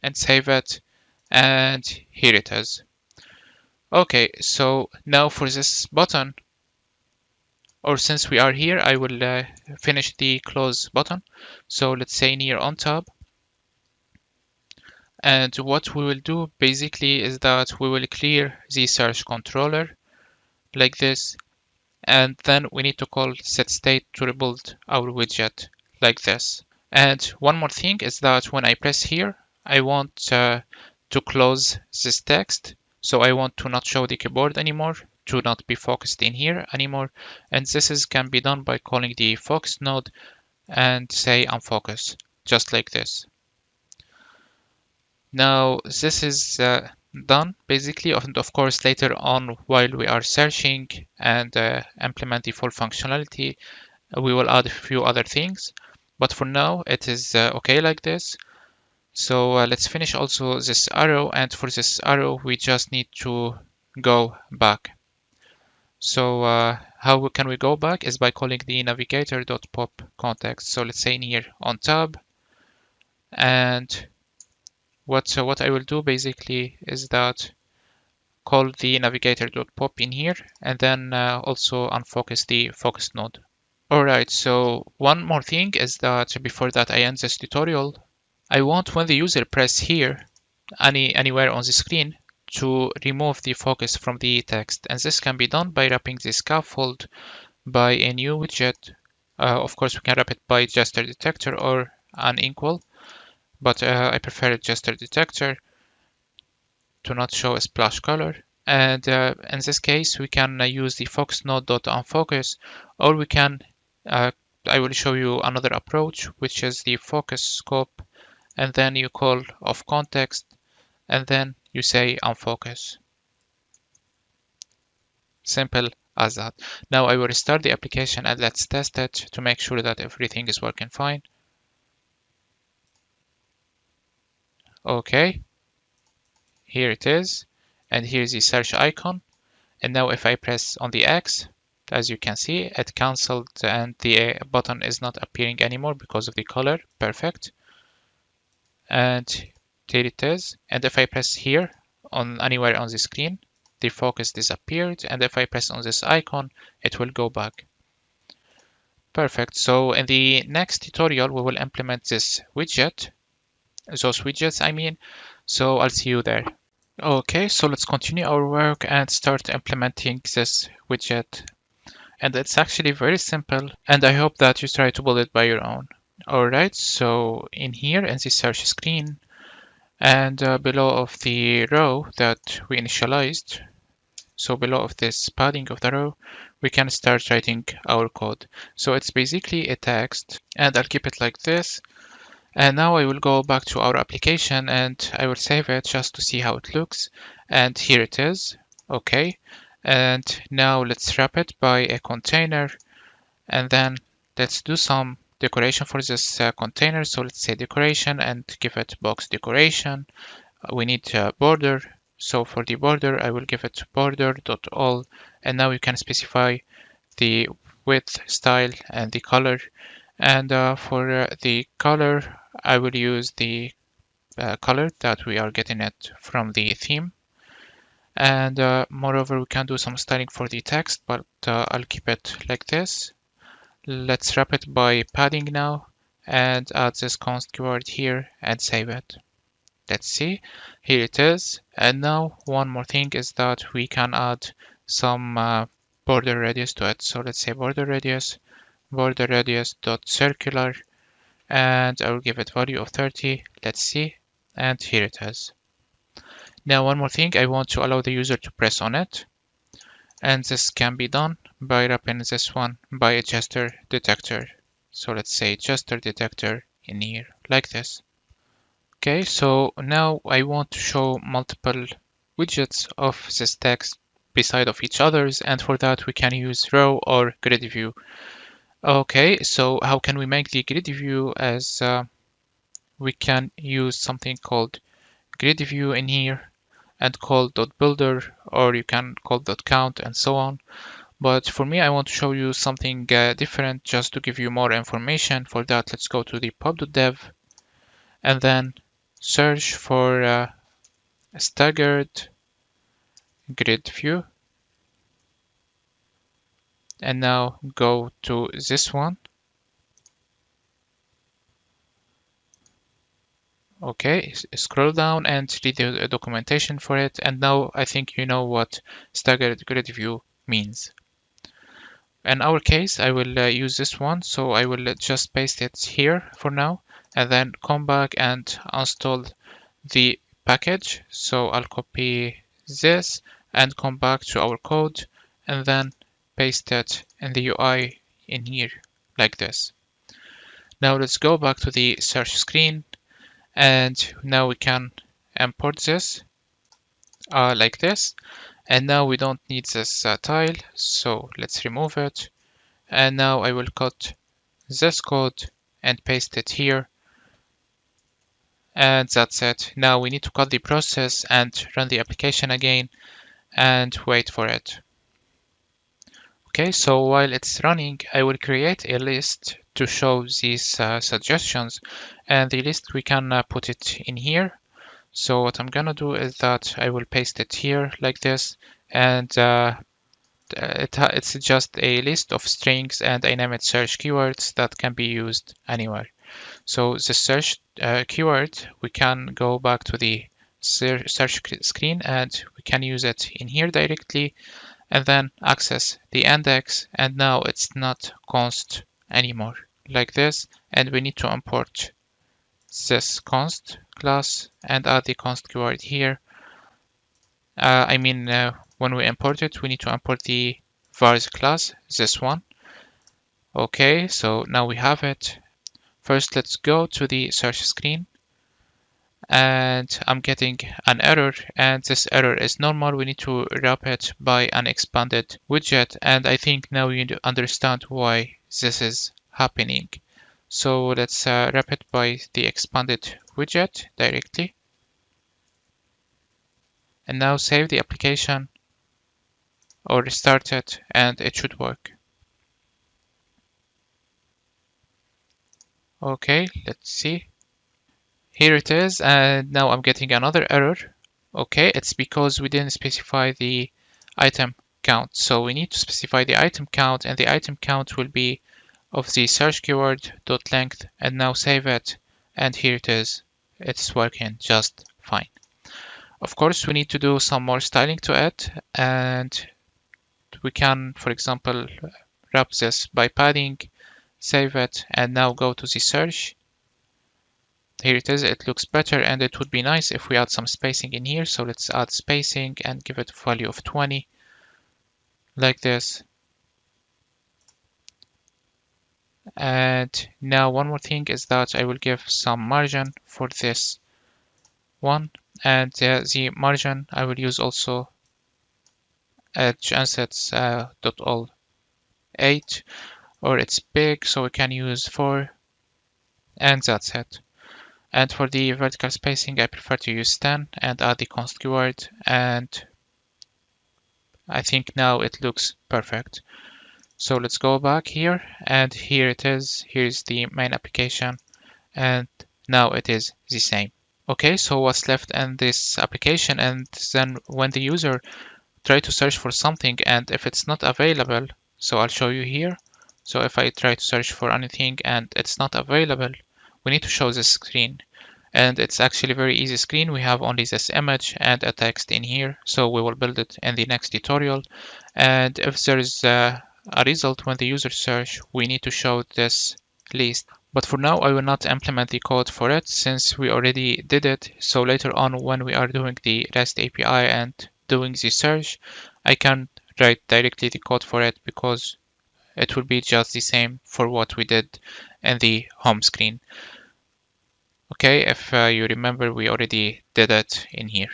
and save it, and here it is. Okay, so now for this button, or since we are here, I will finish the close button. So let's say near on tab. And what we will do basically is that we will clear the search controller like this. And then we need to call setState to rebuild our widget like this. And one more thing is that when I press here, I want to close this text. So I want to not show the keyboard anymore, to not be focused in here anymore. And this can be done by calling the focus node and say unfocus, just like this. Now this is done basically, and of course later on while we are searching and implement the full functionality, we will add a few other things. But for now it is okay like this. So let's finish also this arrow, and for this arrow we just need to go back. So how can we go back is by calling the navigator.pop context. So let's say in here on tab, and what I will do basically is that call the navigator.pop in here, and then also unfocus the focus node. Alright, so one more thing is that before that I end this tutorial, I want when the user press here anywhere on the screen to remove the focus from the text, and this can be done by wrapping the scaffold by a new widget. Of course we can wrap it by gesture detector or unequal, but I prefer a gesture detector to not show a splash color. And in this case we can use the focus node.unfocus, or we can I will show you another approach, which is the focus scope, and then you call of context, and then you say unfocus. Simple as that. Now I will restart the application and let's test it to make sure that everything is working fine. Okay, here it is, and here's the search icon. And now if I press on the X, as you can see, it cancelled and the button is not appearing anymore because of the color. Perfect. And there it is. And if I press here on anywhere on the screen, the focus disappeared. And if I press on this icon, it will go back. Perfect. So in the next tutorial, we will implement this widget, those widgets I mean. So I'll see you there. Okay, so let's continue our work and start implementing this widget. And it's actually very simple, and I hope that you try to build it by your own. Alright, so in here in the search screen, and below of the row that we initialized, so below of this padding of the row, we can start writing our code. So it's basically a text, and I'll keep it like this. And now I will go back to our application and I will save it just to see how it looks. And here it is. Okay. And now let's wrap it by a container, and then let's do some decoration for this container. So let's say decoration and give it box decoration. We need a border. So for the border, I will give it border.all. And now you can specify the width, style, and the color. And for the color, I will use the color that we are getting it from the theme. And moreover, we can do some styling for the text, but I'll keep it like this. Let's wrap it by padding now and add this const keyword here and save it. Let's see, here it is. And now one more thing is that we can add some border radius to it. So let's say border radius dot circular, and I will give it value of 30. Let's see, and here it is. Now one more thing, I want to allow the user to press on it, and this can be done by wrapping this one by a gesture detector. So let's say gesture detector in here like this. Okay, so now I want to show multiple widgets of this text beside of each others, and for that we can use row or grid view. Okay, so how can we make the grid view? As we can use something called grid view in here and call .builder, or you can call .count and so on. But for me, I want to show you something different just to give you more information. For that, let's go to the pub.dev and then search for a staggered grid view. And now go to this one. Okay, scroll down and read the documentation for it. And now I think you know what staggered grid view means. In our case, I will use this one. So I will just paste it here for now and then come back and install the package. So I'll copy this and come back to our code and then paste it in the UI in here like this. Now let's go back to the search screen. And now we can import this like this. And now we don't need this tile, so let's remove it. And now I will cut this code and paste it here. And that's it. Now we need to cut the process and run the application again and wait for it. Okay, so while it's running, I will create a list to show these suggestions, and the list we can put it in here. So what I'm gonna do is that I will paste it here like this, and it's just a list of strings, and I name it search keywords that can be used anywhere. So the search keyword, we can go back to the search screen and we can use it in here directly and then access the index, and now it's not const anymore like this, and we need to import this const class and add the const keyword here. When we import it, we need to import the vars class, this one. Okay, so now we have it. First, let's go to the search screen, and I'm getting an error, and this error is normal. We need to wrap it by an expanded widget, and I think now you understand why this is happening. So let's wrap it by the expanded widget directly, and now save the application or restart it, and it should work. Okay, let's see. Here it is, and now I'm getting another error. Okay, it's because we didn't specify the item count. So we need to specify the item count, and the item count will be of the search keyword dot length, and now save it. And here it is. It's working just fine. Of course, we need to do some more styling to it, and we can, for example, wrap this by padding, save it, and now go to the search. Here it is, it looks better, and it would be nice if we add some spacing in here. So let's add spacing and give it a value of 20, like this. And now one more thing is that I will give some margin for this one, and the margin I will use also edge ansets .all 8, or it's big, so we can use 4, and that's it. And for the vertical spacing, I prefer to use 10 and add the const keyword, and I think now it looks perfect. So let's go back here, and here it is. Here's the main application, and now it is the same. Okay, so what's left in this application, and then when the user try to search for something and if it's not available, so I'll show you here. So if I try to search for anything and it's not available, we need to show this screen. And it's actually a very easy screen. We have only this image and a text in here. So we will build it in the next tutorial. And if there is a result when the user search, we need to show this list. But for now, I will not implement the code for it since we already did it. So later on, when we are doing the REST API and doing the search, I can write directly the code for it because it will be just the same for what we did in the home screen. Okay, if you remember, we already did it in here.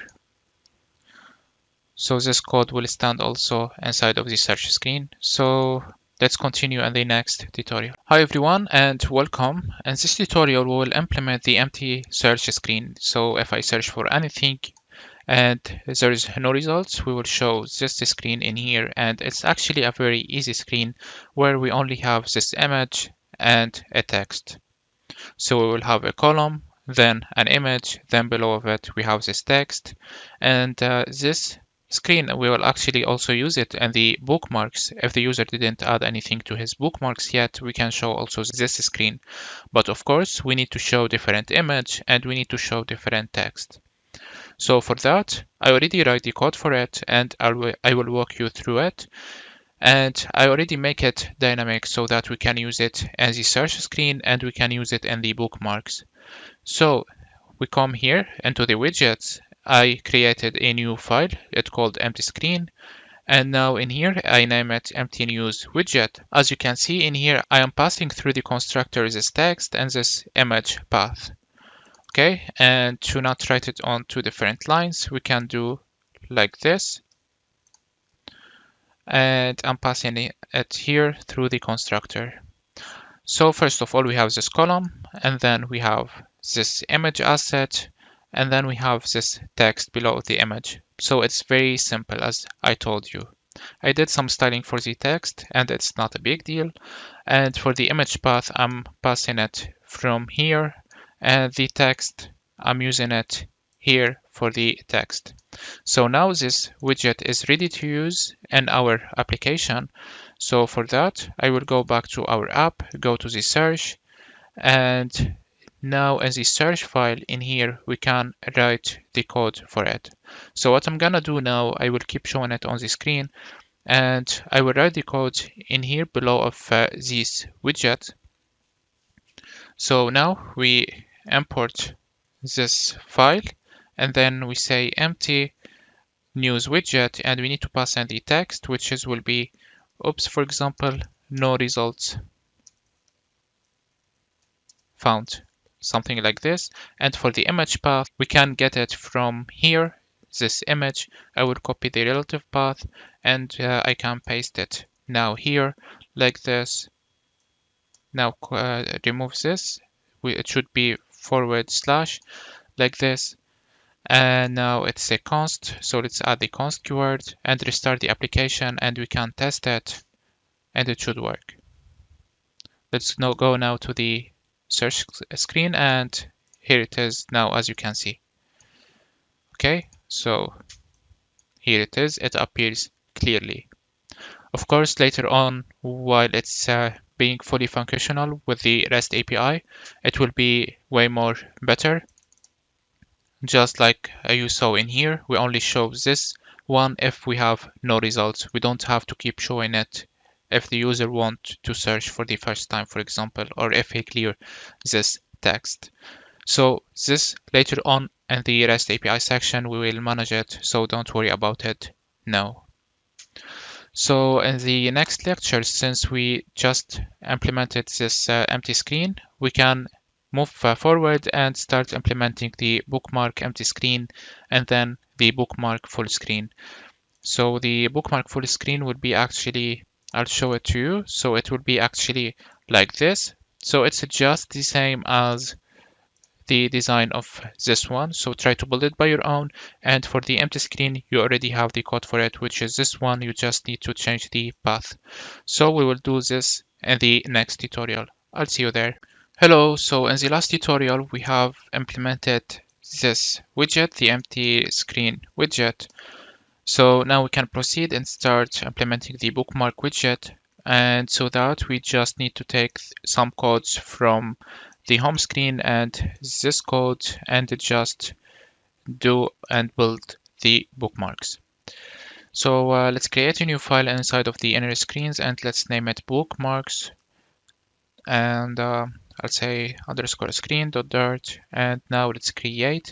So this code will stand also inside of the search screen. So let's continue in the next tutorial. Hi everyone and welcome. In this tutorial, we will implement the empty search screen. So if I search for anything and there is no results, we will show just the screen in here. And it's actually a very easy screen where we only have this image and a text. So we will have a column, then an image, then below of it we have this text. And this screen, we will actually also use it in the bookmarks. If the user didn't add anything to his bookmarks yet, we can show also this screen. But of course, we need to show different image and we need to show different text. So for that, I already write the code for it and I will walk you through it. And I already make it dynamic so that we can use it as the search screen and we can use it in the bookmarks. So we come here into the widgets. I created a new file. It's called empty screen. And now in here, I name it empty news widget. As you can see in here, I am passing through the constructor this text and this image path. Okay, and to not write it on two different lines, we can do like this. And I'm passing it here through the constructor. So first of all, we have this column, and then we have this image asset, and then we have this text below the image. So it's very simple, as I told you. I did some styling for the text, and it's not a big deal. And for the image path, I'm passing it from here, and the text, I'm using it here for the text. So now this widget is ready to use in our application. So for that, I will go back to our app, go to the search, and now in the search file in here, we can write the code for it. So what I'm gonna do now, I will keep showing it on the screen, and I will write the code in here below of this widget. So now we import this file, and then we say empty news widget, and we need to pass in the text, which will be, oops, for example, no results found, something like this. And for the image path, we can get it from here, this image. I will copy the relative path and I can paste it now here like this. Now remove this. It should be / like this. And now it's a const, so let's add the const keyword and restart the application and we can test it and it should work. Let's now go to the search screen and here it is now, as you can see. Okay, so here it is, it appears clearly. Of course, later on, while it's being fully functional with the REST API, it will be way more better. Just like you saw in here, we only show this one if we have no results. We don't have to keep showing it if the user wants to search for the first time, for example, or if he clear this text. So this later on in the REST API section, we will manage it. So don't worry about it now. So in the next lecture, since we just implemented this empty screen, we can move forward and start implementing the bookmark empty screen and then the bookmark full screen. So the bookmark full screen would be actually, I'll show it to you. So it will be actually like this. So it's just the same as the design of this one. So try to build it by your own. And for the empty screen, you already have the code for it, which is this one. You just need to change the path. So we will do this in the next tutorial. I'll see you there. Hello, so in the last tutorial, we have implemented this widget, the empty screen widget. So now we can proceed and start implementing the bookmark widget. And so that we just need to take some codes from the home screen and this code and just do and build the bookmarks. So let's create a new file inside of the inner screens and let's name it bookmarks. And I'll say underscore screen dot dart. And now let's create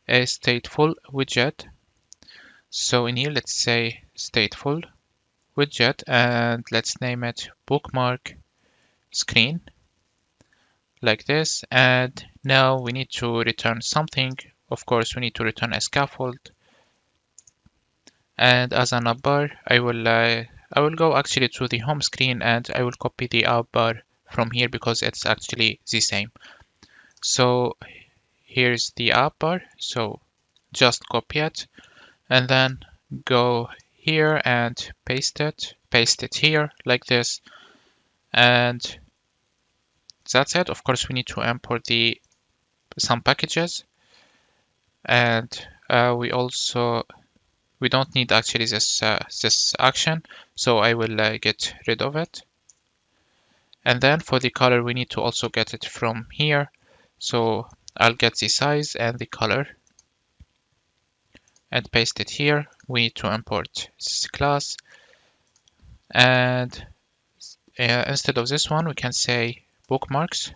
a stateful widget. So in here, let's say stateful widget and let's name it bookmark screen like this. And now we need to return something. Of course, we need to return a scaffold. And as an appbar, I will go actually to the home screen and I will copy the appbar from here because it's actually the same. So here's the appbar. So just copy it and then go here and paste it here like this. And that's it. Of course, we need to import some packages. And we don't need actually this action, so I will get rid of it. And then for the color, we need to also get it from here. So I'll get the size and the color and paste it here. We need to import this class. And instead of this one, we can say bookmarks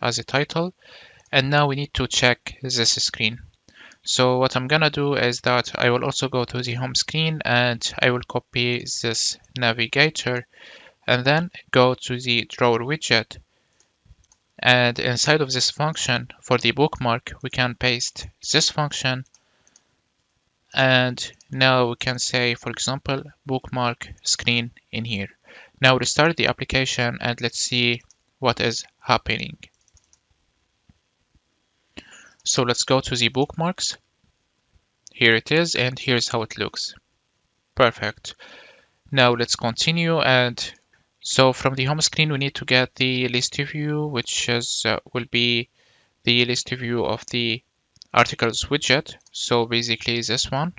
as a title. And now we need to check this screen. So what I'm gonna do is that I will also go to the home screen and I will copy this navigator and then go to the drawer widget. And inside of this function for the bookmark, we can paste this function. And now we can say, for example, bookmark screen in here. Now restart the application and let's see what is happening. So let's go to the bookmarks. Here it is, and here's how it looks. Perfect. Now let's continue. And so from the home screen, we need to get the list view, which will be the list view of the articles widget. So basically this one.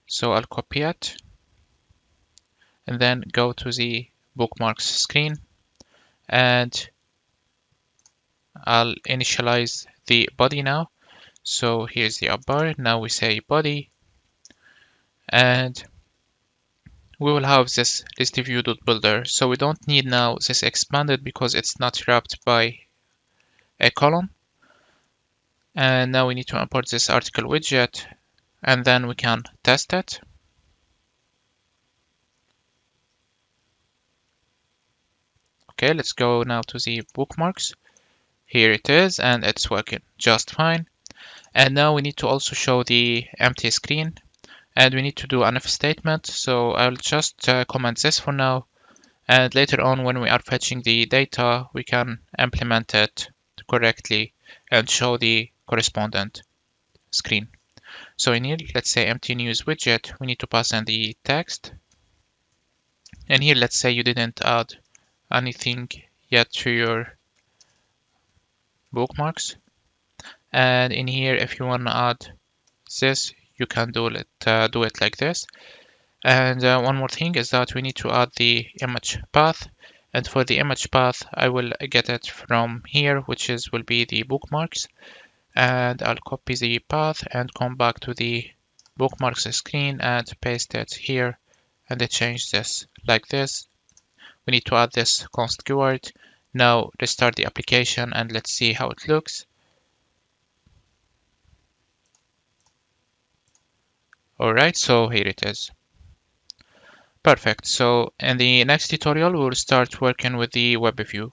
So I'll copy it and then go to the bookmarks screen and I'll initialize the body now. So here's the appbar. Now we say body and we will have this list view.builder. So we don't need now this expanded because it's not wrapped by a column. And now we need to import this article widget and then we can test it. Okay, let's go now to the bookmarks. Here it is, and it's working just fine. And now we need to also show the empty screen, and we need to do an if statement. So I'll just comment this for now, and later on when we are fetching the data, we can implement it correctly and show the correspondent screen. So in here, let's say empty news widget, we need to pass in the text. And here, let's say you didn't add anything yet to your bookmarks. And in here, if you want to add this, you can do it like this. And one more thing is that we need to add the image path. And for the image path, I will get it from here, which will be the bookmarks. And I'll copy the path and come back to the bookmarks screen and paste it here. And I change this like this. We need to add this const keyword. Now restart the application and let's see how it looks. Alright, so here it is. Perfect. So in the next tutorial, we'll start working with the Webview.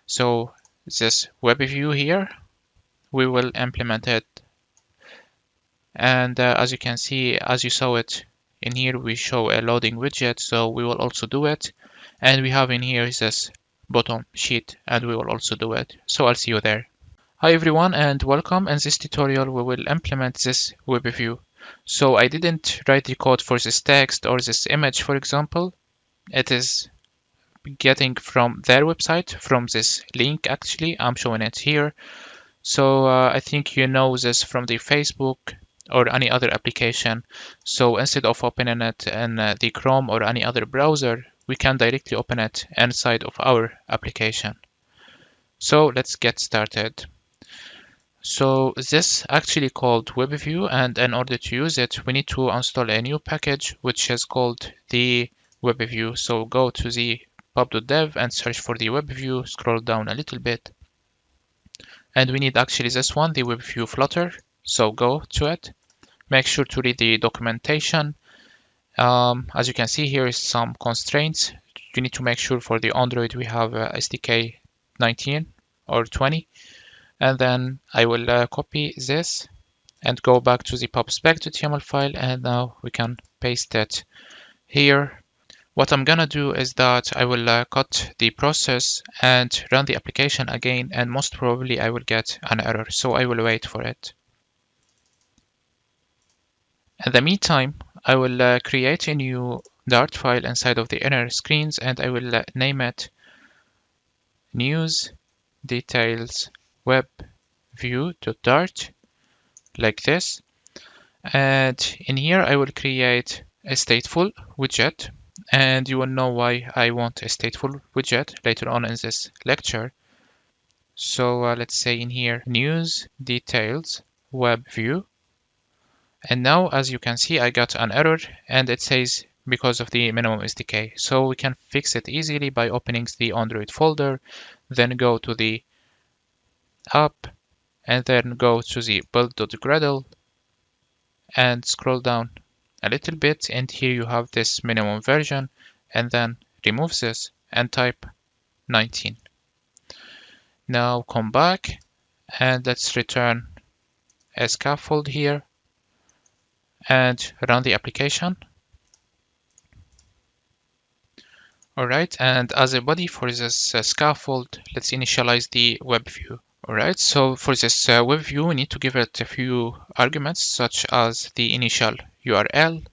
So this Webview here, we will implement it. And as you can see, as you saw it in here, we show a loading widget. So we will also do it. And we have in here this bottom sheet, and we will also do it. So I'll see you there. Hi everyone and welcome. In this tutorial, we will implement this Webview. So I didn't write the code for this text or this image, for example. It is getting from their website, from this link actually. I'm showing it here. So I think you know this from the Facebook or any other application. So instead of opening it in the Chrome or any other browser, we can directly open it inside of our application. So let's get started. So this actually called Webview, and in order to use it, we need to install a new package which is called the Webview. So go to the pub.dev and search for the Webview, scroll down a little bit, and we need actually this one, the Webview Flutter. So go to it. Make sure to read the documentation. As you can see, here is some constraints. You need to make sure for the Android we have SDK 19 or 20. And then I will copy this and go back to the pubspec.yml file, and now we can paste it here. What I'm gonna do is that I will cut the process and run the application again, and most probably I will get an error, so I will wait for it. In the meantime, I will create a new Dart file inside of the inner screens, and I will name it news details webview.dart, like this. And in here I will create a stateful widget, and you will know why I want a stateful widget later on in this lecture. So let's say in here news details web view, and now as you can see I got an error and it says because of the minimum SDK. So we can fix it easily by opening the Android folder, then go to the app, and then go to the build.gradle and scroll down a little bit, and here you have this minimum version, and then remove this and type 19. Now come back and let's return a scaffold here and run the application. Alright, and as a body for this scaffold, let's initialize the web view. Alright, so for this web view, we need to give it a few arguments, such as the initial URL.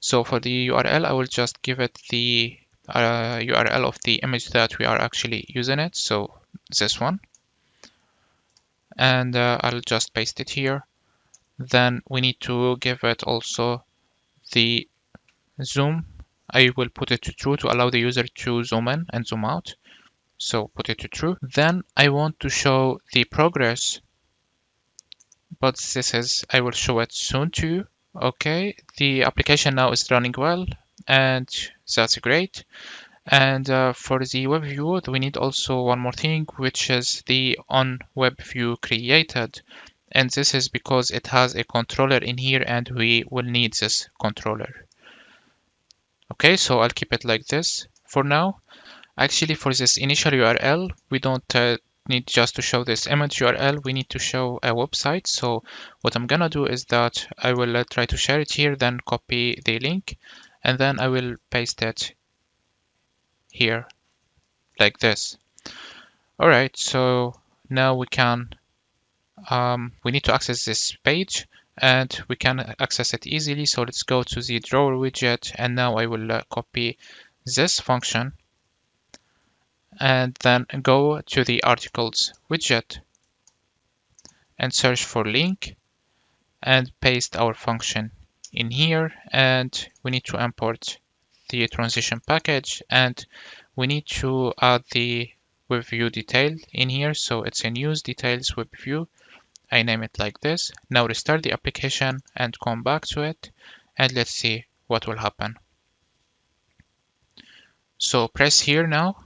So for the URL, I will just give it the URL of the image that we are actually using it. So this one. And I'll just paste it here. Then we need to give it also the zoom. I will put it to true to allow the user to zoom in and zoom out. So put it to true. Then I want to show the progress, but I will show it soon to you. Okay, the application now is running well, and that's great. And for the web view, we need also one more thing, which is the on web view created. And this is because it has a controller in here and we will need this controller. Okay, so I'll keep it like this for now. Actually, for this initial URL, we don't need just to show this image URL, we need to show a website. So what I'm gonna do is that I will try to share it here, then copy the link, and then I will paste it here like this. All right, so now we can we need to access this page, and we can access it easily. So let's go to the drawer widget, and now I will copy this function and then go to the articles widget and search for link and paste our function in here. And we need to import the transition package, and we need to add the web view detail in here. So it's a news details web view. I name it like this. Now restart the application and come back to it, and let's see what will happen. So press here now.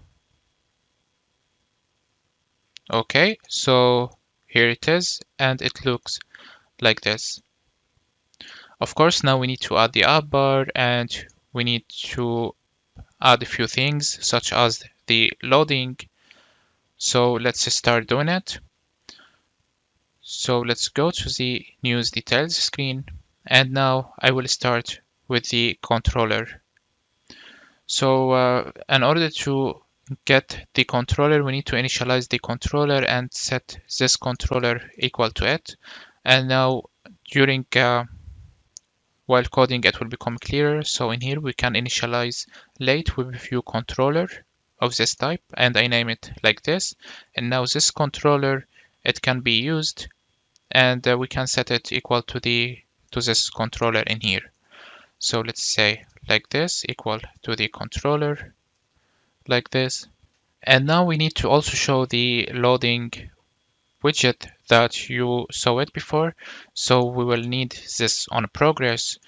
Okay, so here it is, and it looks like this. Of course, now we need to add the appbar, and we need to add a few things such as the loading. So let's start doing it. So let's go to the news details screen, and now I will start with the controller. So in order to get the controller, we need to initialize the controller and set this controller equal to it. And now during while coding, it will become clearer. So in here we can initialize late web view controller of this type, and I name it like this. And now this controller it can be used, and we can set it equal to this controller in here. So let's say like this, equal to the controller, like this. And now we need to also show the loading widget that you saw it before. So we will need this on progress.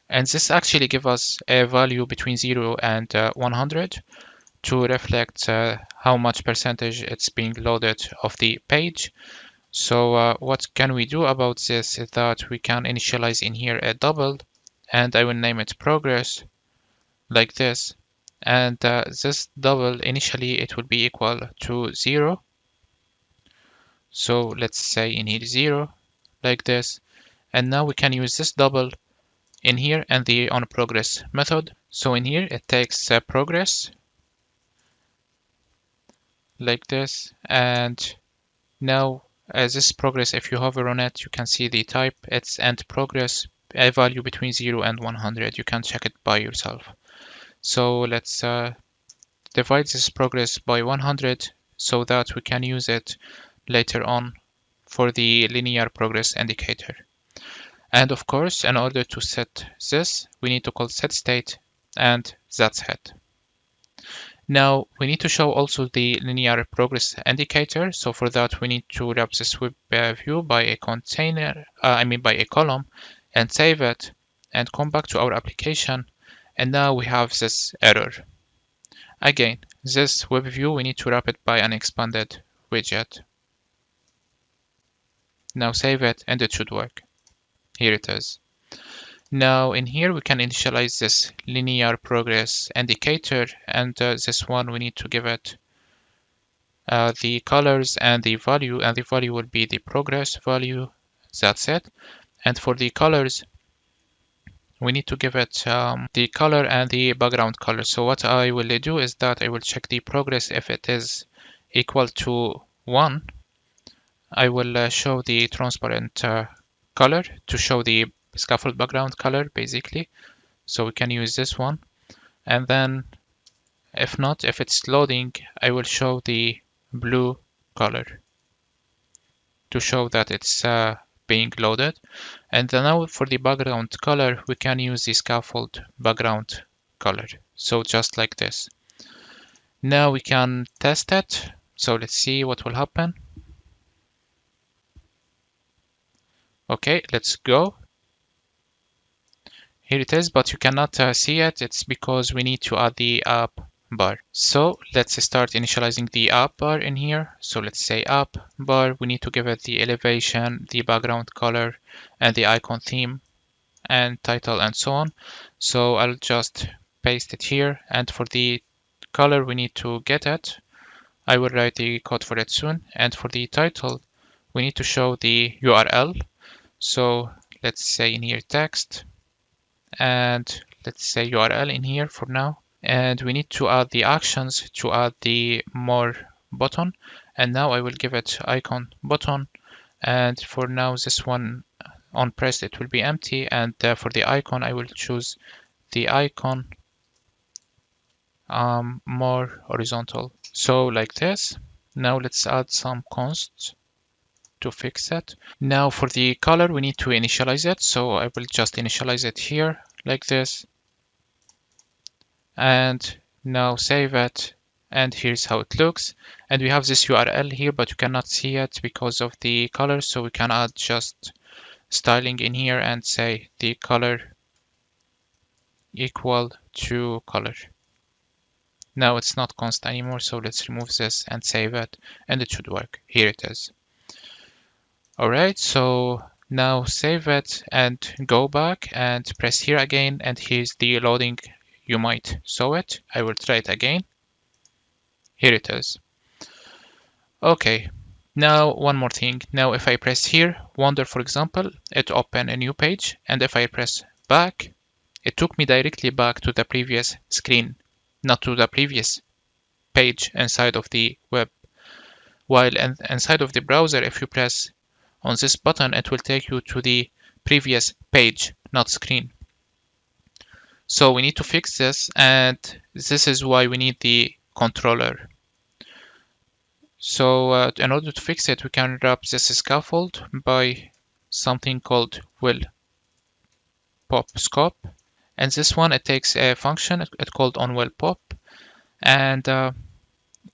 And this actually gives us a value between 0 and 100 to reflect how much percentage it's being loaded of the page. So what can we do about this is that we can initialize in here a double, and I will name it progress, like this. And this double, initially it will be equal to 0. So let's say in here 0, like this. And now we can use this double in here and the onProgress method. So in here it takes progress, like this. And now as this progress, if you hover on it, you can see the type. It's end progress, a value between 0 and 100. You can check it by yourself. So let's divide this progress by 100 so that we can use it later on for the linear progress indicator. And of course, in order to set this, we need to call setState, and that's it. Now we need to show also the linear progress indicator. So for that, we need to wrap this Webview by a container, by a column, and save it, and come back to our application. And now we have this error. Again, this Webview, we need to wrap it by an expanded widget. Now save it, and it should work. Here it is. Now in here we can initialize this linear progress indicator, and this one we need to give it the colors and the value will be the progress value. That's it. And for the colors, we need to give it the color and the background color. So what I will do is that I will check the progress. If it is equal to 1, I will show the transparent color to show the scaffold background color, basically. So we can use this one. And then if not, if it's loading, I will show the blue color to show that it's being loaded. And then now for the background color, we can use the scaffold background color. So just like this. Now we can test it. So let's see what will happen. Okay, let's go. Here it is, but you cannot see it. It's because we need to add the app bar. So let's start initializing the app bar in here. So let's say app bar. We need to give it the elevation, the background color, and the icon theme, and title, and so on. So I'll just paste it here. And for the color, we need to get it. I will write the code for it soon. And for the title, we need to show the URL. So let's say in here text, and let's say URL in here for now. And we need to add the actions to add the more button. And now I will give it icon button. And for now, this one on pressed, it will be empty. And for the icon, I will choose the icon more horizontal. So like this. Now let's add some consts to fix it. Now for the color, we need to initialize it. So I will just initialize it here like this. And now save it. And here's how it looks. And we have this URL here, but you cannot see it because of the color. So we can add just styling in here and say the color equal to color. Now it's not const anymore. So let's remove this and save it. And it should work. Here it is. All right, so now save it and go back and press here again. And here's the loading. You might saw it. I will try it again. Here it is. Okay, now one more thing. Now if I press here, Wander, for example, it opened a new page. And if I press back, it took me directly back to the previous screen, not to the previous page inside of the web. While inside of the browser, if you press on this button, it will take you to the previous page, not screen. So we need to fix this, and this is why we need the controller. So in order to fix it, we can wrap this scaffold by something called will pop scope. And this one, it takes a function it called on will pop. And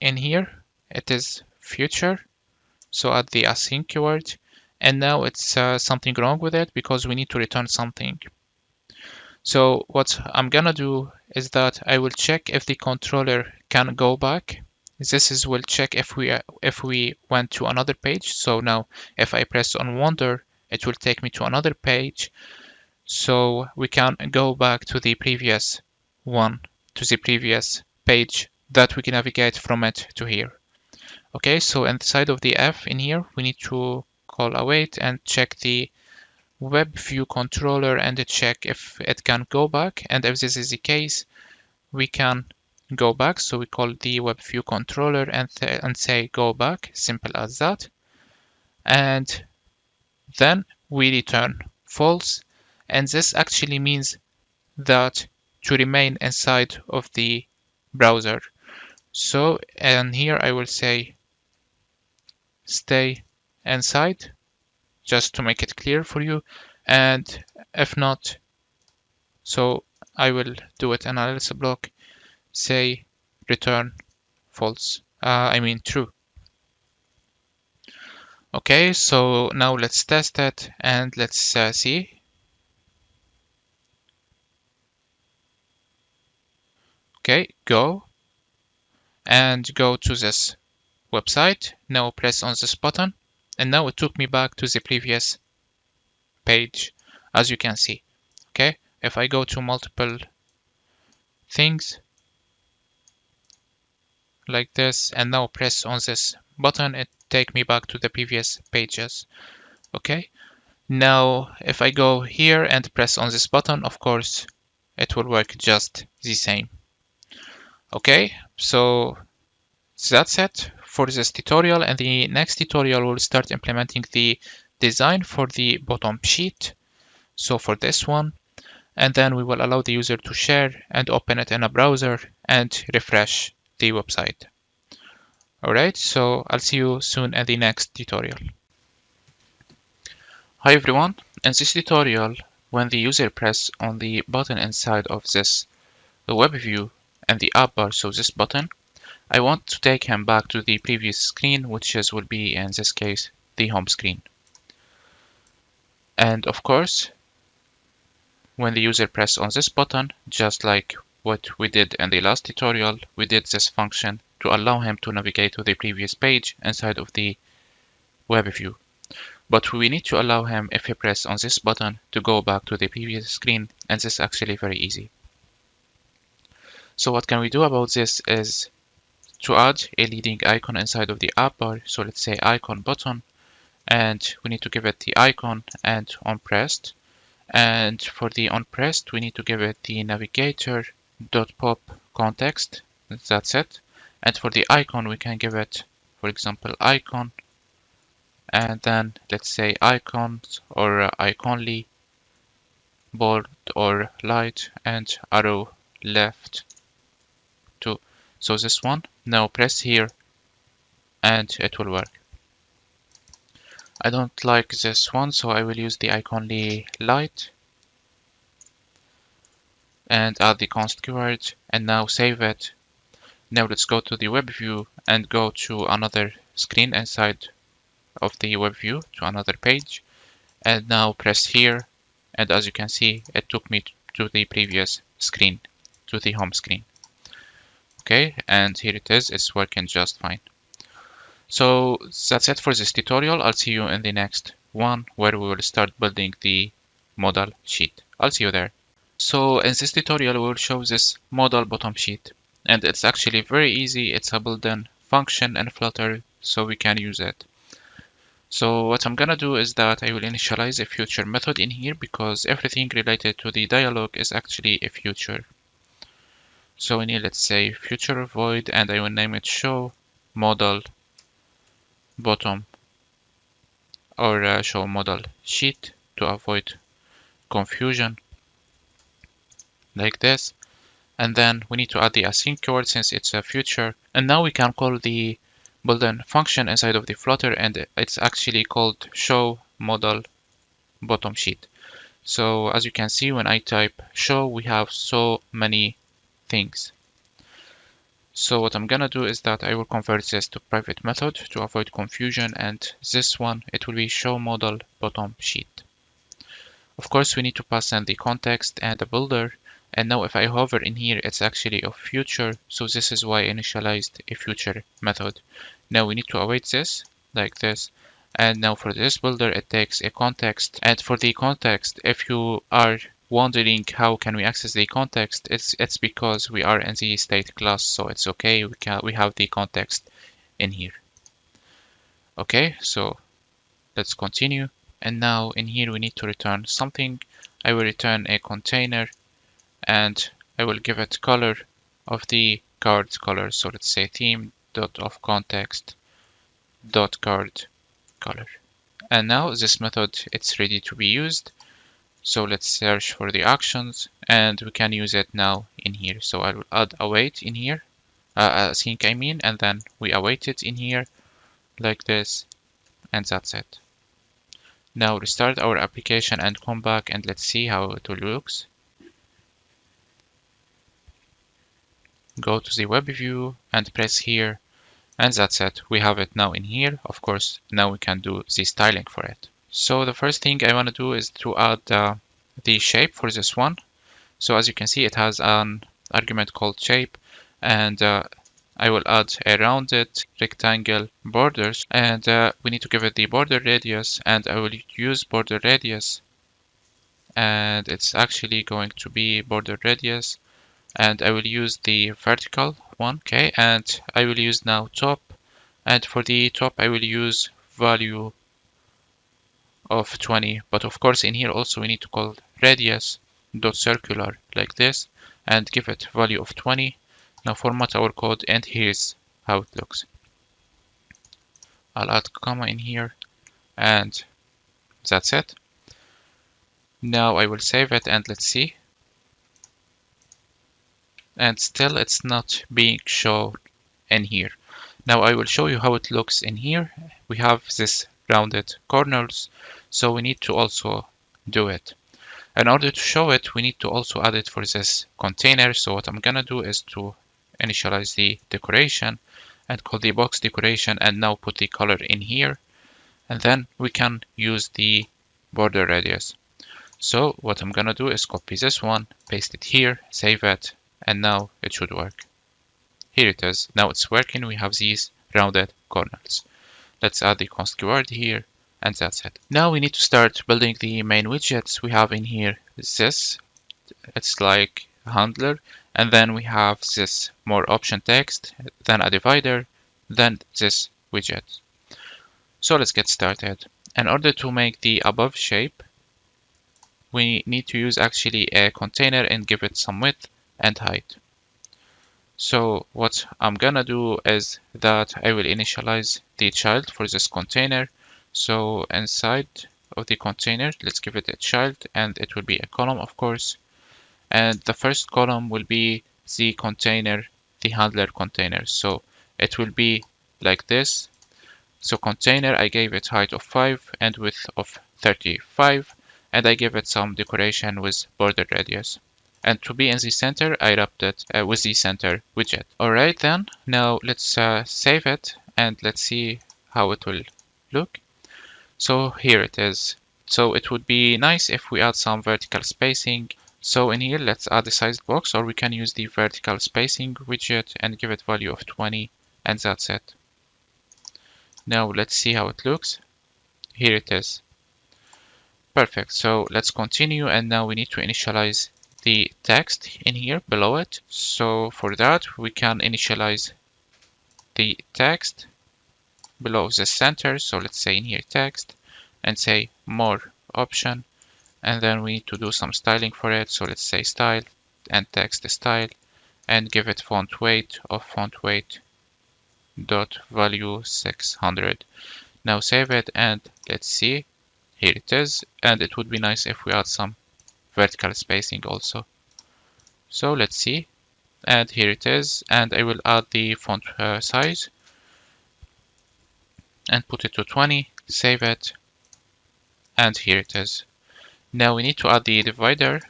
in here, it is future. So add the async keyword. And now it's something wrong with it because we need to return something. So what I'm gonna do is that I will check if the controller can go back. This is will check if we went to another page. So now if I press on wander, it will take me to another page. So we can go back to the previous one, to the previous page that we can navigate from it to here. Okay, so inside of the F in here, we need to call await and check the Webview controller and check if it can go back. And if this is the case, we can go back. So we call the Webview controller and say go back, simple as that. And then we return false. And this actually means that to remain inside of the browser. So, and here I will say stay inside, just to make it clear for you. And if not, so I will do it in else block, say return false, true. Okay, so now let's test it and let's see. Okay, go and go to this website. Now press on this button, and now it took me back to the previous page, as you can see. Okay, if I go to multiple things like this and now press on this button, it take me back to the previous pages. Okay, now if I go here and press on this button, of course it will work just the same. Okay, so that's it for this tutorial, and the next tutorial will start implementing the design for the bottom sheet. So for this one, and then we will allow the user to share and open it in a browser and refresh the website. Alright, so I'll see you soon in the next tutorial. Hi everyone, in this tutorial, when the user press on the button inside of this, the web view and the app bar, so this button, I want to take him back to the previous screen, which will be in this case the home screen. And of course, when the user press on this button, just like what we did in the last tutorial, we did this function to allow him to navigate to the previous page inside of the web view. But we need to allow him, if he press on this button, to go back to the previous screen, and this is actually very easy. So what can we do about this is to add a leading icon inside of the app bar. So let's say icon button, and we need to give it the icon and on pressed. And for the on pressed, we need to give it the navigator.pop context. That's it. And for the icon, we can give it, for example, icon, and then let's say icons or iconly, bold or light, and arrow left to. So this one, now press here and it will work. I don't like this one, so I will use the iconly light and add the const keyword, and now save it. Now let's go to the web view and go to another screen inside of the web view, to another page, and now press here, and as you can see, it took me to the previous screen, to the home screen. Okay, and here it is, it's working just fine. So that's it for this tutorial. I'll see you in the next one, where we will start building the modal sheet. I'll see you there. So in this tutorial, we will show this modal bottom sheet, and it's actually very easy. It's a built-in function in Flutter, so we can use it. So what I'm gonna do is that I will initialize a future method in here, because everything related to the dialog is actually a future. So we need, let's say, future void, and I will name it show modal bottom, or show modal sheet, to avoid confusion, like this. And then we need to add the async keyword since it's a future. And now we can call the build a function inside of the Flutter, and it's actually called show modal bottom sheet. So as you can see, when I type show, we have so many things. So what I'm gonna do is that I will convert this to private method to avoid confusion, and this one, it will be show modal bottom sheet. Of course, we need to pass in the context and the builder. And now if I hover in here, it's actually a future. So this is why I initialized a future method. Now we need to await this like this. And now for this builder, it takes a context. And for the context, if you are wondering how can we access the context, it's because we are in the state class. So it's okay. We have the context in here. Okay, so let's continue. And now in here, we need to return something. I will return a container, and I will give it color of the card color. So let's say theme.ofContext.card color. And now this method, it's ready to be used. So let's search for the actions, and we can use it now in here. So I will add await in here, async I mean, and then we await it in here like this, and that's it. Now restart our application and come back, and let's see how it looks. Go to the Webview and press here, and that's it. We have it now in here. Of course, now we can do the styling for it. So the first thing I want to do is to add the shape for this one. So as you can see, it has an argument called shape, and I will add a rounded rectangle borders, and we need to give it the border radius, and I will use border radius, and it's actually going to be border radius, and I will use the vertical one. Okay, and I will use now top, and for the top I will use value of 20, but of course in here also we need to call radius dot circular like this and give it value of 20. Now format our code, and here's how it looks. I'll add comma in here, and that's it. Now I will save it, and let's see. And still it's not being shown in here. Now I will show you how it looks in here. We have this rounded corners, so we need to also do it. In order to show it, we need to also add it for this container. So what I'm gonna do is to initialize the decoration and call the box decoration, and now put the color in here, and then we can use the border radius. So what I'm gonna do is copy this one, paste it here, save it, and now it should work. Here it is. Now it's working. We have these rounded corners. Let's add the const keyword here, and that's it. Now we need to start building the main widgets. We have in here this, it's like a handler, and then we have this more option text, then a divider, then this widget. So let's get started. In order to make the above shape, we need to use actually a container and give it some width and height. So what I'm gonna do is that I will initialize the child for this container. So inside of the container, let's give it a child, and it will be a column, of course. And the first column will be the container, the handler container. So it will be like this. So container, I gave it height of 5 and width of 35, and I gave it some decoration with border radius. And to be in the center, I wrapped it with the center widget. Alright then, now let's save it, and let's see how it will look. So here it is. So it would be nice if we add some vertical spacing. So in here, let's add a sized box, or we can use the vertical spacing widget and give it value of 20, and that's it. Now let's see how it looks. Here it is. Perfect. So let's continue, and now we need to initialize the text in here below it. So for that, we can initialize the text below the center. So let's say in here text, and say more option, and then we need to do some styling for it. So let's say style and text style, and give it font weight of font weight dot value 600. Now save it, and let's see. Here it is, and it would be nice if we add some vertical spacing also. So let's see, and here it is, and I will add the font size. and put it to 20, save it, and here it is. Now we need to add the divider.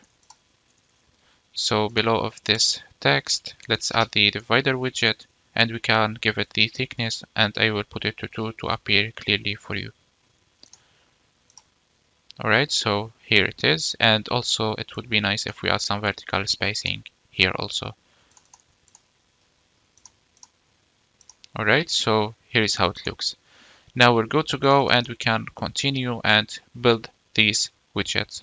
So below of this text, let's add the divider widget, and we can give it the thickness, and I will put it to 2 to appear clearly for you. Alright, so here it is, and also it would be nice if we add some vertical spacing here also. Alright, so here is how it looks. Now we're good to go, and we can continue and build these widgets.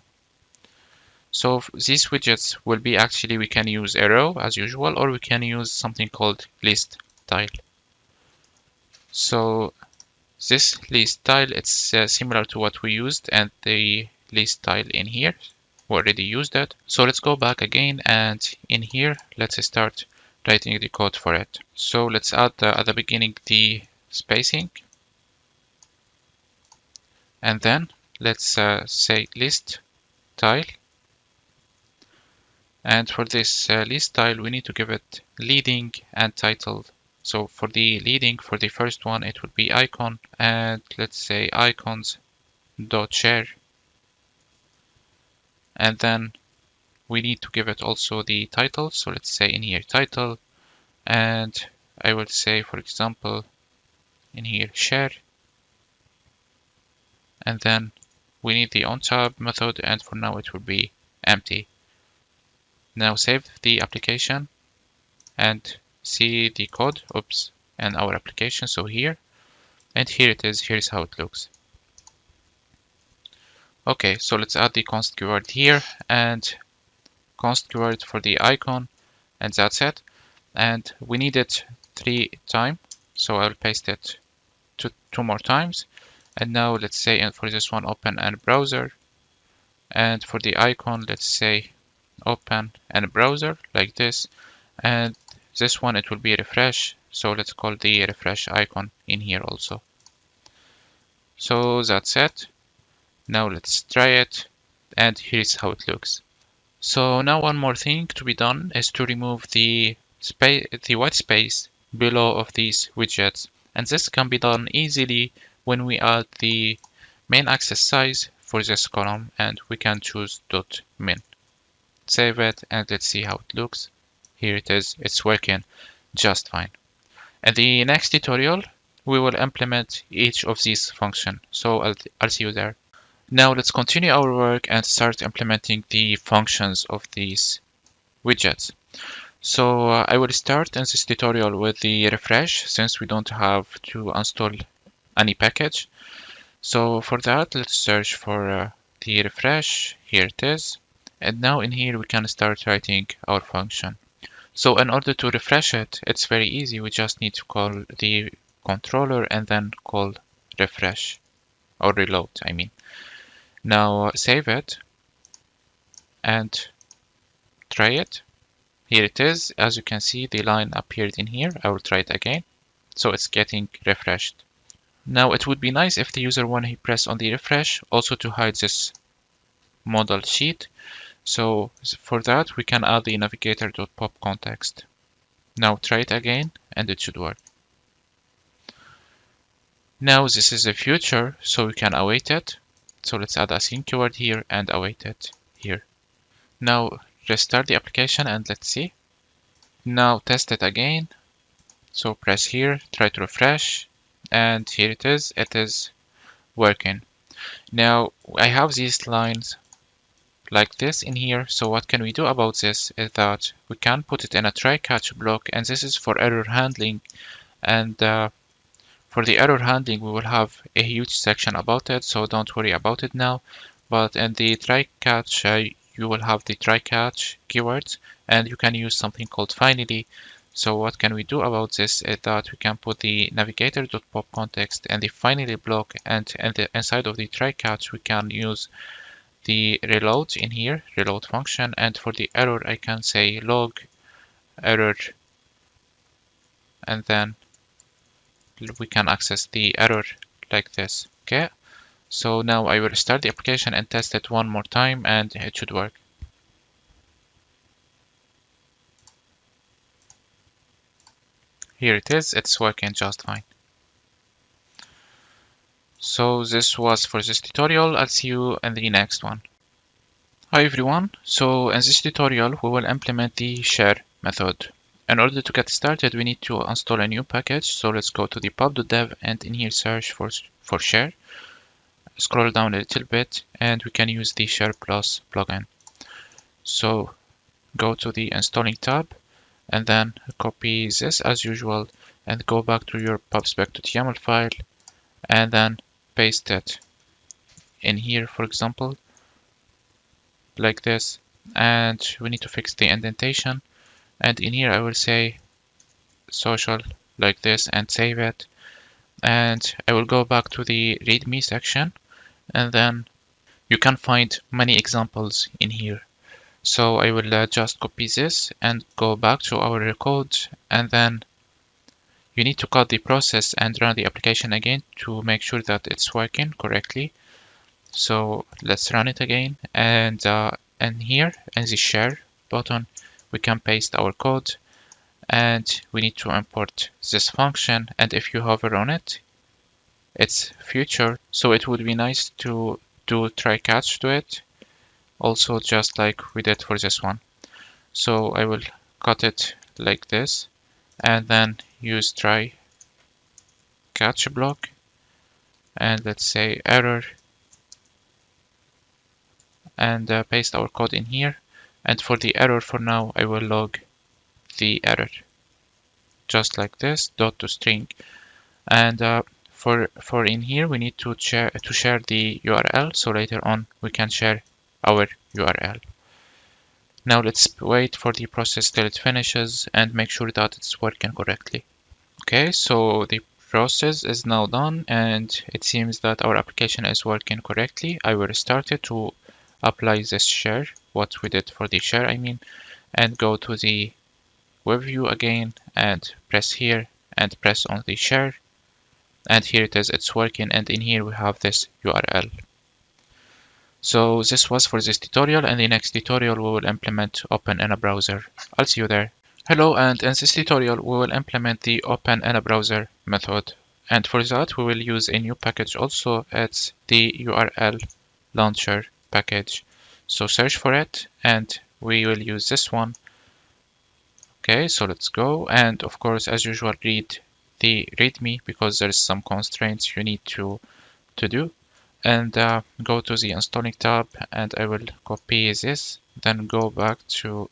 So these widgets will be actually, we can use a row as usual, or we can use something called list style. So this list style, it's similar to what we used, and the list style in here, we already used it. So let's go back again, and in here, let's start writing the code for it. So let's add at the beginning the spacing, and then let's say list style. And for this list style, we need to give it leading and title. So for the leading, for the first one, it would be icon, and let's say icons dot share. And then we need to give it also the title. So let's say in here title, and I would say, for example, in here share. And then we need the onTab method, and for now it will be empty. Now save the application and see the code, and our application. So here, and here it is, here's how it looks. Okay, so let's add the const keyword here, and const keyword for the icon, and that's it. And we need it 3 times, so I'll paste it 2 more times. And now let's say, and for this one, open and browser, and for the icon, let's say open and browser like this, and this one, it will be refresh, so let's call the refresh icon in here also. So that's it. Now let's try it, and here's how it looks. So now one more thing to be done is to remove the white space below of these widgets, and this can be done easily when we add the main axis size for this column, and we can choose .min. Save it, and let's see how it looks. Here it is, it's working just fine. In the next tutorial, we will implement each of these functions. So I'll see you there. Now let's continue our work and start implementing the functions of these widgets. So I will start in this tutorial with the refresh, since we don't have to install any package. So for that, let's search for the refresh. Here it is. And now in here, we can start writing our function. So in order to refresh it, it's very easy. We just need to call the controller and then call refresh, or reload, I mean. Now save it and try it. Here it is. As you can see, the line appeared in here. I will try it again. So it's getting refreshed. Now it would be nice if the user, when he press on the refresh, also to hide this modal sheet. So for that, we can add the navigator.pop context. Now try it again, and it should work. Now this is the future, so we can await it. So let's add a sync keyword here and await it here. Now restart the application and let's see. Now test it again. So press here, try to refresh, and here it is working. Now I have these lines like this in here. So what can we do about this is that we can put it in a try catch block, and this is for error handling. And for the error handling, we will have a huge section about it, so don't worry about it now. But in the try catch, you will have the try catch keywords, and you can use something called finally. So what can we do about this is that we can put the navigator.pop context and the finally block, and inside of the try catch, we can use the reload in here, reload function, and for the error I can say log error, and then we can access the error like this. Okay, so now I will start the application and test it one more time, and it should work. Here it is, it's working just fine. So this was for this tutorial. I'll see you in the next one. Hi everyone. So in this tutorial, we will implement the share method. In order to get started, we need to install a new package. So let's go to the pub.dev and in here search for share. Scroll down a little bit and we can use the share plus plugin. So go to the installing tab and then copy this as usual and go back to your pubspec.yaml file and then paste it in here, for example, like this. And we need to fix the indentation. And in here I will say social like this and save it. And I will go back to the readme section and then you can find many examples in here. So I will just copy this and go back to our code, and then you need to cut the process and run the application again to make sure that it's working correctly. So let's run it again, and here in the share button we can paste our code, and we need to import this function. And if you hover on it, it's future, so it would be nice to do try catch to it also, just like we did for this one. So I will cut it like this and then use try catch block, and let's say error, and paste our code in here. And for the error, for now I will log the error just like this, dot to string. And for in here we need to share the URL, so later on we can share our URL. Now let's wait for the process till it finishes and make sure that it's working correctly. Okay, so the process is now done and it seems that our application is working correctly. I will restart it to apply this share, what we did for the share I mean, and go to the Webview again and press here and press on the share, and here it is, it's working, and in here we have this URL. So this was for this tutorial. In the next tutorial we will implement open in a browser. I'll see you there. Hello, and in this tutorial we will implement the open in a browser method, and for that we will use a new package also. It's the URL launcher package. So search for it and we will use this one. Okay, so let's go, and of course as usual read the readme because there's some constraints you need to do. And go to the installing tab and I will copy this, then go back to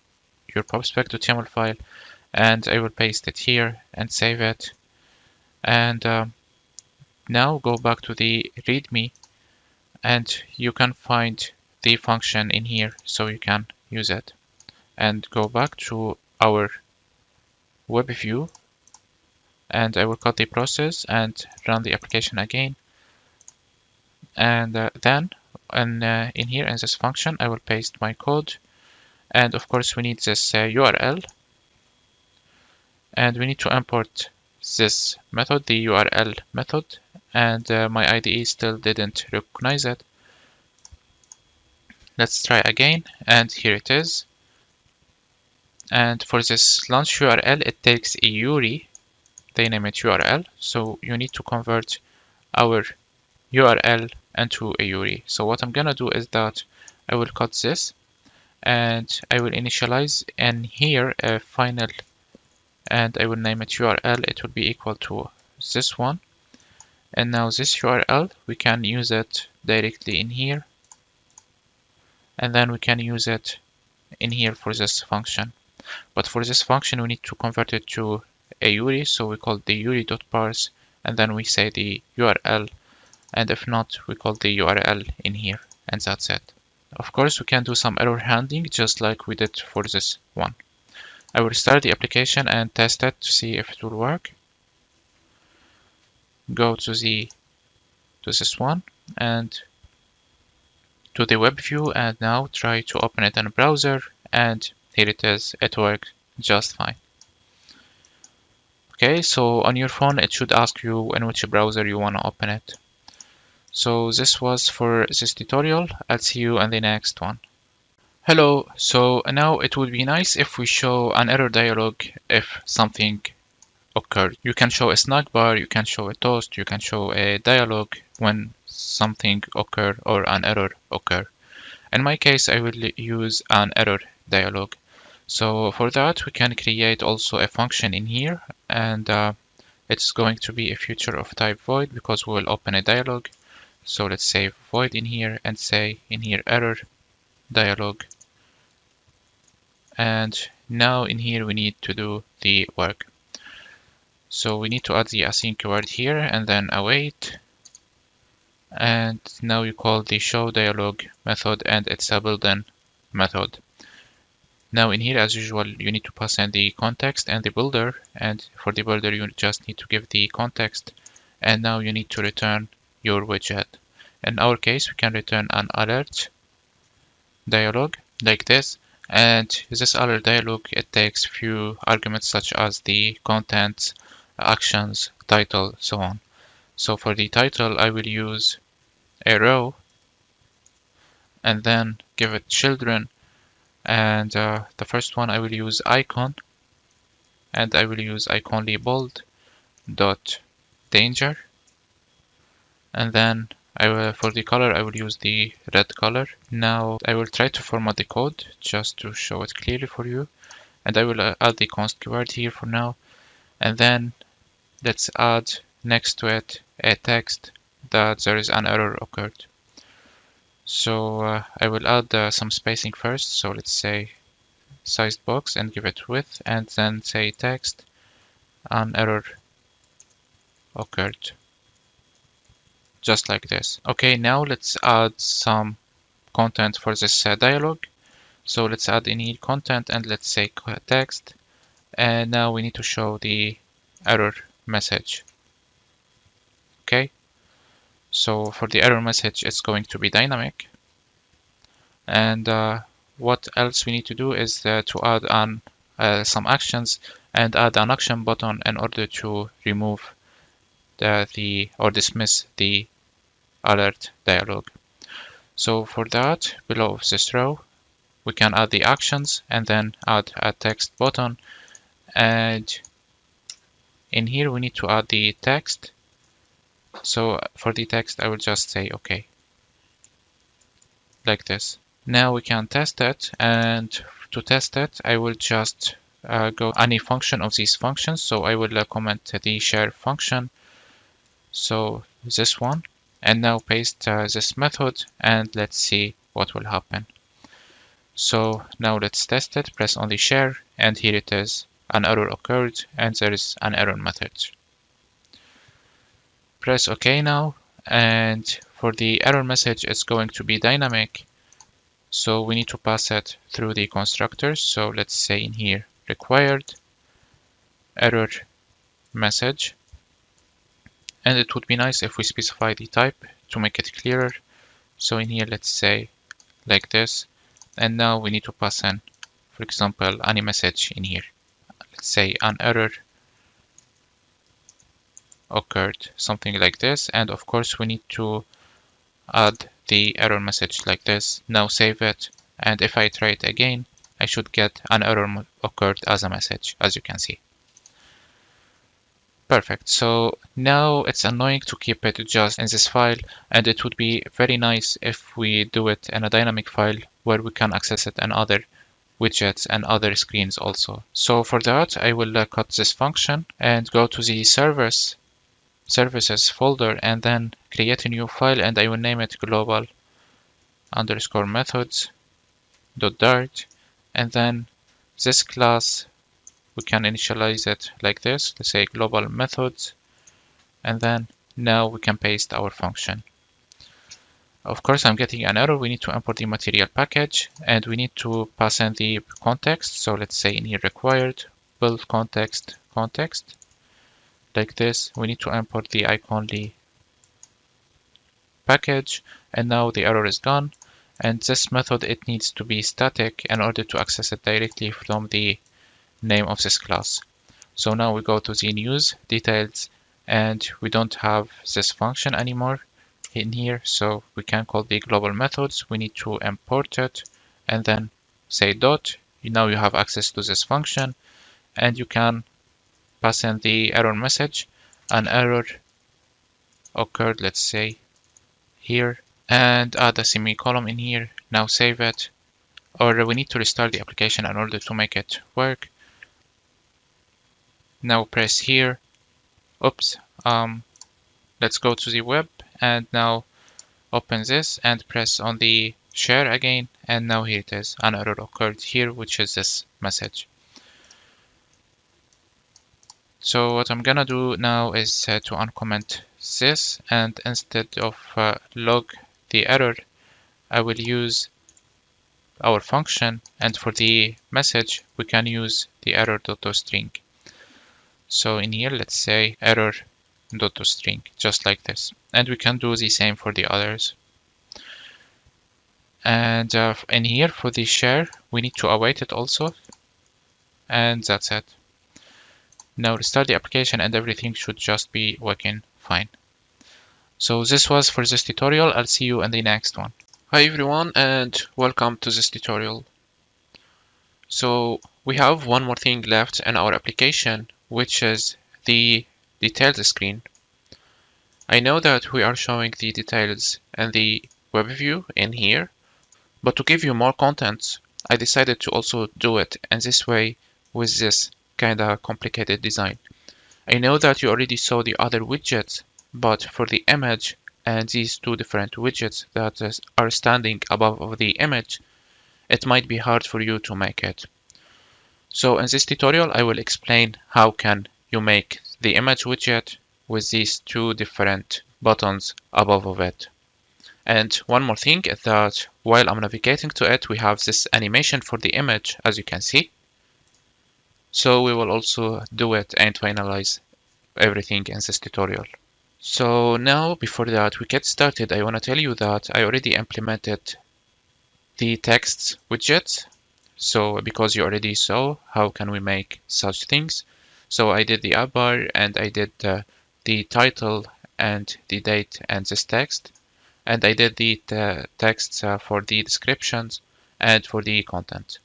your pubspec.yaml file and I will paste it here and save it. And now go back to the readme and you can find the function in here, so you can use it. And go back to our Webview and I will cut the process and run the application again. And then in here in this function I will paste my code, and of course we need this URL, and we need to import this method, the URL method, and my IDE still didn't recognize it. Let's try again, and here it is. And for this launch URL it takes a URI, they name it URL, so you need to convert our URL into a URI. So what I'm gonna do is that I will cut this and I will initialize in here a final, and I will name it URL. It will be equal to this one, and now this URL we can use it directly in here, and then we can use it in here for this function. But for this function we need to convert it to a URI, so we call the URI.parse and then we say the URL, and if not we call the URL in here, and that's it. Of course we can do some error handling just like we did for this one. I will start the application and test it to see if it will work. Go to this one and to the web view, and now try to open it in a browser, and here it is, it worked just fine. Okay, so on your phone it should ask you in which browser you want to open it. So this was for this tutorial. I'll see you in the next one. Hello, so now it would be nice if we show an error dialog if something occurred. You can show a snack bar, you can show a toast, you can show a dialog when something occur or an error occur. In my case, I will use an error dialog. So for that, we can create also a function in here, and it's going to be a feature of type void because we will open a dialog. So let's say void in here and say in here error dialog. And now in here we need to do the work. So we need to add the async keyword here and then await. And now you call the show dialog method and it's a built-in method. Now in here, as usual, you need to pass in the context and the builder. And for the builder, you just need to give the context. And now you need to return your widget. In our case, we can return an alert dialog like this. And this alert dialog, it takes few arguments such as the content, actions, title, so on. So for the title, I will use a row and then give it children. And the first one I will use icon, and I will use iconly bold dot danger. And then for the color, I will use the red color. Now I will try to format the code just to show it clearly for you. And I will add the const keyword here for now. And then let's add next to it a text that there is an error occurred. So I will add some spacing first. So let's say sized box and give it width and then say text, an error occurred. Just like this. Okay, now let's add some content for this dialog. So let's add any content and let's say text. And now we need to show the error message. Okay. So for the error message, it's going to be dynamic. And what else we need to do is to add some actions and add an action button in order to remove or dismiss the alert dialog. So for that, below this row, we can add the actions and then add a text button. And in here, we need to add the text. So for the text, I will just say OK, like this. Now we can test it, and to test it, I will just go any function of these functions. So I will comment the share function. So this one, and now paste this method, and let's see what will happen. So now let's test it, press on the share, and here it is, an error occurred, and there is an error method. Press OK now, and for the error message, it's going to be dynamic. So we need to pass it through the constructors. So let's say in here, required error message. And it would be nice if we specify the type to make it clearer. So in here, let's say like this. And now we need to pass in, for example, any message in here. Let's say an error occurred, something like this. And of course, we need to add the error message like this. Now save it. And if I try it again, I should get an error occurred as a message, as you can see. Perfect. So now it's annoying to keep it just in this file, and it would be very nice if we do it in a dynamic file where we can access it in other widgets and other screens also. So for that, I will cut this function and go to the services folder and then create a new file, and I will name it global underscore methods.dart, and then this class we can initialize it like this. Let's say global methods, and then now we can paste our function. Of course, I'm getting an error. We need to import the material package, and we need to pass in the context. So let's say in here required build context like this. We need to import the iconly package, and now the error is gone. And this method, it needs to be static in order to access it directly from the name of this class. So now we go to the news details, and we don't have this function anymore in here, so we can call the global methods. We need to import it and then say dot. Now you have access to this function, and you can pass in the error message. An error occurred, let's say here, and add a semicolon in here. Now save it, or we need to restart the application in order to make it work. Now press here. Oops. Let's go to the web and now open this and press on the share again, and now here it is. An error occurred here, which is this message. So what I'm gonna do now is to uncomment this, and instead of log the error, I will use our function, and for the message we can use the error.toString. So in here, let's say error.toString, just like this, and we can do the same for the others. And in here for the share, we need to await it also, and that's it. Now restart the application and everything should just be working fine. So this was for this tutorial. I'll see you in the next one. Hi everyone, and welcome to this tutorial. So we have one more thing left in our application, which is the details screen. I know that we are showing the details in the web view in here, but to give you more content, I decided to also do it in this way with this kind of complicated design. I know that you already saw the other widgets, but for the image and these two different widgets that are standing above the image, it might be hard for you to make it. So in this tutorial, I will explain how can you make the image widget with these two different buttons above of it. And one more thing is that while I'm navigating to it, we have this animation for the image, as you can see. So we will also do it and finalize everything in this tutorial. So now, before that we get started, I want to tell you that I already implemented the text widgets. So because you already saw how can we make such things. So I did the appbar, and I did the title and the date and this text. And I did the texts for the descriptions and for the content.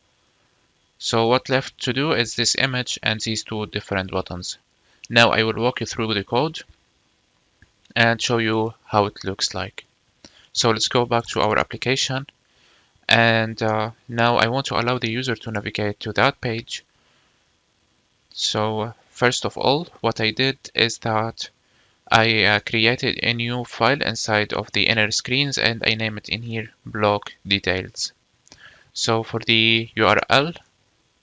So what left to do is this image and these two different buttons. Now I will walk you through the code and show you how it looks like. So let's go back to our application. And now I want to allow the user to navigate to that page. So first of all, what I did is that I created a new file inside of the inner screens, and I name it in here blog details. So for the URL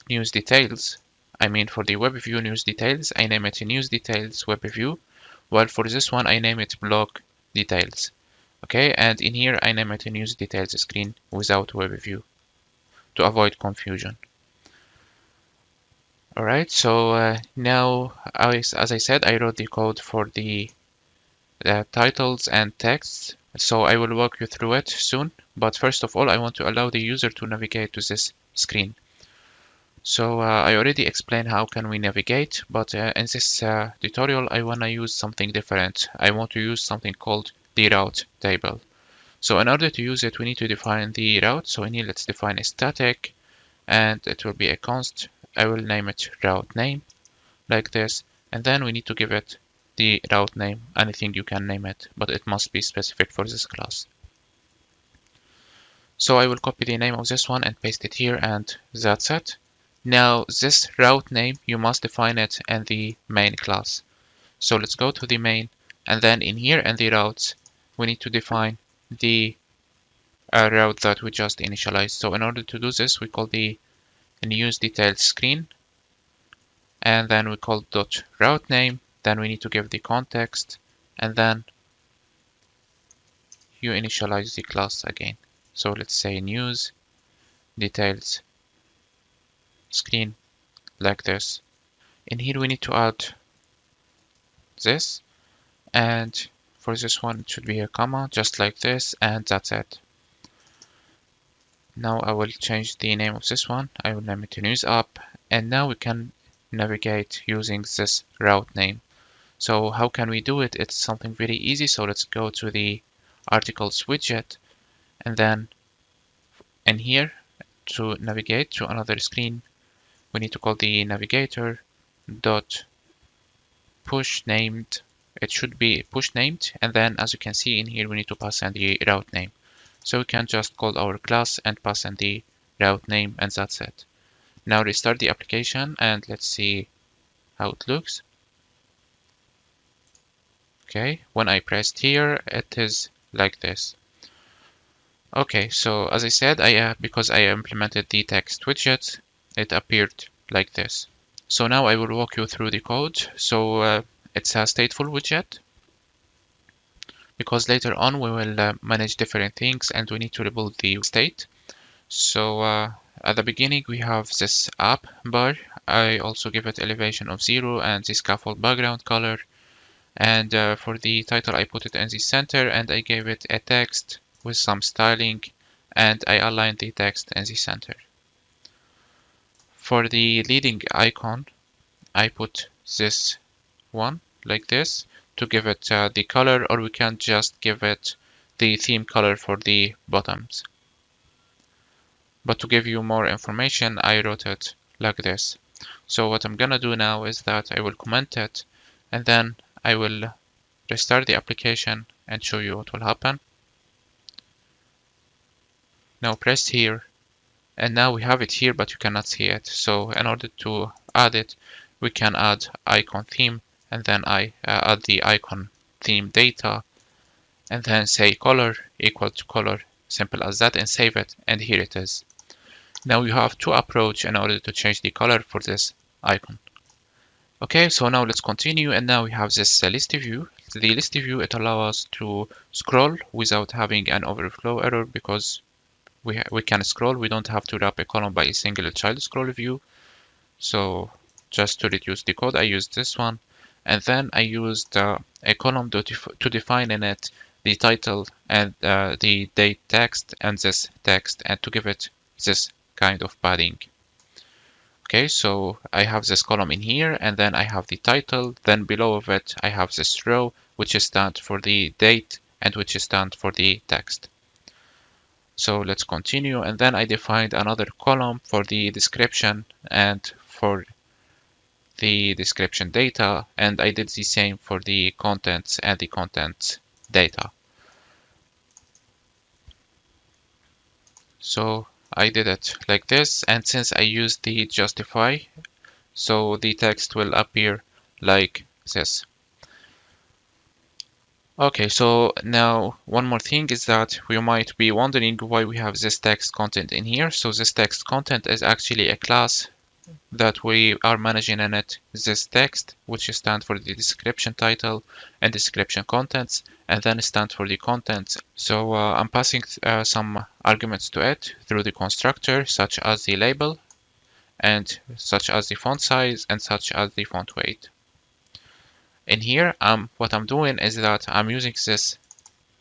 news details, I mean for the web view news details, I name it news details web view, while for this one I name it blog details. Okay, and in here I name it a news details screen without web view to avoid confusion. Alright, so now, as I said, I wrote the code for the titles and texts, so I will walk you through it soon. But first of all, I want to allow the user to navigate to this screen. So I already explained how can we navigate, but in this tutorial, I want to use something different. I want to use something called the route table. So in order to use it, we need to define the route. So in here, let's define a static, and it will be a const. I will name it route name, like this, and then we need to give it the route name. Anything you can name it, but it must be specific for this class. So I will copy the name of this one and paste it here, and that's it. Now this route name, you must define it in the main class. So let's go to the main, and then in here in the routes, we need to define the route that we just initialized. So in order to do this, we call the news details screen, and then we call dot route name. Then we need to give the context, and then you initialize the class again. So let's say news details screen, like this. In here we need to add this, and for this one it should be a comma, just like this, and that's it. Now I will change the name of this one. I will name it news app, and now we can navigate using this route name. So how can we do it? It's something very easy. So let's go to the articles widget, and then in here to navigate to another screen, we need to call the navigator dot push named. It should be push named, and then as you can see in here, we need to pass in the route name. So we can just call our class and pass in the route name, and that's it. Now restart the application and let's see how it looks. Okay, when I pressed here, it is like this. Okay, so as I said, because I implemented the text widget, it appeared like this. So now I will walk you through the code. So it's a stateful widget, because later on we will manage different things and we need to rebuild the state. So at the beginning we have this app bar. I also give it elevation of 0 and the scaffold background color. And for the title I put it in the center and I gave it a text with some styling, and I aligned the text in the center. For the leading icon, I put this one like this to give it the color, or we can just give it the theme color for the bottoms. But to give you more information, I wrote it like this. So what I'm gonna do now is that I will comment it, and then I will restart the application and show you what will happen. Now press here, and now we have it here, but you cannot see it. So in order to add it, we can add icon theme, and then I add the icon theme data, and then say color equal to color, simple as that, and save it, and here it is. Now you have two approaches in order to change the color for this icon. Okay, so now let's continue, and now we have this list view. The list view, it allows us to scroll without having an overflow error, because we can scroll. We don't have to wrap a column by a single child scroll view. So just to reduce the code, I used this one, and then I used a column to define in it the title and the date text and this text, and to give it this kind of padding. Okay, so I have this column in here, and then I have the title, then below of it I have this row which stands for the date and which stands for the text. So let's continue, and then I defined another column for the description and for the description data, and I did the same for the contents and the contents data. So I did it like this, and since I used the justify, so the text will appear like this. Okay, so now one more thing is that we might be wondering why we have this text content in here. So this text content is actually a class that we are managing in it, this text, which stands for the description title and description contents, and then stands for the contents. So I'm passing some arguments to it through the constructor, such as the label, and such as the font size, and such as the font weight. In here, what I'm doing is that I'm using this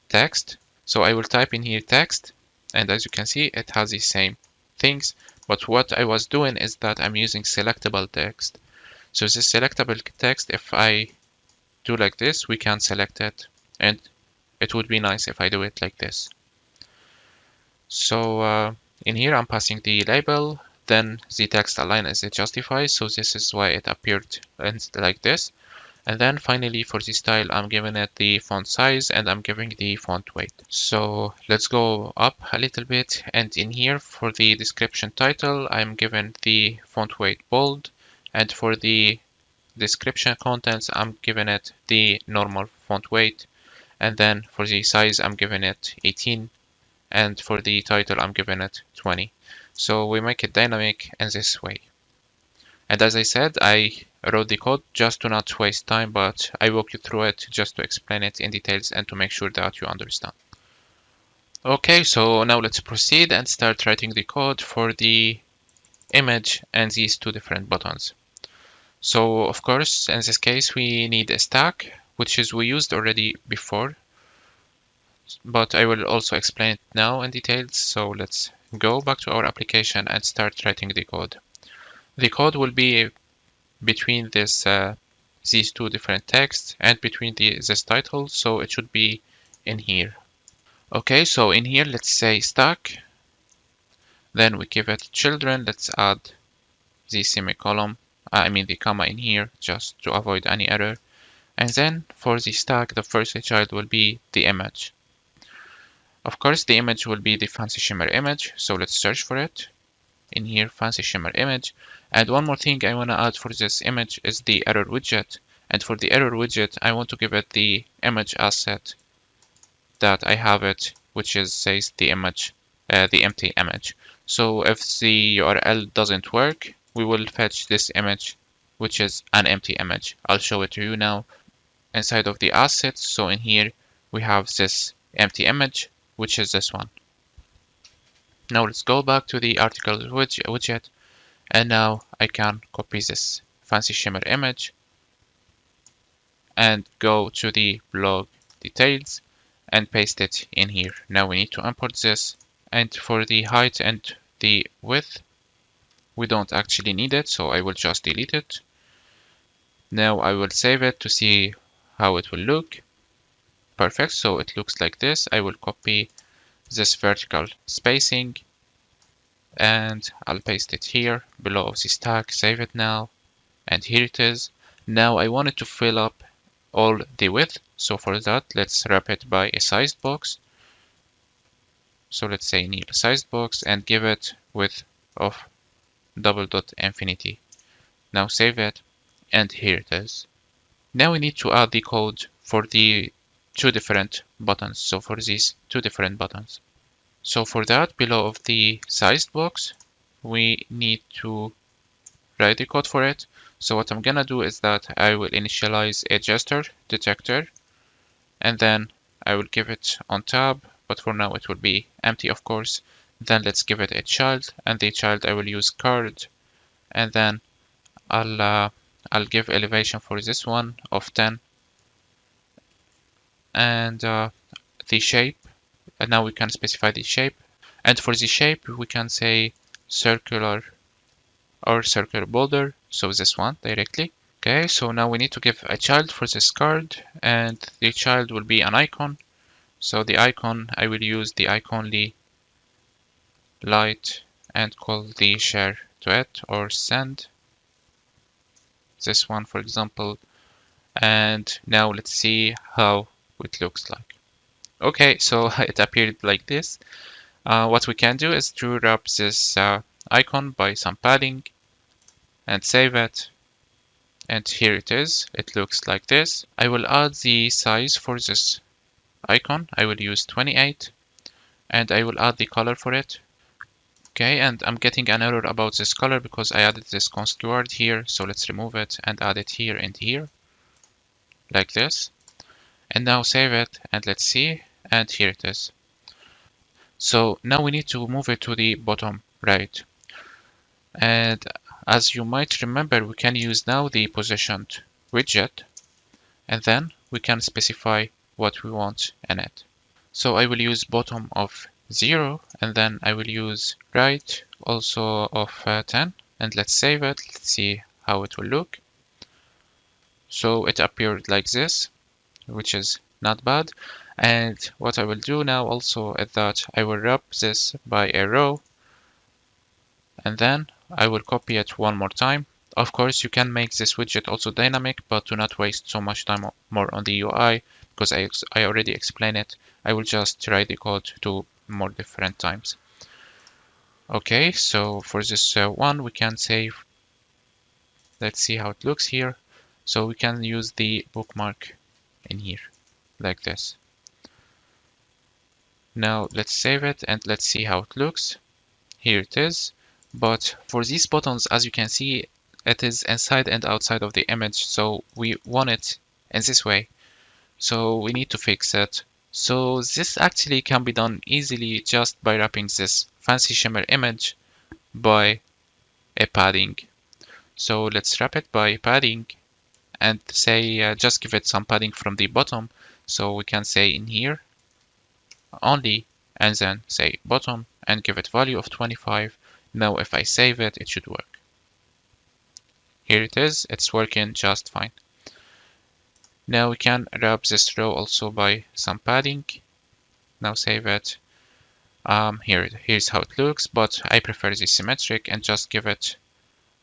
text. So I will type in here text, and as you can see, it has the same things. But what I was doing is that I'm using selectable text. So this selectable text, if I do like this, we can select it, and it would be nice if I do it like this. So in here, I'm passing the label, then the text align as it justifies. So this is why it appeared like this. And then finally for the style, I'm giving it the font size and I'm giving the font weight. So let's go up a little bit, and in here for the description title, I'm giving the font weight bold, and for the description contents, I'm giving it the normal font weight, and then for the size, I'm giving it 18, and for the title, I'm giving it 20. So we make it dynamic in this way. And as I said, I wrote the code just to not waste time, but I walk you through it just to explain it in details and to make sure that you understand. Okay, so now let's proceed and start writing the code for the image and these two different buttons. So of course, in this case, we need a stack, which is we used already before, but I will also explain it now in details. So let's go back to our application and start writing the code. The code will be between these two different texts and between this title, so it should be in here. Okay, so in here, let's say stack, then we give it children. Let's add the semicolon, the comma in here, just to avoid any error. And then for the stack, the first child will be the image. Of course, the image will be the fancy Shimmer image. So let's search for it in here, fancy Shimmer image. And one more thing I want to add for this image is the error widget. And for the error widget, I want to give it the image asset that I have it, which is says the image, the empty image. So if the URL doesn't work, we will fetch this image, which is an empty image. I'll show it to you now inside of the assets. So in here, we have this empty image, which is this one. Now let's go back to the article widget. And now I can copy this fancy Shimmer image and go to the blog details and paste it in here. Now we need to import this. And for the height and the width, we don't actually need it, so I will just delete it. Now I will save it to see how it will look. Perfect, so it looks like this. I will copy this vertical spacing and I'll paste it here below the stack, save it now, and here it is. Now I want it to fill up all the width, so for that let's wrap it by a sized box. So let's say new sized box and give it width of double dot infinity. Now save it, and here it is. Now we need to add the code for the two different buttons, so for these two different buttons. So for that, below of the sized box, we need to write the code for it. So what I'm gonna do is that I will initialize a gesture detector, and then I will give it on tab, but for now it will be empty, of course. Then let's give it a child, and the child I will use card, and then I'll give elevation for this one of 10, and the shape. And now we can specify the shape, and for the shape we can say circular or circular border, so this one directly. Okay, so now we need to give a child for this card, and the child will be an icon. So the icon, I will use the iconly light and call the share to it or send this one, for example. And now let's see how it looks like. Okay, so it appeared like this. What we can do is to wrap this icon by some padding and save it. And here it is. It looks like this. I will add the size for this icon. I will use 28, and I will add the color for it. Okay, and I'm getting an error about this color because I added this const keyword here. So let's remove it and add it here and here, like this. And now save it, and let's see. And here it is. So now we need to move it to the bottom right. And as you might remember, we can use now the positioned widget, and then we can specify what we want in it. So I will use bottom of 0, and then I will use right also of 10, and let's save it. Let's see how it will look. So it appeared like this, which is not bad. And what I will do now also is that I will wrap this by a row, and then I will copy it one more time. Of course, you can make this widget also dynamic, but do not waste so much time more on the UI because I already explained it. I will just write the code to more different times. Okay, so for this one, we can save. Let's see how it looks here. So we can use the bookmark in here, like this. Now let's save it and let's see how it looks. Here it is. But for these buttons, as you can see, it is inside and outside of the image. So we want it in this way. So we need to fix it. So this actually can be done easily just by wrapping this fancy Shimmer image by a padding. So let's wrap it by padding and say just give it some padding from the bottom. So we can say in here only, and then say bottom and give it value of 25. Now if I save it, it should work. Here it is, it's working just fine. Now we can wrap this row also by some padding. Now save it. Here's how it looks, but I prefer the symmetric and just give it,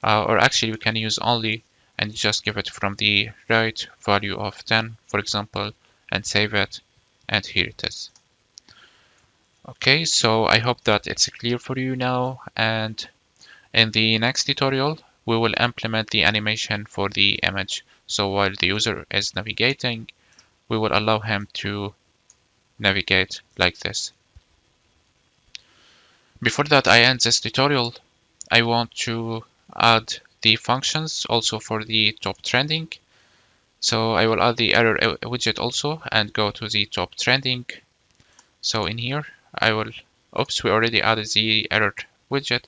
or actually we can use only and you just give it from the right value of 10, for example, and save it, and here it is. Okay, so I hope that it's clear for you now, and in the next tutorial, we will implement the animation for the image. So while the user is navigating, we will allow him to navigate like this. Before that I end this tutorial, I want to add the functions also for the top trending. So I will add the error widget also and go to the top trending. So in here, we already added the error widget,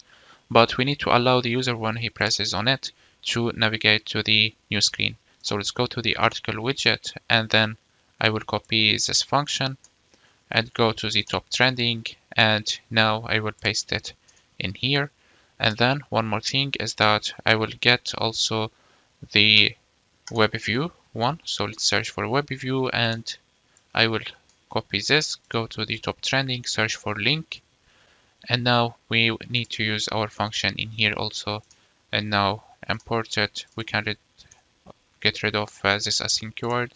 but we need to allow the user when he presses on it to navigate to the new screen. So let's go to the article widget, and then I will copy this function and go to the top trending, and now I will paste it in here. And then one more thing is that I will get also the Webview one. So let's search for Webview, and I will copy this, go to the top trending, search for link, and now we need to use our function in here also, and now import it. We can get rid of this async keyword,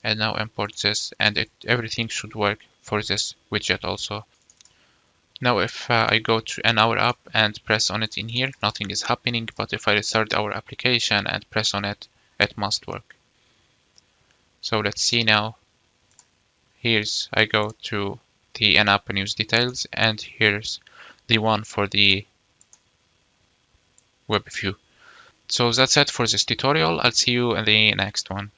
and now import this, and everything should work for this widget also. Now if I go to our app and press on it in here, nothing is happening, but if I restart our application and press on it, it must work. So let's see now. I go to the in-app news details, and here's the one for the Webview. So that's it for this tutorial. I'll see you in the next one.